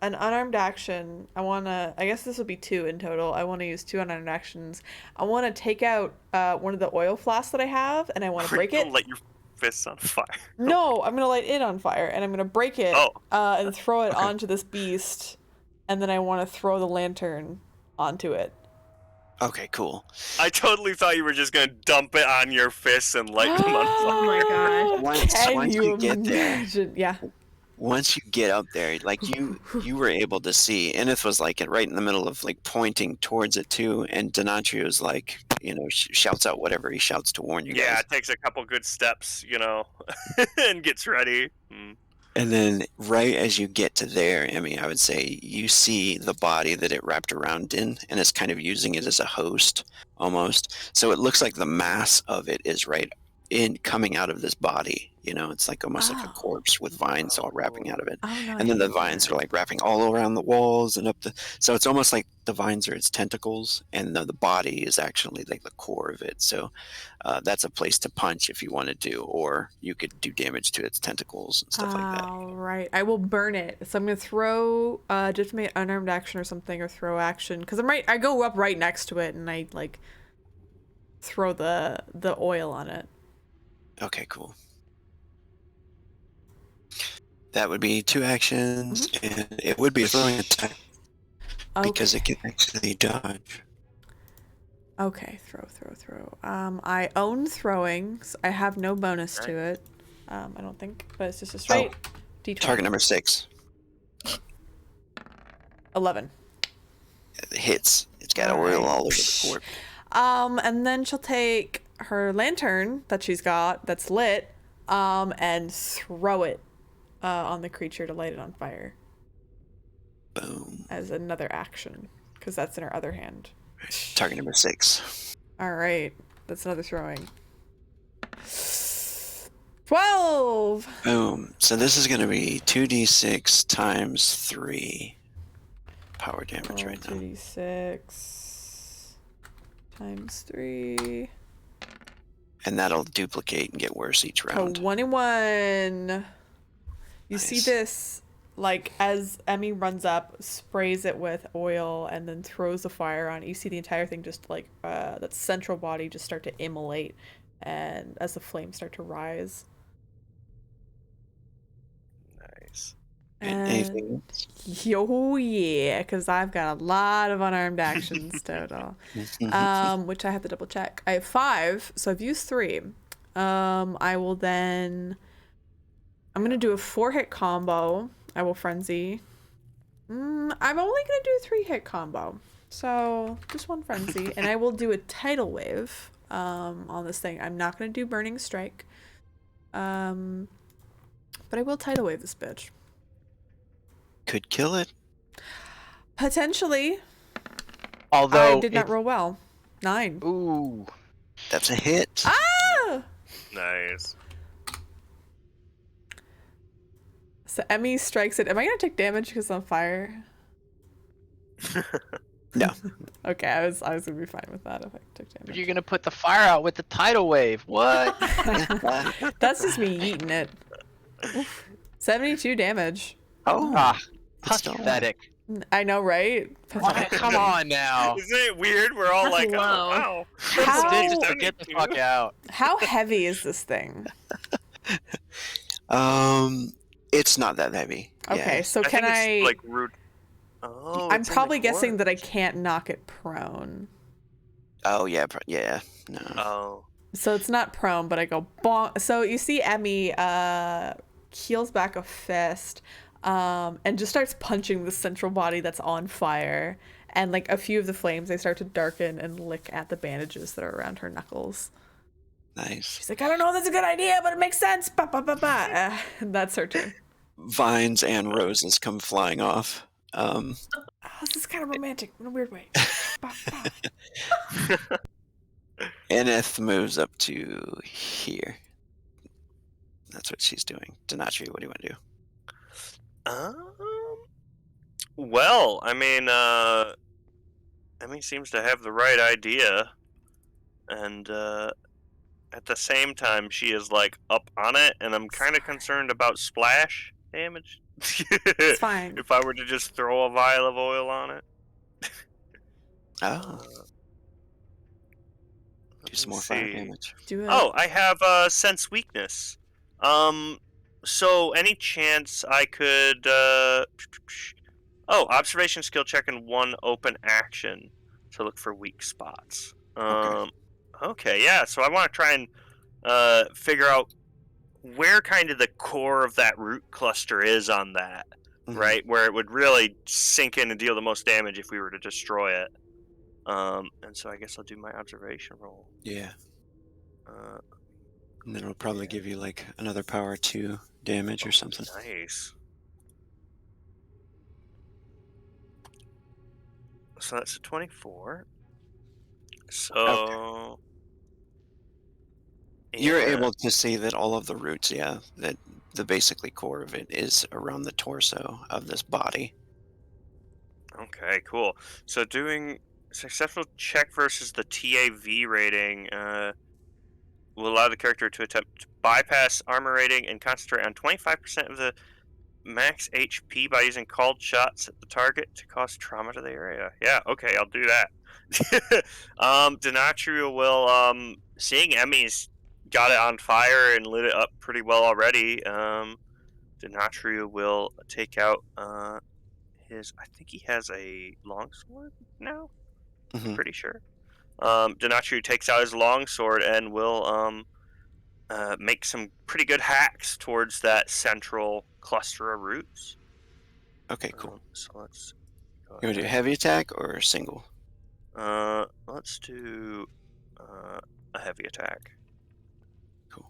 [SPEAKER 3] an unarmed action. I guess this will be 2 in total. I want to use 2 unarmed actions. I want to take out one of the oil flasks that I have, and I want to break it.
[SPEAKER 2] Light your fists on fire.
[SPEAKER 3] No, I'm gonna light it on fire, and I'm gonna break it and throw it onto this beast, and then I want to throw the lantern onto it.
[SPEAKER 1] Okay, cool.
[SPEAKER 2] I totally thought you were just going to dump it on your fists and light them on fire.
[SPEAKER 4] Oh my gosh.
[SPEAKER 1] Once you get there,
[SPEAKER 3] imagine? Yeah.
[SPEAKER 1] once you get up there, like you were able to see, Eneth was like right in the middle of like pointing towards it too, and Denatriu is like, shouts out whatever he shouts to warn you
[SPEAKER 2] Yeah,
[SPEAKER 1] guys.
[SPEAKER 2] it takes a couple good steps, and gets ready.
[SPEAKER 1] And then right as you get to there, Emmy, I would say you see the body that it wrapped around in, and it's kind of using it as a host almost. So it looks like the mass of it is right in coming out of this body, It's like almost like a
[SPEAKER 3] Oh.
[SPEAKER 1] corpse with vines all wrapping out of it.
[SPEAKER 3] Oh no. I
[SPEAKER 1] And then the
[SPEAKER 3] didn't do
[SPEAKER 1] vines
[SPEAKER 3] that.
[SPEAKER 1] are like wrapping all around the walls and up so it's almost like the vines are its tentacles, and the body is actually like the core of it. So that's a place to punch if you wanted to, or you could do damage to its tentacles and stuff like that.
[SPEAKER 3] All right. I will burn it. So I'm gonna throw just make unarmed action or something, or throw action, because I go up right next to it and I like throw the oil on it.
[SPEAKER 1] Okay, cool. That would be 2 actions, and it would be a throwing attack because it can actually dodge.
[SPEAKER 3] Okay, throw. I own throwing. So I have no bonus to it. I don't think, but it's just a straight D20.
[SPEAKER 1] Target number 6.
[SPEAKER 3] 11.
[SPEAKER 1] It hits. It's got oil all over the board.
[SPEAKER 3] And then she'll take her lantern that she's got that's lit, and throw it on the creature to light it on fire.
[SPEAKER 1] Boom.
[SPEAKER 3] As another action, because that's in her other hand.
[SPEAKER 1] Target number 6.
[SPEAKER 3] All right, that's another throwing. 12.
[SPEAKER 1] Boom. So this is going to be 2d6 times 3 power damage right now.
[SPEAKER 3] 2d6 times 3.
[SPEAKER 1] And that'll duplicate and get worse each round.
[SPEAKER 3] 21. You
[SPEAKER 1] Nice.
[SPEAKER 3] see this, like, as Emmy runs up, sprays it with oil, and then throws the fire on it. You see the entire thing just, like, that central body just start to immolate, and as the flames start to rise.
[SPEAKER 2] Nice.
[SPEAKER 1] Anything else?
[SPEAKER 3] Yo, yeah, because I've got a lot of unarmed actions total. Which I have to double check. I have 5, so I've used 3. I will then... I'm going to do a 4-hit combo. I will frenzy. I'm only going to do a 3-hit combo. So, just 1 frenzy. And I will do a tidal wave on this thing. I'm not going to do burning strike. But I will tidal wave this bitch.
[SPEAKER 1] Could kill it.
[SPEAKER 3] Potentially.
[SPEAKER 5] Although
[SPEAKER 3] I did not roll well. 9.
[SPEAKER 5] Ooh.
[SPEAKER 1] That's a hit.
[SPEAKER 3] Ah!
[SPEAKER 2] Nice.
[SPEAKER 3] So Emmy strikes it. Am I gonna take damage because it's on fire?
[SPEAKER 1] No.
[SPEAKER 3] Okay, I was gonna be fine with that if I took
[SPEAKER 5] But
[SPEAKER 3] damage.
[SPEAKER 5] you're gonna put the fire out with the tidal wave. What?
[SPEAKER 3] That's just me eating it. Oof. 72 damage.
[SPEAKER 5] Ah,
[SPEAKER 1] Still
[SPEAKER 5] pathetic.
[SPEAKER 3] I know, right?
[SPEAKER 5] Oh, come on now.
[SPEAKER 2] Isn't it weird? We're all
[SPEAKER 4] That's
[SPEAKER 2] like,
[SPEAKER 4] low.
[SPEAKER 2] oh, wow.
[SPEAKER 3] How-
[SPEAKER 5] Just get the fuck out.
[SPEAKER 3] How heavy is this thing?
[SPEAKER 1] It's not that heavy.
[SPEAKER 3] Okay,
[SPEAKER 1] Yeah.
[SPEAKER 3] so
[SPEAKER 2] I
[SPEAKER 3] can
[SPEAKER 2] think
[SPEAKER 3] I?
[SPEAKER 2] it's like root. Oh,
[SPEAKER 3] I'm
[SPEAKER 2] it's in the
[SPEAKER 3] probably guessing that I
[SPEAKER 2] corpse.
[SPEAKER 3] can't knock it prone.
[SPEAKER 1] Oh yeah, yeah. No.
[SPEAKER 2] Oh.
[SPEAKER 3] So it's not prone, but I go bonk. So you see Emmy heals back a fist, and just starts punching the central body that's on fire. And like a few of the flames, they start to darken and lick at the bandages that are around her knuckles.
[SPEAKER 1] Nice.
[SPEAKER 3] She's like, I don't know if that's a good idea, but it makes sense. Ba, ba, ba, ba. And that's her turn.
[SPEAKER 1] Vines and roses come flying off.
[SPEAKER 3] Oh, this is kind of romantic in a weird way. Ba, ba.
[SPEAKER 1] Eneth moves up to here. That's what she's doing. Denatri, what do you want to do?
[SPEAKER 2] Well, I mean, seems to have the right idea, and at the same time, she is like up on it, and I'm kind of concerned about splash damage.
[SPEAKER 3] It's fine.
[SPEAKER 2] If I were to just throw a vial of oil on it.
[SPEAKER 1] Oh, do some more fire
[SPEAKER 2] see.
[SPEAKER 1] damage.
[SPEAKER 3] Do it.
[SPEAKER 2] Oh, I have sense weakness. So any chance I could observation skill check and 1 open action to look for weak spots. Okay, yeah. So I want to try and figure out where kind of the core of that root cluster is on that,
[SPEAKER 1] Mhm.
[SPEAKER 2] right? Where it would really sink in and deal the most damage if we were to destroy it. And so I guess I'll do my observation roll.
[SPEAKER 1] Yeah.
[SPEAKER 2] Uh,
[SPEAKER 1] And then it'll probably give you like another power 2 damage or something.
[SPEAKER 2] Nice. So that's a 24. So
[SPEAKER 1] You're
[SPEAKER 2] Yeah.
[SPEAKER 1] able to see that all of the roots, yeah, that the basically core of it is around the torso of this body.
[SPEAKER 2] Okay, cool. So doing successful check versus the TAV rating will allow the character to attempt to bypass armor rating and concentrate on 25% of the max HP by using called shots at the target to cause trauma to the area. Yeah, okay, I'll do that. Denatria will seeing Emmy's got it on fire and lit it up pretty well already. Denatria will take out I think he has a longsword now.
[SPEAKER 1] Hmm.
[SPEAKER 2] Pretty sure. Denatria takes out his longsword and will make some pretty good hacks towards that central cluster of roots.
[SPEAKER 1] Okay, cool.
[SPEAKER 2] So let's go
[SPEAKER 1] You want to do
[SPEAKER 2] ahead.
[SPEAKER 1] heavy attack or single?
[SPEAKER 2] Let's do a heavy attack.
[SPEAKER 1] Cool.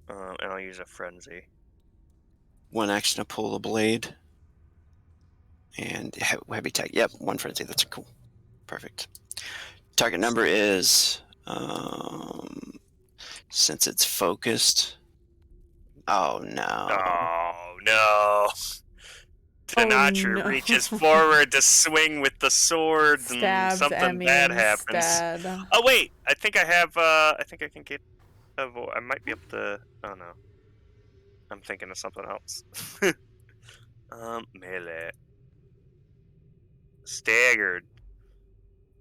[SPEAKER 2] And I'll use a frenzy.
[SPEAKER 1] One action to pull a blade. And heavy attack. Yep, one frenzy. That's cool. Perfect. Target number is, since it's focused. Oh no.
[SPEAKER 2] Oh no!
[SPEAKER 3] Oh,
[SPEAKER 2] Denatria
[SPEAKER 3] no.
[SPEAKER 2] reaches forward to swing with the sword, and
[SPEAKER 3] Stabs
[SPEAKER 2] something
[SPEAKER 3] Emmy
[SPEAKER 2] bad happens.
[SPEAKER 3] instead.
[SPEAKER 2] Oh wait, I think I have. I think I can get. I might be able to. Oh no, I'm thinking of something else. Melee. Staggered.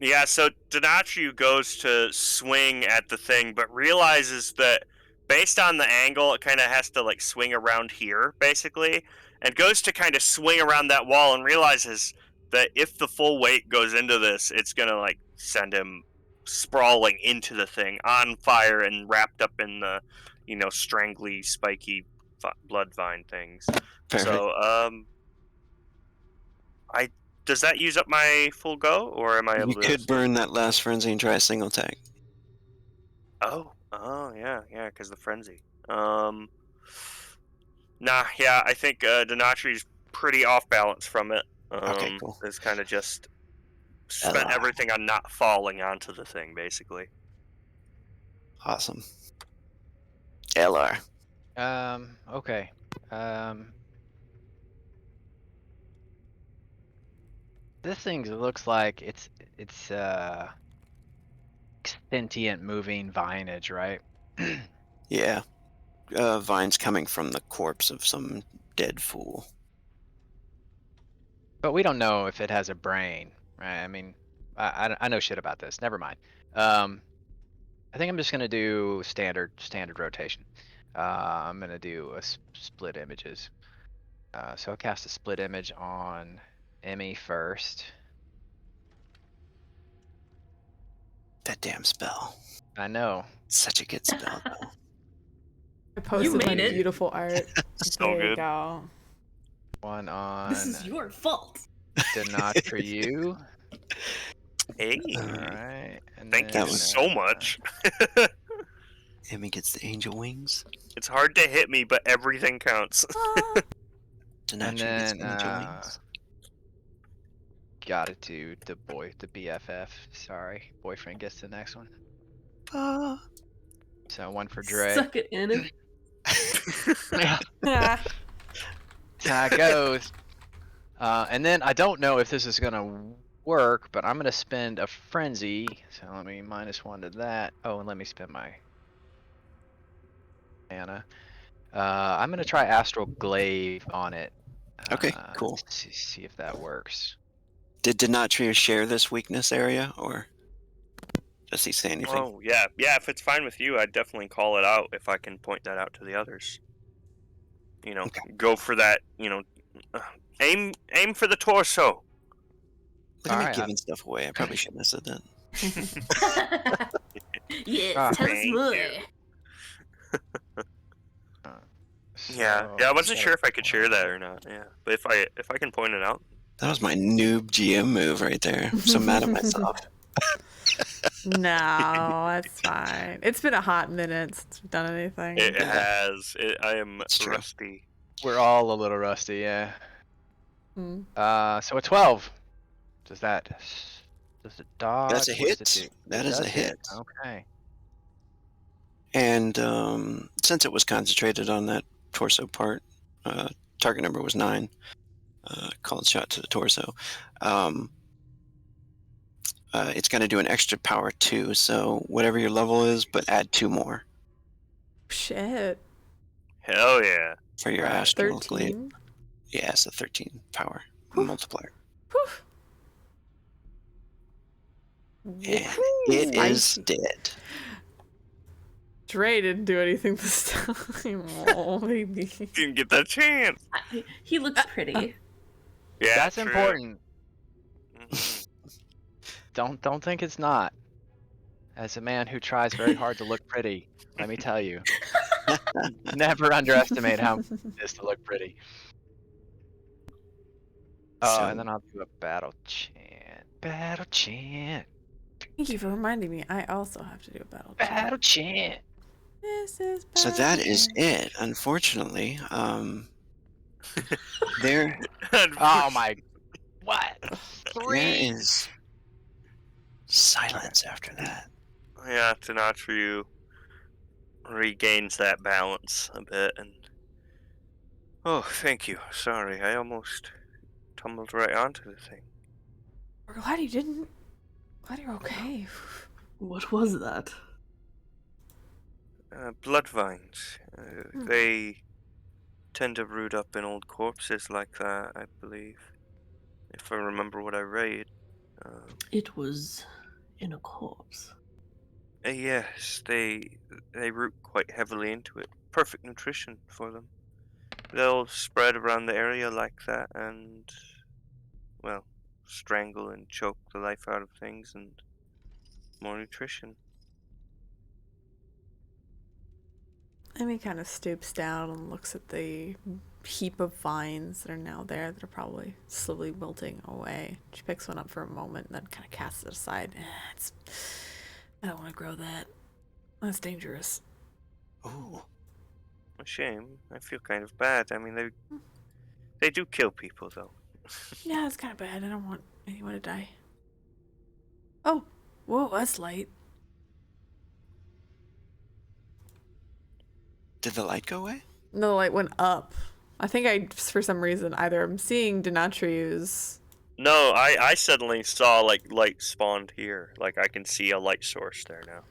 [SPEAKER 2] Yeah, so Denatria goes to swing at the thing, but realizes that based on the angle, it kind of has to like swing around here, basically, and goes to kind of swing around that wall and realizes that if the full weight goes into this, it's gonna like send him sprawling into the thing, on fire and wrapped up in the, strangly, spiky blood vine things.
[SPEAKER 1] Perfect.
[SPEAKER 2] So, I does that use up my full go, or am I able
[SPEAKER 1] You
[SPEAKER 2] to?
[SPEAKER 1] could burn that last frenzy and try a single attack.
[SPEAKER 2] Oh, yeah, because the frenzy. Nah, yeah, I think Denatri's pretty off balance from it.
[SPEAKER 1] Okay, cool.
[SPEAKER 2] It's kind of just spent
[SPEAKER 1] LR.
[SPEAKER 2] everything on not falling onto the thing, basically.
[SPEAKER 1] Awesome. LR.
[SPEAKER 5] Okay. This thing looks like it's sentient moving vinage, right?
[SPEAKER 1] Yeah. Vines coming from the corpse of some dead fool.
[SPEAKER 5] But we don't know if it has a brain, right? I mean, I know shit about this. Never mind. I think I'm just gonna do standard rotation. I'm gonna do a split images. So I'll cast a split image on Emmy first.
[SPEAKER 1] That damn spell.
[SPEAKER 5] I know.
[SPEAKER 1] Such a good spell, though.
[SPEAKER 3] I posted my
[SPEAKER 4] made it.
[SPEAKER 3] beautiful art.
[SPEAKER 2] So
[SPEAKER 3] There you
[SPEAKER 2] good.
[SPEAKER 3] go.
[SPEAKER 5] One on
[SPEAKER 4] This is your fault.
[SPEAKER 5] Denatria.
[SPEAKER 2] Hey,
[SPEAKER 5] Alright. And
[SPEAKER 2] thank you
[SPEAKER 1] That
[SPEAKER 5] then,
[SPEAKER 1] was-
[SPEAKER 2] so much.
[SPEAKER 1] Emmy gets the angel wings.
[SPEAKER 2] It's hard to hit me, but everything counts.
[SPEAKER 1] Denatria gets the angel wings.
[SPEAKER 5] Got it to the BFF. Sorry, boyfriend gets the next one.
[SPEAKER 1] Ah.
[SPEAKER 5] So one for Dre.
[SPEAKER 4] Suck it in.
[SPEAKER 5] Yeah,
[SPEAKER 3] Ah,
[SPEAKER 5] that's how it goes. And then I don't know if this is gonna work, but I'm gonna spend a frenzy. So let me -1 to that. Oh, and let me spend my mana. I'm gonna try Astral Glaive on it.
[SPEAKER 1] Okay, cool.
[SPEAKER 5] See if that works.
[SPEAKER 1] Did Denatria share this weakness area, or does he say anything?
[SPEAKER 2] Oh, yeah. Yeah, if it's fine with you, I'd definitely call it out if I can point that out to the others.
[SPEAKER 1] Okay.
[SPEAKER 2] Go for that, aim for the torso.
[SPEAKER 1] Look at me
[SPEAKER 5] Alright,
[SPEAKER 1] giving stuff away. I probably shouldn't have said that.
[SPEAKER 4] Yes,
[SPEAKER 5] Ah,
[SPEAKER 4] tell us
[SPEAKER 2] thank
[SPEAKER 4] more.
[SPEAKER 2] you. Yeah, I wasn't sure if I could share that or not. Yeah, but if I can point it out.
[SPEAKER 1] That was my noob GM move right there. I'm so mad at myself.
[SPEAKER 3] no, that's fine. It's been a hot minute since we've done anything.
[SPEAKER 2] It has. I am
[SPEAKER 1] It's true.
[SPEAKER 2] rusty.
[SPEAKER 5] We're all a little rusty, yeah.
[SPEAKER 3] Hmm.
[SPEAKER 5] So a 12. Does it dodge?
[SPEAKER 1] That's a
[SPEAKER 5] What does
[SPEAKER 1] hit.
[SPEAKER 5] it do?
[SPEAKER 1] That
[SPEAKER 5] It
[SPEAKER 1] is a
[SPEAKER 5] does
[SPEAKER 1] hit.
[SPEAKER 5] Okay.
[SPEAKER 1] And since it was concentrated on that torso part, target number was 9. Called shot to the torso. It's going to do an extra power 2, so whatever your level is, but add 2 more
[SPEAKER 3] Shit.
[SPEAKER 2] Hell yeah.
[SPEAKER 1] for your astral glade.
[SPEAKER 3] 13.
[SPEAKER 1] Yeah, it's a 13 power
[SPEAKER 3] Whew.
[SPEAKER 1] multiplier.
[SPEAKER 3] Whew.
[SPEAKER 1] And it is dead.
[SPEAKER 3] Dre didn't do anything this time. Oh, baby.
[SPEAKER 2] Didn't get that chance.
[SPEAKER 4] He looks pretty.
[SPEAKER 2] Yeah,
[SPEAKER 5] That's
[SPEAKER 2] true.
[SPEAKER 5] important.
[SPEAKER 2] Mhm.
[SPEAKER 5] Don't think it's not. As a man who tries very hard to look pretty, let me tell you, never underestimate how important it is to look pretty. Oh,
[SPEAKER 1] So-
[SPEAKER 5] and then I'll do a battle chant. Battle chant.
[SPEAKER 3] Thank you for reminding me. I also have to do a battle chat.
[SPEAKER 5] Battle chant.
[SPEAKER 3] This is
[SPEAKER 1] So that is
[SPEAKER 3] battle chat.
[SPEAKER 1] it, unfortunately. There
[SPEAKER 5] Oh my. What?
[SPEAKER 1] there
[SPEAKER 5] 3?
[SPEAKER 1] is silence after that.
[SPEAKER 2] Yeah, Tenatru regains that balance a bit, and oh, thank you. Sorry, I almost tumbled right onto the thing.
[SPEAKER 3] We're glad you didn't. Glad you're okay.
[SPEAKER 4] What was that?
[SPEAKER 2] Blood vines. They tend to root up in old corpses like that, I believe. If I remember what I read.
[SPEAKER 4] It was in a corpse.
[SPEAKER 2] Yes, they root quite heavily into it. Perfect nutrition for them. They'll spread around the area like that and, well, strangle and choke the life out of things, and more nutrition.
[SPEAKER 3] Emmy kind of stoops down and looks at the heap of vines that are now there that are probably slowly wilting away. She picks one up for a moment and then kind of casts it aside. I don't want to grow that. That's dangerous.
[SPEAKER 1] Ooh.
[SPEAKER 2] A shame. I feel kind of bad. I mean, they do kill people, though.
[SPEAKER 3] Yeah, it's kind of bad. I don't want anyone to die. Oh, whoa, that's light.
[SPEAKER 1] Did the light go away?
[SPEAKER 3] No, the light went up. I think for some reason, either I'm seeing Denatriu's.
[SPEAKER 2] No, I suddenly saw, like, light spawned here. Like, I can see a light source there now.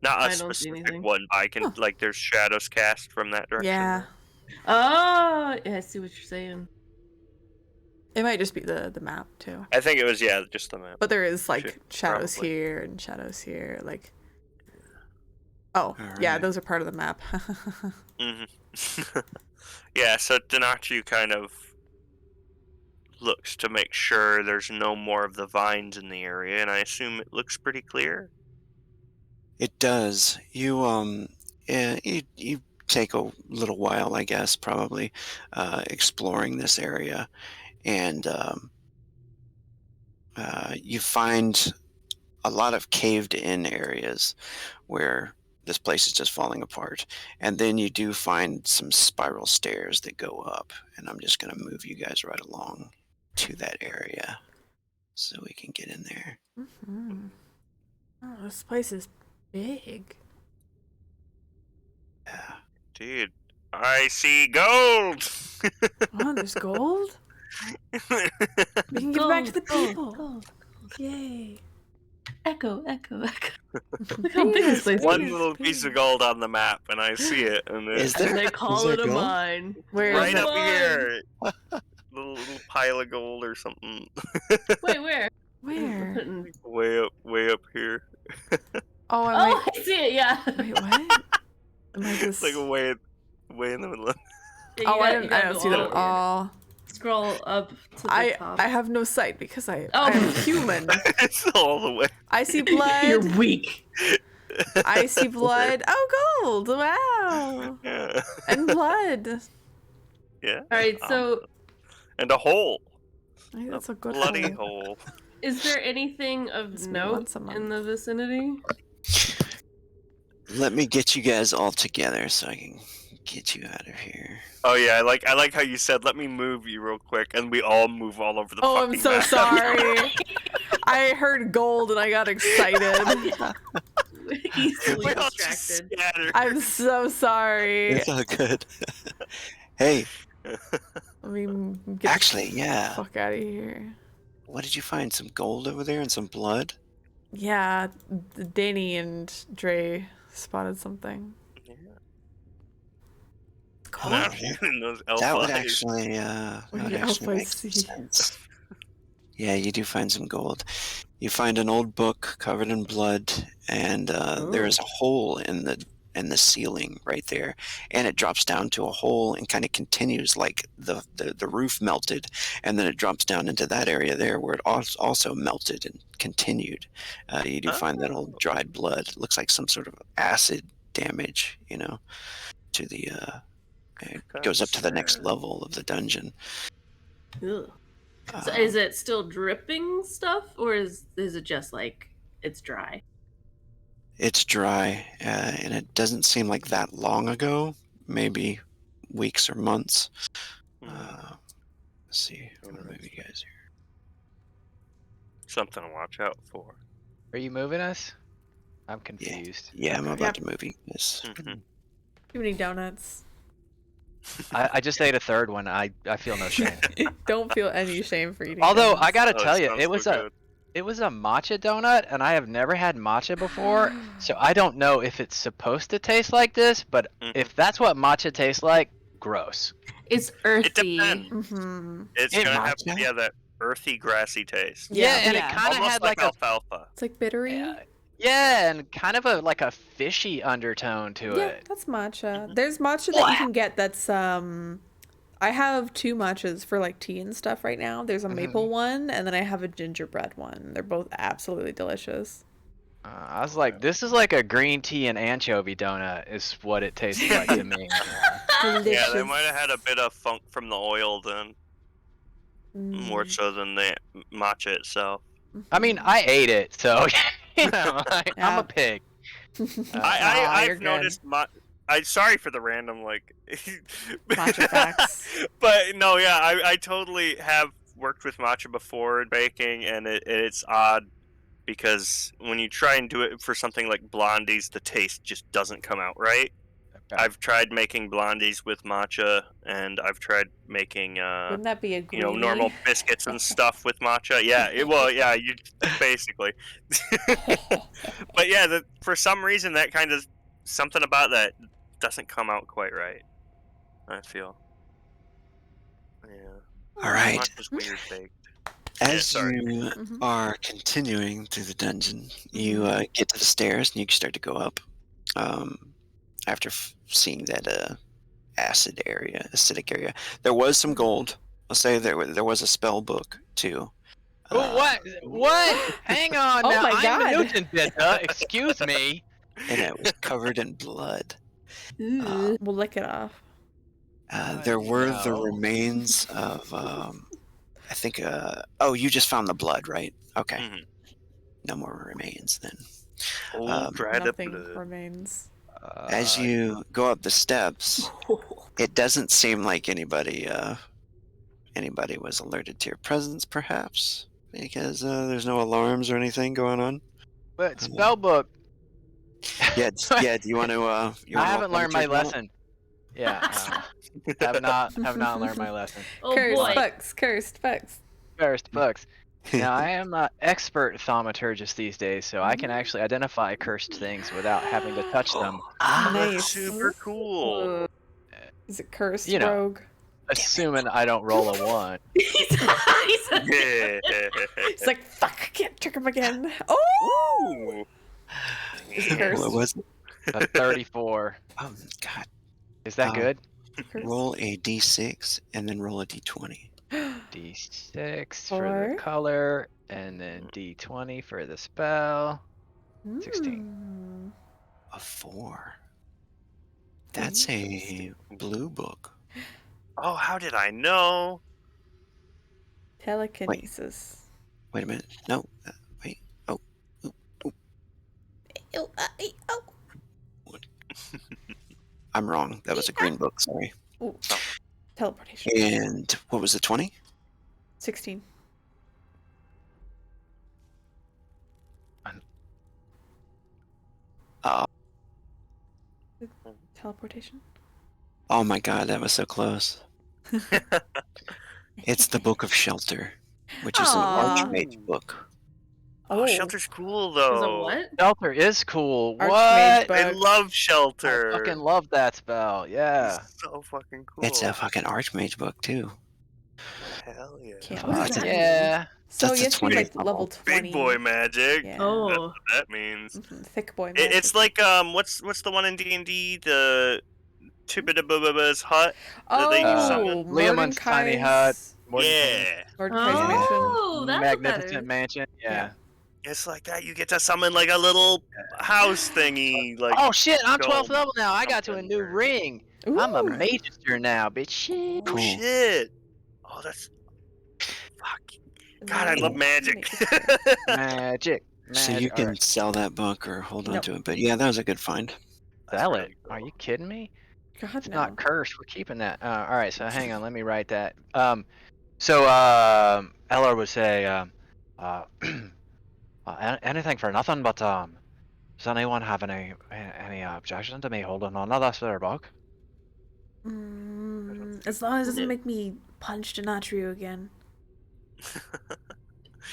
[SPEAKER 2] Not a
[SPEAKER 4] I don't see
[SPEAKER 2] specific
[SPEAKER 4] anything.
[SPEAKER 2] one, but I can,
[SPEAKER 3] Huh.
[SPEAKER 2] like, there's shadows cast from that direction.
[SPEAKER 3] Yeah,
[SPEAKER 4] Oh, yeah, I see what you're saying.
[SPEAKER 3] it might just be the map too.
[SPEAKER 2] I think it was, yeah, just the map.
[SPEAKER 3] But there is like
[SPEAKER 2] Shit,
[SPEAKER 3] shadows
[SPEAKER 2] probably.
[SPEAKER 3] here and shadows here. Like, oh yeah,
[SPEAKER 1] Alright.
[SPEAKER 3] those are part of the map.
[SPEAKER 2] Mm-hmm. Yeah, so Denatru kind of looks to make sure there's no more of the vines in the area, and I assume it looks pretty clear.
[SPEAKER 1] It does. You you take a little while, I guess, probably exploring this area, and you find a lot of caved-in areas where this place is just falling apart. And then you do find some spiral stairs that go up, and I'm just going to move you guys right along to that area so we can get in there.
[SPEAKER 3] Mm-hmm. Oh, this place is big.
[SPEAKER 1] Yeah.
[SPEAKER 2] Dude, I see gold!
[SPEAKER 3] Oh, there's gold. We can give back to the people.
[SPEAKER 4] Gold.
[SPEAKER 3] Yay!
[SPEAKER 4] Echo. Look how big this place
[SPEAKER 2] One
[SPEAKER 4] is.
[SPEAKER 2] little piece of gold on the map, and I see it, and
[SPEAKER 1] Is
[SPEAKER 2] it's
[SPEAKER 1] there?
[SPEAKER 4] And they call
[SPEAKER 1] Is
[SPEAKER 4] it
[SPEAKER 1] there
[SPEAKER 4] a
[SPEAKER 1] gold?
[SPEAKER 4] mine.
[SPEAKER 3] Where is
[SPEAKER 2] right
[SPEAKER 3] it?
[SPEAKER 2] up here. little pile of gold or something.
[SPEAKER 4] Wait, where?
[SPEAKER 3] Where?
[SPEAKER 4] Putting-
[SPEAKER 2] way up here.
[SPEAKER 3] Oh, I
[SPEAKER 4] Oh,
[SPEAKER 3] might.
[SPEAKER 4] I see it. Yeah.
[SPEAKER 3] Wait, what? Am I
[SPEAKER 2] It's
[SPEAKER 3] just?
[SPEAKER 2] like way in the middle.
[SPEAKER 4] Yeah,
[SPEAKER 3] Oh,
[SPEAKER 4] you
[SPEAKER 3] I
[SPEAKER 4] got- you
[SPEAKER 3] didn't. I
[SPEAKER 4] gotta
[SPEAKER 3] don't
[SPEAKER 4] go
[SPEAKER 3] see that
[SPEAKER 4] all
[SPEAKER 3] at
[SPEAKER 4] the way.
[SPEAKER 3] all.
[SPEAKER 4] Scroll up to the top.
[SPEAKER 3] I have no sight because I
[SPEAKER 4] Oh.
[SPEAKER 3] am human.
[SPEAKER 2] It's all the way.
[SPEAKER 3] I see
[SPEAKER 4] You're
[SPEAKER 3] blood.
[SPEAKER 4] weak.
[SPEAKER 3] I see blood. Oh, gold! Wow.
[SPEAKER 2] Yeah.
[SPEAKER 3] And blood.
[SPEAKER 2] Yeah.
[SPEAKER 4] All right. So,
[SPEAKER 2] And a hole.
[SPEAKER 3] I think that's a good
[SPEAKER 2] Bloody
[SPEAKER 3] hole.
[SPEAKER 2] hole.
[SPEAKER 4] is there anything of
[SPEAKER 3] It's me
[SPEAKER 4] note
[SPEAKER 3] once a month.
[SPEAKER 4] in the vicinity?
[SPEAKER 1] Let me get you guys all together so I can get you out of here.
[SPEAKER 2] Oh yeah, I like how you said, "Let me move you real quick," and we all move all over the
[SPEAKER 3] Oh,
[SPEAKER 2] fucking
[SPEAKER 3] I'm so
[SPEAKER 2] map.
[SPEAKER 3] sorry. I heard gold and I got excited.
[SPEAKER 4] Easily
[SPEAKER 2] We all just
[SPEAKER 4] distracted.
[SPEAKER 2] scattered.
[SPEAKER 3] I'm so sorry.
[SPEAKER 1] It's all good. Hey,
[SPEAKER 3] Let me get
[SPEAKER 1] actually,
[SPEAKER 3] the
[SPEAKER 1] yeah.
[SPEAKER 3] fuck out of here.
[SPEAKER 1] What did you find? Some gold over there and some blood?
[SPEAKER 3] Yeah, Danny and Dre spotted something.
[SPEAKER 2] Yeah.
[SPEAKER 3] Cool.
[SPEAKER 2] Not even those elf
[SPEAKER 1] That would
[SPEAKER 2] eyes.
[SPEAKER 1] actually,
[SPEAKER 3] What
[SPEAKER 1] that would
[SPEAKER 3] do
[SPEAKER 1] actually
[SPEAKER 3] elf
[SPEAKER 1] make
[SPEAKER 3] eyes see?
[SPEAKER 1] sense. Yeah, you do find some gold. You find an old book covered in blood, and there is a hole in the ceiling right there, and it drops down to a hole and kind of continues like the roof melted, and then it drops down into that area there where it also melted and continued. You do find that old dried blood. It looks like some sort of acid damage, to the it goes up to the next
[SPEAKER 2] Gotcha.
[SPEAKER 1] level of the dungeon.
[SPEAKER 4] Ugh. So
[SPEAKER 1] Um,
[SPEAKER 4] is it still dripping stuff, or is it just like it's dry?
[SPEAKER 1] It's dry, and it doesn't seem like that long ago. Maybe weeks or months. Let's see. I'm gonna move you
[SPEAKER 2] Interesting.
[SPEAKER 1] guys here.
[SPEAKER 2] Something to watch out for.
[SPEAKER 5] Are you moving us? I'm
[SPEAKER 1] Yeah,
[SPEAKER 5] confused.
[SPEAKER 1] yeah. I'm
[SPEAKER 5] Okay.
[SPEAKER 1] about to move you guys.
[SPEAKER 2] Mhm.
[SPEAKER 3] Too many donuts.
[SPEAKER 5] I just ate a third one. I feel no shame.
[SPEAKER 3] Don't feel any shame for eating
[SPEAKER 5] Although
[SPEAKER 3] donuts.
[SPEAKER 5] I gotta
[SPEAKER 2] Oh,
[SPEAKER 5] tell
[SPEAKER 2] it
[SPEAKER 5] you,
[SPEAKER 2] sounds so good.
[SPEAKER 5] it was a matcha donut, and I have never had matcha before, so I don't know if it's supposed to taste like this. But
[SPEAKER 2] Mhm.
[SPEAKER 5] if that's what matcha tastes like, gross.
[SPEAKER 4] It's
[SPEAKER 2] It
[SPEAKER 4] earthy.
[SPEAKER 2] depends.
[SPEAKER 3] Mm-hmm.
[SPEAKER 2] It's
[SPEAKER 5] It-
[SPEAKER 2] gonna have
[SPEAKER 1] Matcha?
[SPEAKER 2] that earthy, grassy taste.
[SPEAKER 5] Yeah, and
[SPEAKER 4] Yeah.
[SPEAKER 5] it kind of
[SPEAKER 2] Almost
[SPEAKER 5] had
[SPEAKER 2] like
[SPEAKER 5] like a
[SPEAKER 2] alfalfa.
[SPEAKER 3] It's like bittery.
[SPEAKER 5] yeah, and kind of like a fishy undertone to
[SPEAKER 3] Yeah,
[SPEAKER 5] it.
[SPEAKER 3] that's matcha.
[SPEAKER 2] Mhm.
[SPEAKER 3] There's matcha that you can get that's I have two matchas for like tea and stuff right now. There's a maple one and then I have a gingerbread one. They're both absolutely delicious.
[SPEAKER 5] I was like, this is like a green tea and anchovy donut, is what it tastes like to me.
[SPEAKER 3] Delicious.
[SPEAKER 2] Yeah, they might have had a bit of funk from the oil then, more
[SPEAKER 3] Mm.
[SPEAKER 2] so than the matcha itself.
[SPEAKER 5] I mean, I ate it, so I'm
[SPEAKER 3] Yeah.
[SPEAKER 5] a pig.
[SPEAKER 3] Aw, you're
[SPEAKER 2] I've
[SPEAKER 3] good.
[SPEAKER 2] noticed I'm sorry for the random
[SPEAKER 3] Matcha facts.
[SPEAKER 2] But no, yeah, I totally have worked with matcha before in baking, and it's odd because when you try and do it for something like blondies, the taste just doesn't come out right.
[SPEAKER 5] Okay.
[SPEAKER 2] I've tried making blondies with matcha, and I've tried making
[SPEAKER 3] Wouldn't that be a greenie?
[SPEAKER 2] normal biscuits and stuff with matcha. Yeah, yeah, you basically. But yeah, for some reason that kind of something about that doesn't come out quite right. I feel. Yeah.
[SPEAKER 1] All right.
[SPEAKER 2] Matcha's weird baked.
[SPEAKER 1] As
[SPEAKER 2] sorry.
[SPEAKER 1] you
[SPEAKER 3] Mhm.
[SPEAKER 1] are continuing through the dungeon, you get to the stairs and you start to go up. After seeing that acidic area, there was some gold. I'll say there was a spell book too.
[SPEAKER 5] Oh, what? What? Hang on
[SPEAKER 3] Oh
[SPEAKER 5] now.
[SPEAKER 3] my
[SPEAKER 5] I'm a
[SPEAKER 3] God.
[SPEAKER 5] Newton Bidda. Excuse me.
[SPEAKER 1] And it was covered in blood.
[SPEAKER 4] Ooh.
[SPEAKER 3] We'll lick it off.
[SPEAKER 1] There were the
[SPEAKER 5] no.
[SPEAKER 1] remains of, I think, oh, you just found the blood, right? Okay.
[SPEAKER 2] Mhm.
[SPEAKER 1] No more remains then.
[SPEAKER 2] Old dried up
[SPEAKER 3] Nothing
[SPEAKER 2] blood.
[SPEAKER 3] remains.
[SPEAKER 1] As you go up the steps, it doesn't seem like anybody was alerted to your presence, perhaps, because there's no alarms or anything going on.
[SPEAKER 5] But spellbook.
[SPEAKER 1] Yeah, yeah. Do you want to?
[SPEAKER 5] I haven't learned my lesson. Yeah, have not learned my lesson.
[SPEAKER 4] Oh
[SPEAKER 3] cursed
[SPEAKER 4] boy.
[SPEAKER 3] books. Cursed books.
[SPEAKER 5] First books. Now I am an expert thaumaturgist these days, so I can actually identify cursed things without having to touch them.
[SPEAKER 2] That's
[SPEAKER 3] Nice.
[SPEAKER 2] super cool.
[SPEAKER 3] Is it cursed
[SPEAKER 5] You know.
[SPEAKER 3] rogue?
[SPEAKER 5] Assuming I don't roll a 1.
[SPEAKER 4] He's a-
[SPEAKER 2] Yeah.
[SPEAKER 3] It's like, fuck, I can't trick him again. Oh!
[SPEAKER 2] Ooh.
[SPEAKER 3] Is it cursed?
[SPEAKER 1] What was it?
[SPEAKER 5] A 34.
[SPEAKER 1] Oh God!
[SPEAKER 5] Is that good?
[SPEAKER 3] Cursed?
[SPEAKER 1] Roll a d6 and then roll a d20.
[SPEAKER 5] D6 for
[SPEAKER 3] Four.
[SPEAKER 5] the color, and then D20 for the spell. 16.
[SPEAKER 3] Mm.
[SPEAKER 1] A 4. That's a blue book.
[SPEAKER 2] Oh, how did I know?
[SPEAKER 3] Telekinesis.
[SPEAKER 1] Wait a minute. No. Wait. Oh.
[SPEAKER 3] Oh.
[SPEAKER 1] I'm wrong. That was a green book. Sorry.
[SPEAKER 3] Ooh. Teleportation.
[SPEAKER 1] And what was the 20?
[SPEAKER 3] 16.
[SPEAKER 1] Oh,
[SPEAKER 3] Teleportation.
[SPEAKER 1] oh my God, that was so close. It's the Book of Shelter, which is an
[SPEAKER 3] Aw.
[SPEAKER 1] Archmage book.
[SPEAKER 2] Oh, Shelter's cool
[SPEAKER 4] Is a
[SPEAKER 2] though.
[SPEAKER 4] what?
[SPEAKER 5] Shelter is cool.
[SPEAKER 3] Archmage
[SPEAKER 5] What?
[SPEAKER 3] book.
[SPEAKER 2] I love
[SPEAKER 5] I
[SPEAKER 2] Shelter.
[SPEAKER 5] fucking love that spell. Yeah.
[SPEAKER 2] It's so fucking cool.
[SPEAKER 1] It's a fucking Archmage book too.
[SPEAKER 2] Hell yeah.
[SPEAKER 3] Can't what does
[SPEAKER 1] That's
[SPEAKER 3] that
[SPEAKER 1] a-
[SPEAKER 3] mean?
[SPEAKER 5] Yeah.
[SPEAKER 3] So
[SPEAKER 1] that's
[SPEAKER 3] you
[SPEAKER 1] a
[SPEAKER 3] have to be
[SPEAKER 1] 20
[SPEAKER 3] like level
[SPEAKER 1] level.
[SPEAKER 3] 20.
[SPEAKER 2] Big boy magic.
[SPEAKER 3] Yeah.
[SPEAKER 4] Oh.
[SPEAKER 2] That's what that means.
[SPEAKER 3] Thick boy magic.
[SPEAKER 2] It's like what's the one in D&D? The Tibidabubba's hut that they use summon.
[SPEAKER 5] Leomund's tiny hut.
[SPEAKER 2] Yeah.
[SPEAKER 3] Mordecai's mansion.
[SPEAKER 4] Oh, that's
[SPEAKER 5] Magnificent
[SPEAKER 4] better.
[SPEAKER 5] mansion. Yeah.
[SPEAKER 2] It's like that. You get to summon like a little house thingy. Like
[SPEAKER 5] Oh shit! I'm 12th
[SPEAKER 2] dome
[SPEAKER 5] level now. I got to a
[SPEAKER 2] something
[SPEAKER 5] new
[SPEAKER 2] or-
[SPEAKER 5] ring. I'm a
[SPEAKER 3] Ooh.
[SPEAKER 5] magister now, bitch. Shit.
[SPEAKER 2] Oh
[SPEAKER 1] Cool.
[SPEAKER 2] shit! Oh, that's fuck. God, I love magic.
[SPEAKER 5] Magic.
[SPEAKER 1] So you
[SPEAKER 5] Magic.
[SPEAKER 1] can
[SPEAKER 5] Alright.
[SPEAKER 1] sell that book or hold on
[SPEAKER 3] Nope.
[SPEAKER 1] to it. But yeah, that was a good find.
[SPEAKER 2] That's
[SPEAKER 5] Sell
[SPEAKER 2] really
[SPEAKER 5] it.
[SPEAKER 2] cool.
[SPEAKER 5] Are you kidding me?
[SPEAKER 3] God,
[SPEAKER 5] It's
[SPEAKER 3] no.
[SPEAKER 5] not cursed. We're keeping that. All right. So hang on. Let me write that. So Eller would say, anything for nothing. But does anyone have any objection to me holding on to this there book?
[SPEAKER 3] As long as it doesn't
[SPEAKER 4] Yeah.
[SPEAKER 3] make me punch Denatriu again.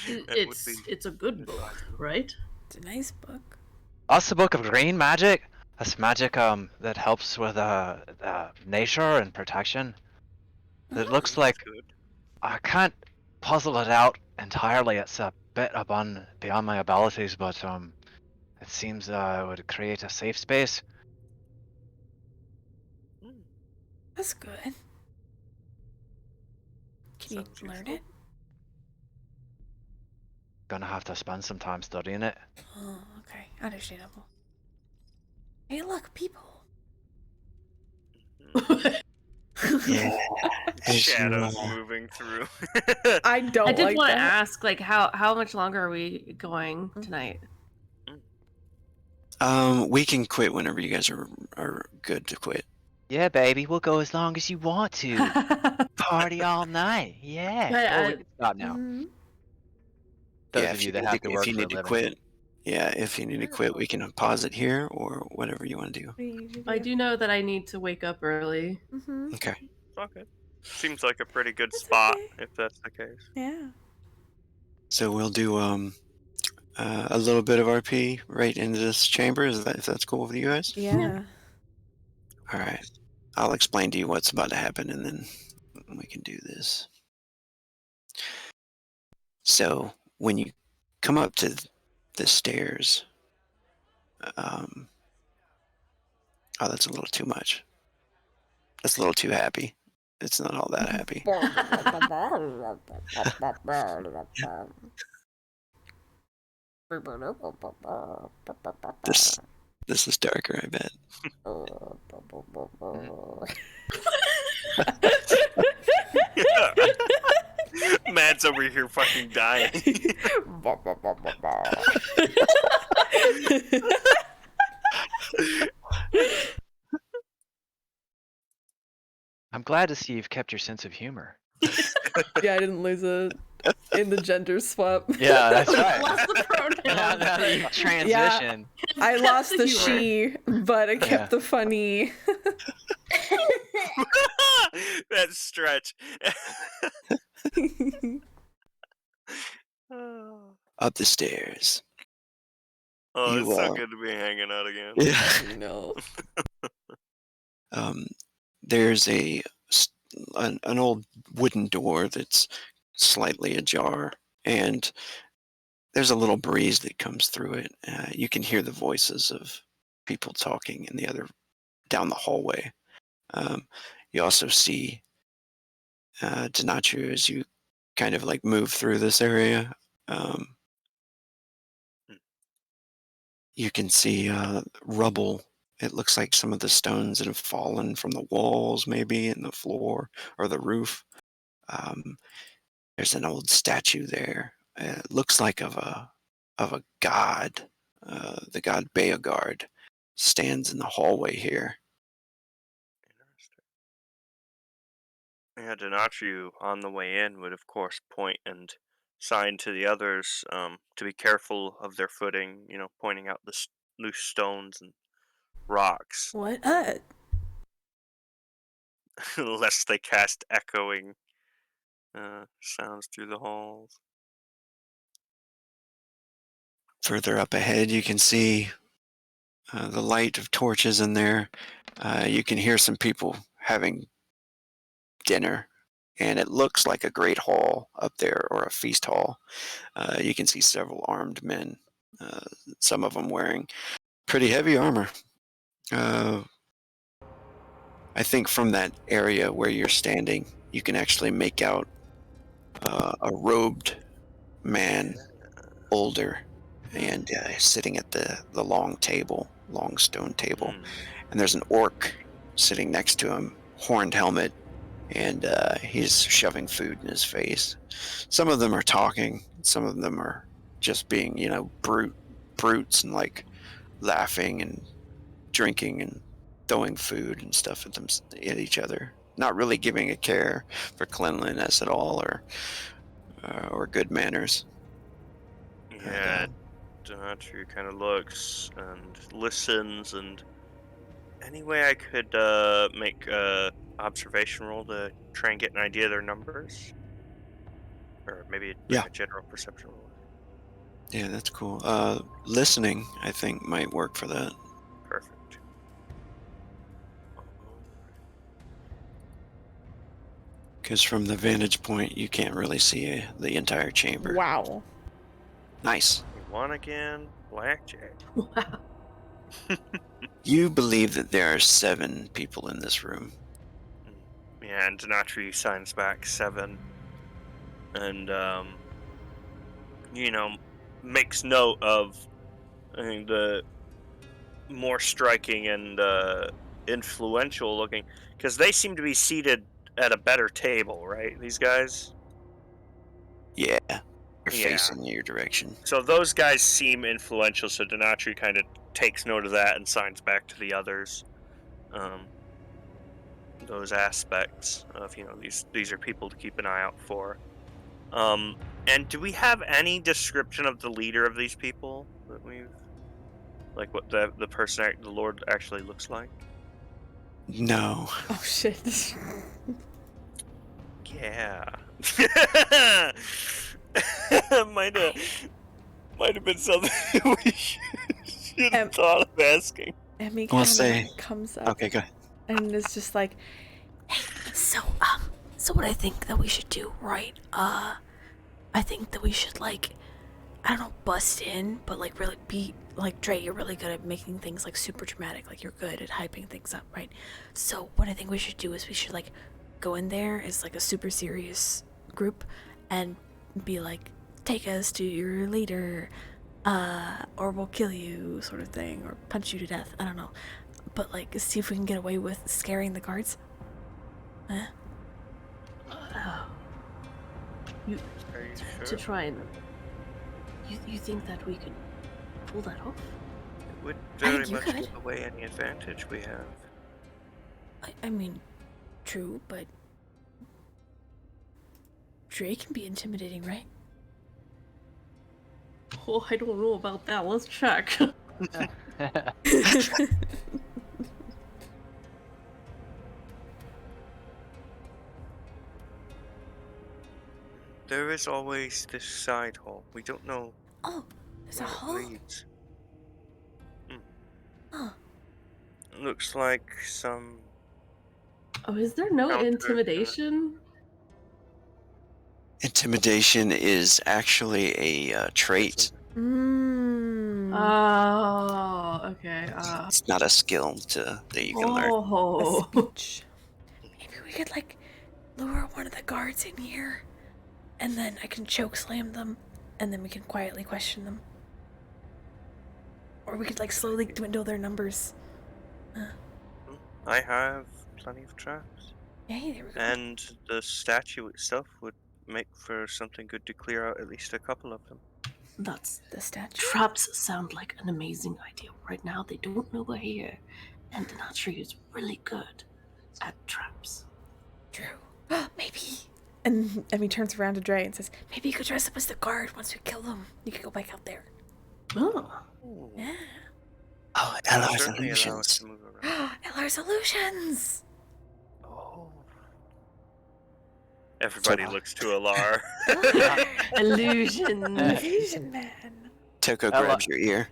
[SPEAKER 2] That would be
[SPEAKER 4] It's a good book, right?
[SPEAKER 3] It's a nice book.
[SPEAKER 5] That's the book of green magic. That's magic that helps with nature and protection. It looks like
[SPEAKER 2] good.
[SPEAKER 5] I can't puzzle it out entirely. It's a bit beyond my abilities, but it seems it would create a safe space.
[SPEAKER 3] That's good. Can you
[SPEAKER 2] Sounds
[SPEAKER 3] learn
[SPEAKER 2] useful.
[SPEAKER 3] it?
[SPEAKER 5] Gonna have to spend some time studying it.
[SPEAKER 3] Oh, okay. Understandable. Hey, look, people.
[SPEAKER 1] Yeah. As you,
[SPEAKER 2] Shadows moving through.
[SPEAKER 3] I don't
[SPEAKER 4] I did
[SPEAKER 3] like
[SPEAKER 4] want to
[SPEAKER 3] that.
[SPEAKER 4] ask, like, how much longer are we going tonight?
[SPEAKER 1] we can quit whenever you guys are good to quit.
[SPEAKER 5] Yeah, baby, we'll go as long as you want to. Party all night. Yeah.
[SPEAKER 4] But,
[SPEAKER 5] We can stop now.
[SPEAKER 3] Mhm.
[SPEAKER 5] Those
[SPEAKER 1] Yeah,
[SPEAKER 5] of
[SPEAKER 1] if
[SPEAKER 5] you
[SPEAKER 1] you
[SPEAKER 5] that
[SPEAKER 1] need
[SPEAKER 5] have
[SPEAKER 1] to,
[SPEAKER 5] to
[SPEAKER 1] if
[SPEAKER 5] work
[SPEAKER 1] you
[SPEAKER 5] for a
[SPEAKER 1] need to
[SPEAKER 5] living.
[SPEAKER 1] quit, yeah, if you need to quit, we can pause it here or whatever you want to do.
[SPEAKER 3] What do you usually
[SPEAKER 4] I do know that I need to wake up early.
[SPEAKER 3] Mm-hmm.
[SPEAKER 1] Okay.
[SPEAKER 2] Okay. Seems like a pretty good
[SPEAKER 3] That's
[SPEAKER 2] spot
[SPEAKER 3] okay.
[SPEAKER 2] if that's the case.
[SPEAKER 3] Yeah.
[SPEAKER 1] So we'll do a little bit of RP right into this chamber. If that's cool with you guys?
[SPEAKER 3] Yeah.
[SPEAKER 1] All right. I'll explain to you what's about to happen, and then we can do this. So when you come up to the stairs, oh, that's a little too much. That's a little too happy. It's not all that happy. This is darker, I bet.
[SPEAKER 2] Matt's over here fucking dying.
[SPEAKER 5] I'm glad to see you've kept your sense of humor.
[SPEAKER 3] Yeah, I didn't lose it in the gender swap.
[SPEAKER 5] Yeah, that's right.
[SPEAKER 4] What's the pronoun?
[SPEAKER 5] now that you transition.
[SPEAKER 3] I lost the
[SPEAKER 4] humor.
[SPEAKER 3] she, but I kept
[SPEAKER 5] Yeah.
[SPEAKER 3] the funny.
[SPEAKER 2] That stretch.
[SPEAKER 1] Up the stairs.
[SPEAKER 2] Oh,
[SPEAKER 1] You,
[SPEAKER 2] it's so good to be hanging out again.
[SPEAKER 1] Yeah.
[SPEAKER 3] No.
[SPEAKER 1] There's an old wooden door that's slightly ajar, and there's a little breeze that comes through it. You can hear the voices of people talking in the other down the hallway. You also see Denatriu as you kind of like move through this area. You can see rubble. It looks like some of the stones that have fallen from the walls, maybe, and the floor or the roof. There's an old statue there. It looks like of a god. The god Beogard stands in the hallway here.
[SPEAKER 2] Yeah, Denatriu on the way in would of course point and sign to the others to be careful of their footing. You know, pointing out loose stones and rocks,
[SPEAKER 3] What?
[SPEAKER 2] lest they cast echoing sounds through the halls.
[SPEAKER 1] Further up ahead, you can see the light of torches in there. You can hear some people having dinner, and it looks like a great hall up there, or a feast hall. You can see several armed men, uh, some of them wearing pretty heavy armor. I think from that area where you're standing, you can actually make out a robed man, older, and sitting at the long stone table.
[SPEAKER 2] Hmm.
[SPEAKER 1] And there's an orc sitting next to him, horned helmet, and he's shoving food in his face. Some of them are talking, some of them are just being, brutes and like laughing and drinking and throwing food and stuff at each other, not really giving a care for cleanliness at all, or good manners. And,
[SPEAKER 2] Yeah, Demetri kind of looks and listens, and any way I could make a observation roll to try and get an idea of their numbers, or maybe like
[SPEAKER 1] yeah,
[SPEAKER 2] a general perception roll.
[SPEAKER 1] yeah, that's cool. Listening, I think, might work for that.
[SPEAKER 2] Perfect.
[SPEAKER 1] Because from the vantage point, you can't really see the entire chamber.
[SPEAKER 3] Wow.
[SPEAKER 1] Nice.
[SPEAKER 2] You won again, blackjack.
[SPEAKER 4] Wow.
[SPEAKER 1] You believe that there are 7 people in this room.
[SPEAKER 2] Yeah, and Denatri signs back 7, and makes note of, I think, the more striking and influential looking, because they seem to be seated at a better table, right? These guys.
[SPEAKER 1] Yeah, they're
[SPEAKER 2] Yeah.
[SPEAKER 1] facing your direction.
[SPEAKER 2] So those guys seem influential. So Denatri kind of takes note of that and signs back to the others. Those aspects of these are people to keep an eye out for. And do we have any description of the leader of these people that we've, like, what the person, the Lord, actually looks like?
[SPEAKER 1] No.
[SPEAKER 3] Oh shit.
[SPEAKER 2] Yeah. might have been something we should have thought of asking.
[SPEAKER 3] Emmy
[SPEAKER 1] We'll
[SPEAKER 3] kind
[SPEAKER 1] say-
[SPEAKER 3] of comes up
[SPEAKER 1] Okay, go ahead.
[SPEAKER 3] and is just like,
[SPEAKER 7] Hey, so what I think that we should do, right? I think that we should, like, I don't know, bust in, but like really be like, Dre, you're really good at making things like super dramatic. Like, you're good at hyping things up, right? So what I think we should do is we should like go in there as like a super serious group and be like, take us to your leader, or we'll kill you, sort of thing, or punch you to death. I don't know, but like see if we can get away with scaring the guards.
[SPEAKER 4] You
[SPEAKER 2] Are you
[SPEAKER 4] to
[SPEAKER 2] sure?
[SPEAKER 4] try and you think that we could pull that off?
[SPEAKER 2] It would
[SPEAKER 7] I
[SPEAKER 2] very
[SPEAKER 7] think you
[SPEAKER 2] much
[SPEAKER 7] could.
[SPEAKER 2] give away any advantage we have.
[SPEAKER 7] I mean, true, but Dre can be intimidating, right?
[SPEAKER 4] Oh, I don't know about that. Let's check.
[SPEAKER 2] There is always this side hall. We don't know
[SPEAKER 7] Oh, there's a
[SPEAKER 2] where it
[SPEAKER 7] hall.
[SPEAKER 2] leads.
[SPEAKER 7] Huh.
[SPEAKER 2] Looks like some.
[SPEAKER 4] Oh, is there no
[SPEAKER 2] Counter-
[SPEAKER 4] intimidation?
[SPEAKER 1] Intimidation is actually a trait.
[SPEAKER 4] Oh, okay.
[SPEAKER 1] It's not a skill that you can learn.
[SPEAKER 3] a
[SPEAKER 4] Oh.
[SPEAKER 3] speech.
[SPEAKER 7] Maybe we could like lure one of the guards in here, and then I can choke slam them, and then we can quietly question them. Or we could like slowly dwindle their numbers.
[SPEAKER 2] I have plenty of traps.
[SPEAKER 7] Hey, there we go.
[SPEAKER 2] And the statue itself would make for something good to clear out at least a couple of them.
[SPEAKER 4] That's
[SPEAKER 7] The statue.
[SPEAKER 4] traps sound like an amazing idea. Right now, they don't know we're here, and Denatri is really good at traps.
[SPEAKER 7] True. Maybe.
[SPEAKER 3] And Emmy turns around to Dre and says,
[SPEAKER 7] Maybe you could dress up as the guard once we kill them. You could go back out there.
[SPEAKER 4] Oh,
[SPEAKER 7] Yeah.
[SPEAKER 1] Oh,
[SPEAKER 2] That'll
[SPEAKER 1] LR's
[SPEAKER 2] certainly allow us
[SPEAKER 1] illusions.
[SPEAKER 2] to move around.
[SPEAKER 3] LR solutions.
[SPEAKER 2] Oh. Everybody
[SPEAKER 1] Toko,
[SPEAKER 2] looks to Alar.
[SPEAKER 3] LR.
[SPEAKER 4] Illusion.
[SPEAKER 3] Illusion man.
[SPEAKER 1] Toko
[SPEAKER 5] Ella-
[SPEAKER 1] grabs your ear.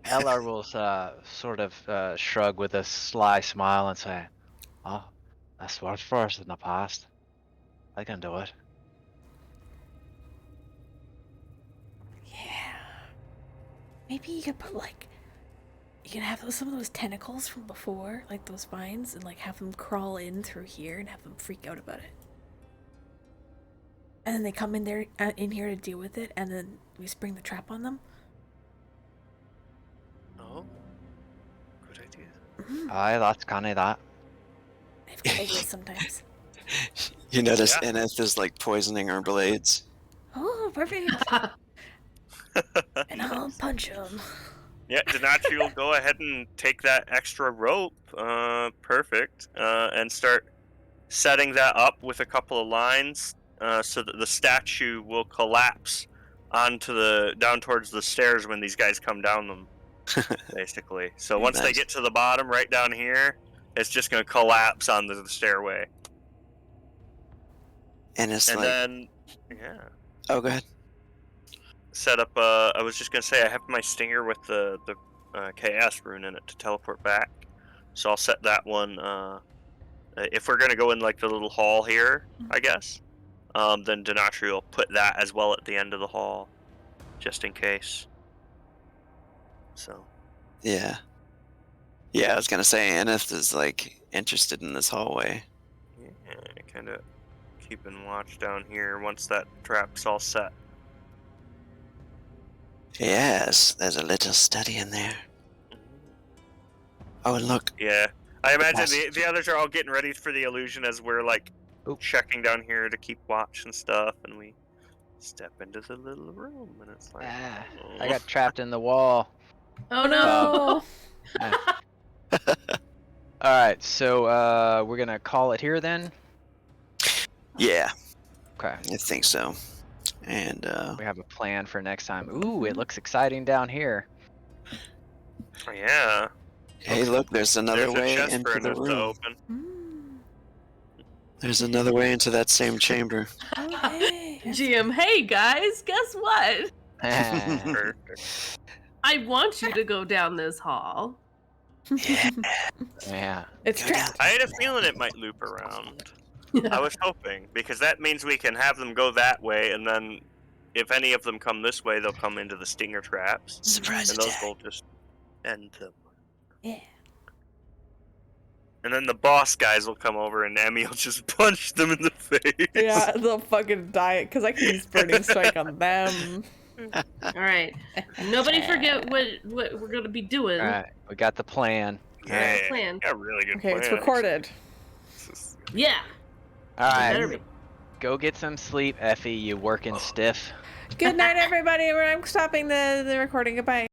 [SPEAKER 5] Eller will sort of shrug with a sly smile and say, "Oh, that's worked for us in the past. I can do it."
[SPEAKER 3] Yeah. Maybe you could put like, you can have some of those tentacles from before, like those vines, and like have them crawl in through here and have them freak out about it. And then they come in there, in here to deal with it, and then we spring the trap on them.
[SPEAKER 2] Oh. Good idea.
[SPEAKER 5] Aye, that's canny that.
[SPEAKER 3] I've got ideas sometimes.
[SPEAKER 1] You notice
[SPEAKER 2] Yeah.
[SPEAKER 1] Eneth is like poisoning our blades.
[SPEAKER 3] Oh, perfect. And I'll punch him.
[SPEAKER 2] Yeah, Denachi will go ahead and take that extra rope, perfect, and start setting that up with a couple of lines, so that the statue will collapse down towards the stairs when these guys come down them, basically. So once they
[SPEAKER 1] Nice.
[SPEAKER 2] get to the bottom, right down here, it's just going to collapse onto the stairway.
[SPEAKER 1] And it's
[SPEAKER 2] And
[SPEAKER 1] like,
[SPEAKER 2] then, yeah.
[SPEAKER 1] oh, go ahead.
[SPEAKER 2] Set up, I was just going to say, I have my stinger with the KS rune in it to teleport back. So I'll set that one, if we're going to go in like the little hall here, I guess, then Denatri will put that as well at the end of the hall, just in case. So.
[SPEAKER 1] Yeah. Yeah, I was gonna say Eneth is like interested in this hallway.
[SPEAKER 2] Yeah, kind of keeping watch down here once that trap's all set.
[SPEAKER 1] Yes, there's a little study in there. Oh, and look,
[SPEAKER 2] Yeah, I imagine
[SPEAKER 1] passage.
[SPEAKER 2] the others are all getting ready for the illusion as we're like checking down here to keep watch and stuff, and we step into the little room, and it's like,
[SPEAKER 5] Ah,
[SPEAKER 2] oh.
[SPEAKER 5] I got trapped in the wall.
[SPEAKER 4] Oh no.
[SPEAKER 5] Alright, so we're gonna call it here then?
[SPEAKER 1] Yeah,
[SPEAKER 5] Okay.
[SPEAKER 1] I think so. And
[SPEAKER 5] We have a plan for next time. Ooh, it looks exciting down here.
[SPEAKER 2] Yeah.
[SPEAKER 1] hey, look, there's another
[SPEAKER 2] There's a
[SPEAKER 1] way
[SPEAKER 2] chest for
[SPEAKER 1] into the
[SPEAKER 2] us to
[SPEAKER 1] room.
[SPEAKER 2] open.
[SPEAKER 1] There's another way into that same chamber.
[SPEAKER 3] Okay.
[SPEAKER 4] GM, hey guys, guess what?
[SPEAKER 2] Perfect.
[SPEAKER 4] I want you to go down this hall.
[SPEAKER 5] Yeah.
[SPEAKER 3] It's
[SPEAKER 1] Go down.
[SPEAKER 3] trapped.
[SPEAKER 2] I had a feeling it might loop around. I was hoping, because that means we can have them go that way, and then if any of them come this way, they'll come into the stinger traps,
[SPEAKER 1] Surprise
[SPEAKER 2] and those
[SPEAKER 1] attack.
[SPEAKER 2] will just end them.
[SPEAKER 3] Yeah.
[SPEAKER 2] And then the boss guys will come over, and Emmy will just punch them in the face.
[SPEAKER 3] Yeah, they'll fucking die because I can use Burning Strike on them.
[SPEAKER 4] All right. Nobody forget what we're gonna be doing.
[SPEAKER 5] Alright, we got the plan.
[SPEAKER 2] Yeah,
[SPEAKER 4] Plan.
[SPEAKER 2] got a really good
[SPEAKER 3] Okay,
[SPEAKER 2] plan.
[SPEAKER 3] it's recorded.
[SPEAKER 4] Yeah.
[SPEAKER 5] Alright,
[SPEAKER 4] Better be.
[SPEAKER 5] go get some sleep, Effie, you working stiff.
[SPEAKER 3] Good night, everybody. I'm stopping the recording. Goodbye.